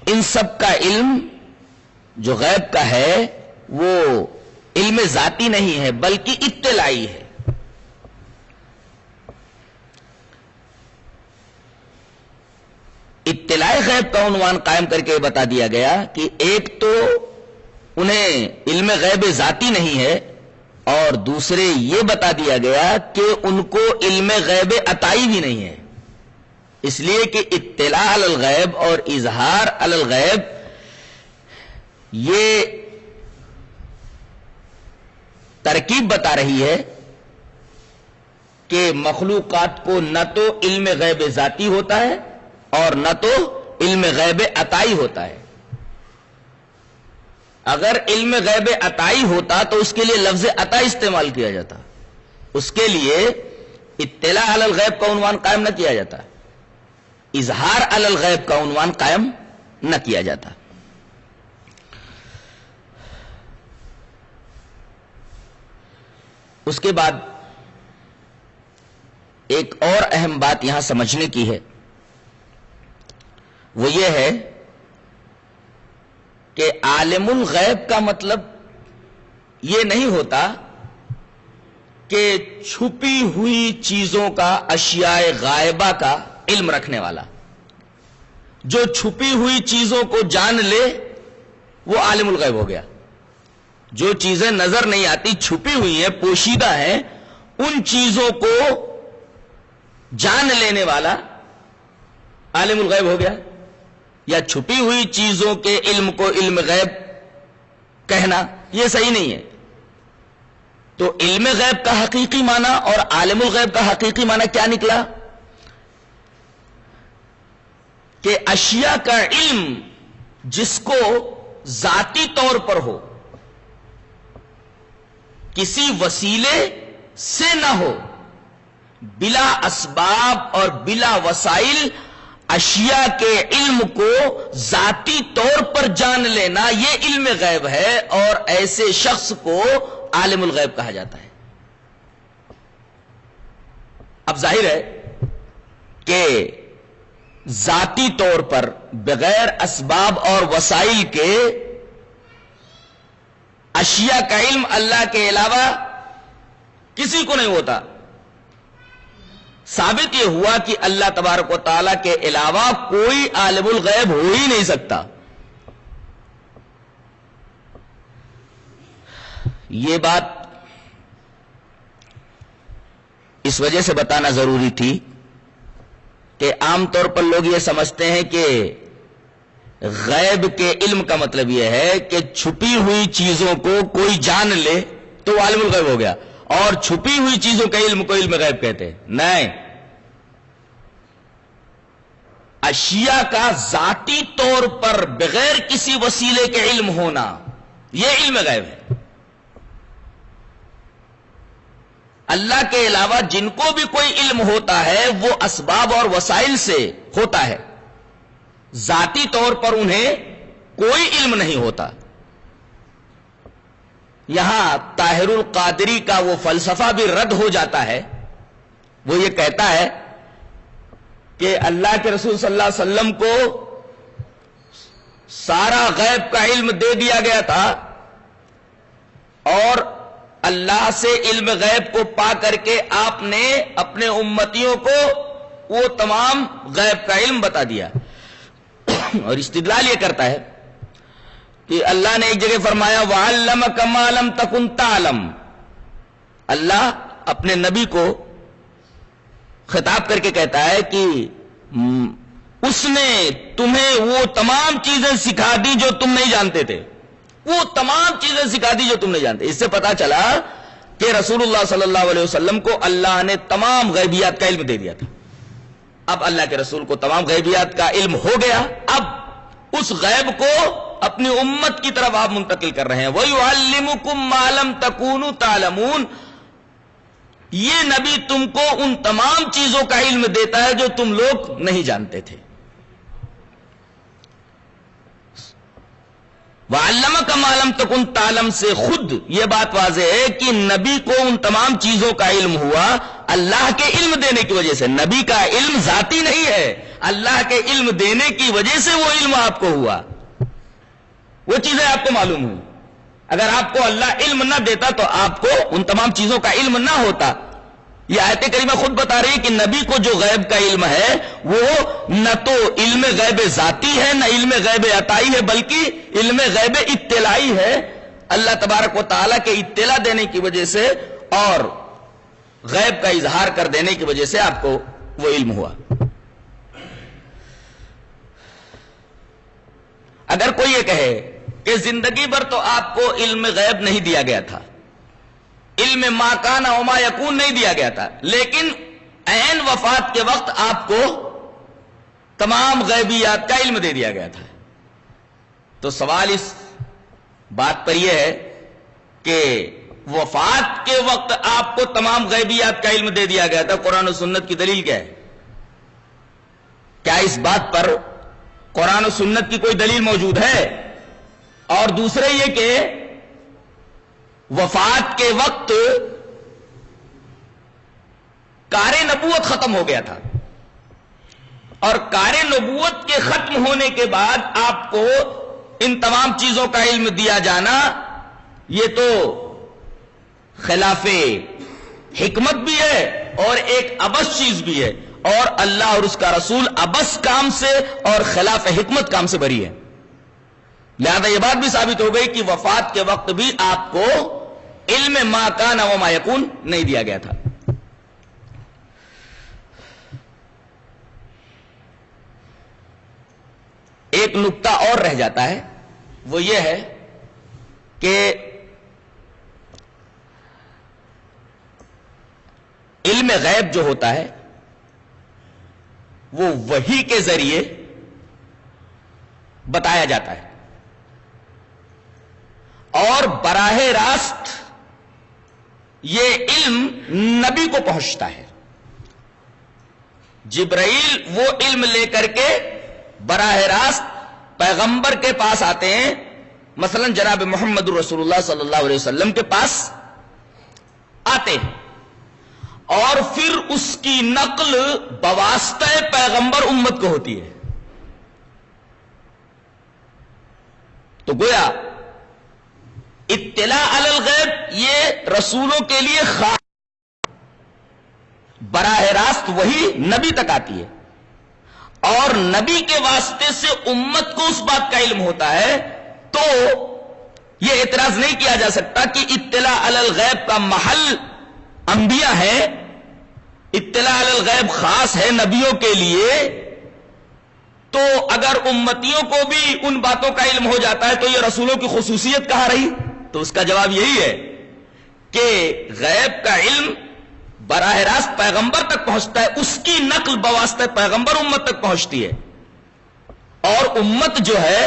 ان سب کا علم جو غیب کا ہے وہ علم ذاتی نہیں ہے بلکہ اطلاعی ہے۔ اطلاع غیب کا عنوان قائم کر کے بتا دیا گیا کہ ایک تو انہیں علم غیب ذاتی نہیں ہے، اور دوسرے یہ بتا دیا گیا کہ ان کو علم غیب عطائی بھی نہیں ہے، اس لیے کہ اطلاع علی الغیب اور اظہار علی الغیب یہ ترکیب بتا رہی ہے کہ مخلوقات کو نہ تو علم غیب ذاتی ہوتا ہے اور نہ تو علم غیب عطائی ہوتا ہے۔ اگر علم غیب عطائی ہوتا تو اس کے لیے لفظ عطا استعمال کیا جاتا، اس کے لیے اطلاع علی الغیب کا عنوان قائم نہ کیا جاتا، اظہار علی الغیب کا عنوان قائم نہ کیا جاتا۔ اس کے بعد ایک اور اہم بات یہاں سمجھنے کی ہے، وہ یہ ہے کہ عالم الغیب کا مطلب یہ نہیں ہوتا کہ چھپی ہوئی چیزوں کا، اشیاء غائبہ کا علم رکھنے والا۔ جو چھپی ہوئی چیزوں کو جان لے وہ عالم الغیب ہو گیا۔ جو چیزیں نظر نہیں آتی، چھپی ہوئی ہیں، پوشیدہ ہیں، ان چیزوں کو جان لینے والا عالم الغیب ہو گیا۔ یا چھپی ہوئی چیزوں کے علم کو علم غیب کہنا یہ صحیح نہیں ہے۔ تو علم غیب کا حقیقی معنی اور عالم الغیب کا حقیقی معنی کیا نکلا؟ کہ اشیاء کا علم جس کو ذاتی طور پر ہو، کسی وسیلے سے نہ ہو، بلا اسباب اور بلا وسائل اشیاء کے علم کو ذاتی طور پر جان لینا، یہ علم غیب ہے، اور ایسے شخص کو عالم الغیب کہا جاتا ہے۔ اب ظاہر ہے کہ ذاتی طور پر بغیر اسباب اور وسائل کے اشیاء کا علم اللہ کے علاوہ کسی کو نہیں ہوتا۔ ثابت یہ ہوا کہ اللہ تبارک و تعالیٰ کے علاوہ کوئی عالم الغیب ہو ہی نہیں سکتا۔ یہ بات اس وجہ سے بتانا ضروری تھی کہ عام طور پر لوگ یہ سمجھتے ہیں کہ غیب کے علم کا مطلب یہ ہے کہ چھپی ہوئی چیزوں کو کوئی جان لے تو وہ عالم الغیب ہو گیا، اور چھپی ہوئی چیزوں کے علم کو علم غیب کہتے ہیں۔ نہیں، اشیاء کا ذاتی طور پر بغیر کسی وسیلے کے علم ہونا یہ علم غیب ہے۔ اللہ کے علاوہ جن کو بھی کوئی علم ہوتا ہے وہ اسباب اور وسائل سے ہوتا ہے، ذاتی طور پر انہیں کوئی علم نہیں ہوتا۔ یہاں طاہر القادری کا وہ فلسفہ بھی رد ہو جاتا ہے۔ وہ یہ کہتا ہے کہ اللہ کے رسول صلی اللہ علیہ وسلم کو سارا غیب کا علم دے دیا گیا تھا، اور اللہ سے علم غیب کو پا کر کے آپ نے اپنے امتیوں کو وہ تمام غیب کا علم بتا دیا. اور استدلال یہ کرتا ہے کہ اللہ نے ایک جگہ فرمایا وَعَلَّمَكَ مَا لَمْ تَكُنْ تَعْلَمْ. اللہ اپنے نبی کو خطاب کر کے کہتا ہے کہ اس نے تمہیں وہ تمام چیزیں سکھا دی جو تم نہیں جانتے تھے. وہ تمام چیزیں سکھا دی جو تم نہیں جانتے. اس سے پتا چلا کہ رسول اللہ صلی اللہ علیہ وسلم کو اللہ نے تمام غیبیات کا علم دے دیا تھا. اب اللہ کے رسول کو تمام غیبیات کا علم ہو گیا. اب اس غیب کو اپنی امت کی طرف آپ منتقل کر رہے ہیں. وَيُعَلِّمُكُم مَّا لَمْ تَكُونُوا تَعْلَمُونَ. یہ نبی تم کو ان تمام چیزوں کا علم دیتا ہے جو تم لوگ نہیں جانتے تھے. وَعَلَّمَكَ مَا لَمْ تَكُنْ تَعْلَمْ سے خود یہ بات واضح ہے کہ نبی کو ان تمام چیزوں کا علم ہوا اللہ کے علم دینے کی وجہ سے. نبی کا علم ذاتی نہیں ہے, اللہ کے علم دینے کی وجہ سے وہ علم آپ کو ہوا, وہ چیزیں آپ کو معلوم ہوئی. اگر آپ کو اللہ علم نہ دیتا تو آپ کو ان تمام چیزوں کا علم نہ ہوتا. یہ آیت کریمہ خود بتا رہی ہے کہ نبی کو جو غیب کا علم ہے وہ نہ تو علم غیب ذاتی ہے نہ علم غیب عطائی ہے, بلکہ علم غیب اطلاعی ہے. اللہ تبارک و تعالیٰ کے اطلاع دینے کی وجہ سے اور غیب کا اظہار کر دینے کی وجہ سے آپ کو وہ علم ہوا. اگر کوئی یہ کہے کہ زندگی بھر تو آپ کو علم غیب نہیں دیا گیا تھا, علم ما کان و ما یکون نہیں دیا گیا تھا, لیکن عین وفات کے وقت آپ کو تمام غیبیات کا علم دے دیا گیا تھا, تو سوال اس بات پر یہ ہے کہ وفات کے وقت آپ کو تمام غیبیات کا علم دے دیا گیا تھا, قرآن و سنت کی دلیل کیا ہے؟ کیا اس بات پر قرآن و سنت کی کوئی دلیل موجود ہے؟ اور دوسرے یہ کہ وفات کے وقت کار نبوت ختم ہو گیا تھا, اور کار نبوت کے ختم ہونے کے بعد آپ کو ان تمام چیزوں کا علم دیا جانا یہ تو خلاف حکمت بھی ہے اور ایک ابس چیز بھی ہے, اور اللہ اور اس کا رسول ابس کام سے اور خلاف حکمت کام سے بری ہے. لہذا یہ بات بھی ثابت ہو گئی کہ وفات کے وقت بھی آپ کو علم ما کان و ما یکون نہیں دیا گیا تھا. ایک نقطہ اور رہ جاتا ہے, وہ یہ ہے کہ علم غیب جو ہوتا ہے وہ وحی کے ذریعے بتایا جاتا ہے اور براہ راست یہ علم نبی کو پہنچتا ہے. جبرائیل وہ علم لے کر کے براہ راست پیغمبر کے پاس آتے ہیں, مثلا جناب محمد رسول اللہ صلی اللہ علیہ وسلم کے پاس آتے ہیں, اور پھر اس کی نقل بواسطہ پیغمبر امت کو ہوتی ہے. تو گویا اطلاع علی الغیب یہ رسولوں کے لیے خاص, براہ راست وہی نبی تک آتی ہے, اور نبی کے واسطے سے امت کو اس بات کا علم ہوتا ہے. تو یہ اعتراض نہیں کیا جا سکتا کہ اطلاع علی الغیب کا محل انبیاء ہے, اطلاع علی الغیب خاص ہے نبیوں کے لیے. تو اگر امتیوں کو بھی ان باتوں کا علم ہو جاتا ہے تو یہ رسولوں کی خصوصیت کہاں رہی؟ تو اس کا جواب یہی ہے کہ غیب کا علم براہ راست پیغمبر تک پہنچتا ہے, اس کی نقل بواسطہ پیغمبر امت تک پہنچتی ہے, اور امت جو ہے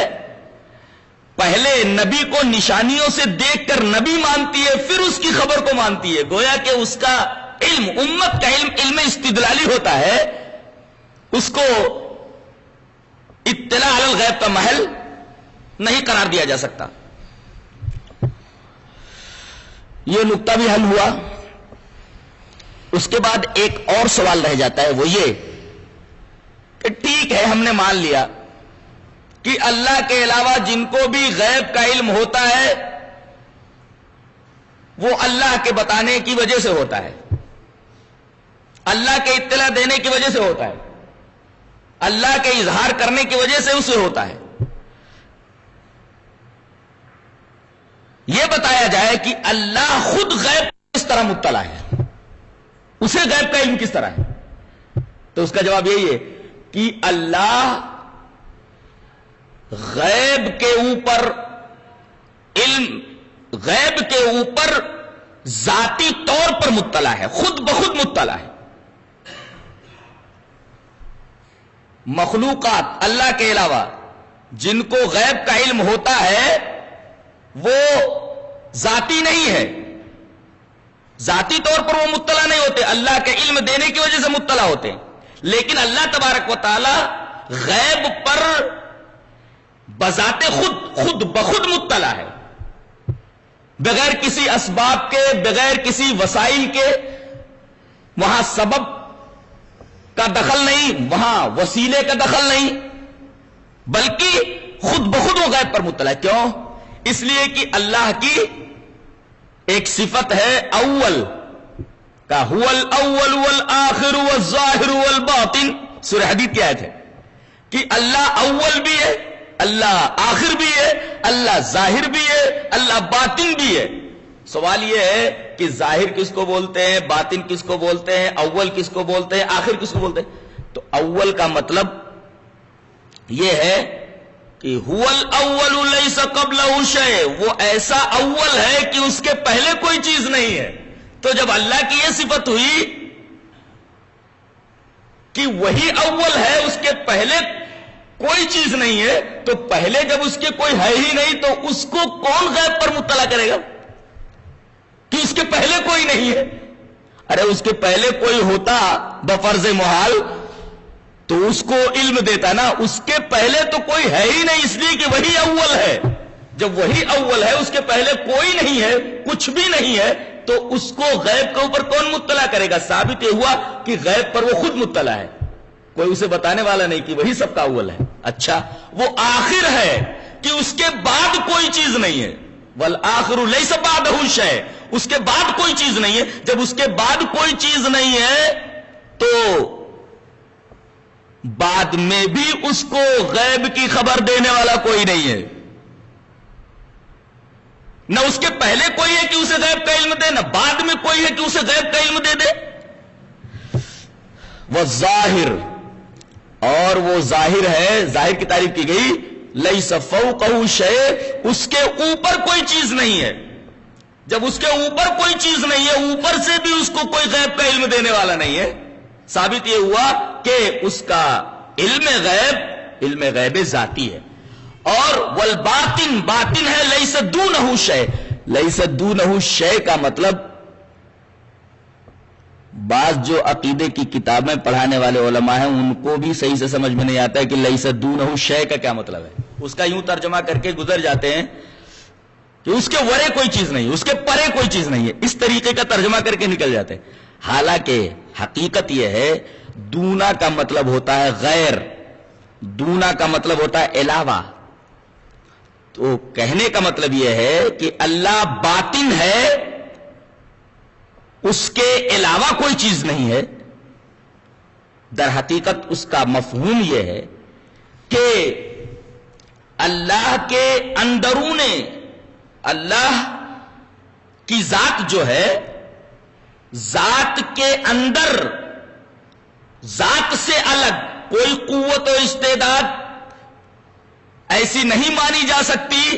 پہلے نبی کو نشانیوں سے دیکھ کر نبی مانتی ہے, پھر اس کی خبر کو مانتی ہے. گویا کہ اس کا علم, امت کا علم, علم استدلالی ہوتا ہے, اس کو اطلاع علی الغیب کا محل نہیں قرار دیا جا سکتا. یہ نقطہ بھی حل ہوا. اس کے بعد ایک اور سوال رہ جاتا ہے, وہ یہ کہ ٹھیک ہے ہم نے مان لیا کہ اللہ کے علاوہ جن کو بھی غیب کا علم ہوتا ہے وہ اللہ کے بتانے کی وجہ سے ہوتا ہے، اللہ کے اطلاع دینے کی وجہ سے ہوتا ہے، اللہ کے اظہار کرنے کی وجہ سے اسے ہوتا ہے۔ یہ بتایا جائے کہ اللہ خود غیب کس طرح مطلع ہے، اسے غیب کا علم کس طرح ہے، تو اس کا جواب یہی ہے کہ اللہ غیب کے اوپر علم، غیب کے اوپر ذاتی طور پر مطلع ہے، خود بخود مطلع ہے۔ مخلوقات اللہ کے علاوہ جن کو غیب کا علم ہوتا ہے وہ ذاتی نہیں ہے، ذاتی طور پر وہ مطلع نہیں ہوتے، اللہ کے علم دینے کی وجہ سے مطلع ہوتے ہیں، لیکن اللہ تبارک و تعالی غیب پر بذات خود بخود مطلع ہے، بغیر کسی اسباب کے، بغیر کسی وسائل کے۔ وہاں سبب کا دخل نہیں، وہاں وسیلے کا دخل نہیں، بلکہ خود بخود وہ غیب پر مطلع ہے۔ کیوں؟ اس لیے کہ اللہ کی ایک صفت ہے اول کا، هو الاول والآخر والظاہر والباطن، سورہ حدید کی آیت ہے کہ اللہ اول بھی ہے، اللہ آخر بھی ہے، اللہ ظاہر بھی ہے، اللہ باطن بھی ہے۔ سوال یہ ہے کہ ظاہر کس کو بولتے ہیں، باطن کس کو بولتے ہیں، اول کس کو بولتے ہیں، آخر کس کو بولتے ہیں؟ تو اول کا مطلب یہ ہے کہ هو الاول لیس قبلہ شیء، وہ ایسا اول ہے کہ اس کے پہلے کوئی چیز نہیں ہے۔ تو جب اللہ کی یہ صفت ہوئی کہ وہی اول ہے، اس کے پہلے کوئی چیز نہیں ہے، تو پہلے جب اس کے کوئی ہے ہی نہیں تو اس کو کون غیب پر مطلع کرے گا کہ اس کے پہلے کوئی نہیں ہے؟ ارے اس کے پہلے کوئی ہوتا بفرض محال تو اس کو علم دیتا نا، اس کے پہلے تو کوئی ہے ہی نہیں، اس لیے کہ وہی اول ہے۔ جب وہی اول ہے، اس کے پہلے کوئی نہیں ہے، کچھ بھی نہیں ہے، تو اس کو غیب کے اوپر کون مطلع کرے گا؟ ثابت یہ ہوا کہ غیب پر وہ خود مطلع ہے، کوئی اسے بتانے والا نہیں کہ وہی سب کا اول ہے۔ اچھا وہ آخر ہے کہ اس کے بعد کوئی چیز نہیں ہے، والآخر لیس بعدہ شیء، اس کے بعد کوئی چیز نہیں ہے۔ جب اس کے بعد کوئی چیز نہیں ہے تو بعد میں بھی اس کو غیب کی خبر دینے والا کوئی نہیں ہے، نہ اس کے پہلے کوئی ہے کہ اسے غیب کا علم دے، نہ بعد میں کوئی ہے کہ اسے غیب کا علم دے دے۔ وہ ظاہر، اور وہ ظاہر ہے، ظاہر کی تعریف کی گئی، لیس فوقہ شیء، اس کے اوپر کوئی چیز نہیں ہے۔ جب اس کے اوپر کوئی چیز نہیں ہے، اوپر سے بھی اس کو کوئی غیب کا علم دینے والا نہیں ہے، ثابت یہ ہوا کہ اس کا علم غیب ذاتی ہے۔ اور والباطن، باطن ہے لیس دونہ شیء، لیس دونہ شیء کا مطلب بعض جو عقیدے کی کتابیں پڑھانے والے علماء ہیں ان کو بھی صحیح سے سمجھ میں نہیں آتا ہے کہ لیس دونہ شیء کا کیا مطلب ہے، اس کا یوں ترجمہ کر کے گزر جاتے ہیں کہ اس کے ورے کوئی چیز نہیں، اس کے پرے کوئی چیز نہیں ہے، اس طریقے کا ترجمہ کر کے نکل جاتے ہیں۔ حالانکہ حقیقت یہ ہے دونا کا مطلب ہوتا ہے غیر، دونا کا مطلب ہوتا ہے علاوہ۔ تو کہنے کا مطلب یہ ہے کہ اللہ باطن ہے، اس کے علاوہ کوئی چیز نہیں ہے۔ در حقیقت اس کا مفہوم یہ ہے کہ اللہ کے اندرون، اللہ کی ذات جو ہے، ذات کے اندر ذات سے الگ کوئی قوت و استعداد ایسی نہیں مانی جا سکتی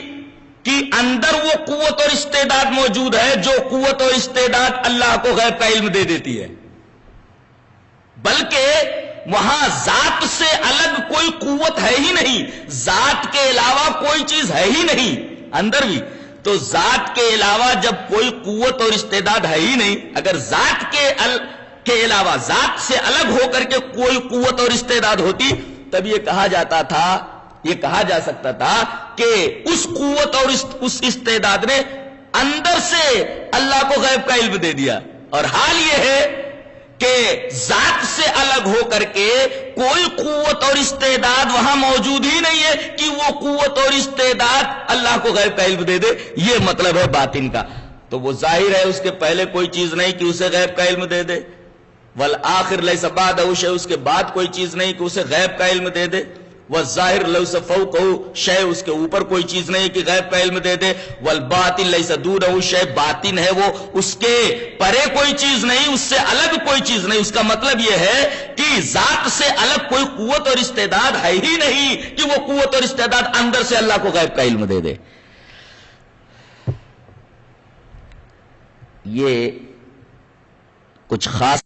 کہ اندر وہ قوت اور استعداد موجود ہے جو قوت اور استعداد اللہ کو غیب کا علم دے دیتی ہے، بلکہ وہاں ذات سے الگ کوئی قوت ہے ہی نہیں، ذات کے علاوہ کوئی چیز ہے ہی نہیں اندر بھی۔ تو ذات کے علاوہ جب کوئی قوت اور استعداد ہے ہی نہیں، اگر ذات کے علاوہ ذات سے الگ ہو کر کے کوئی قوت اور استعداد ہوتی تب یہ کہا جاتا تھا، یہ کہا جا سکتا تھا کہ اس قوت اور اس استعداد نے اندر سے اللہ کو غیب کا علم دے دیا۔ اور حال یہ ہے کہ ذات سے الگ ہو کر کے کوئی قوت اور استعداد وہاں موجود ہی نہیں ہے کہ وہ قوت اور استعداد اللہ کو غیب کا علم دے دے، یہ مطلب ہے باطن کا۔ تو وہ ظاہر ہے اس کے پہلے کوئی چیز نہیں کہ اسے غیب کا علم دے دے، والآخر لیس بعدہ شیء، اس کے بعد کوئی چیز نہیں کہ اسے غیب کا علم دے دے، والظاہر لیس فوقہ شیء، اس کے اوپر کوئی چیز نہیں کہ غیب کا علم دے دے، والباطن لیس دونہ شیء، باطن ہے وہ اس کے پرے کوئی چیز نہیں، اس سے الگ کوئی چیز نہیں۔ اس کا مطلب یہ ہے کہ ذات سے الگ کوئی قوت اور استعداد ہے ہی نہیں کہ وہ قوت اور استعداد اندر سے اللہ کو غیب کا علم دے دے۔ یہ کچھ خاص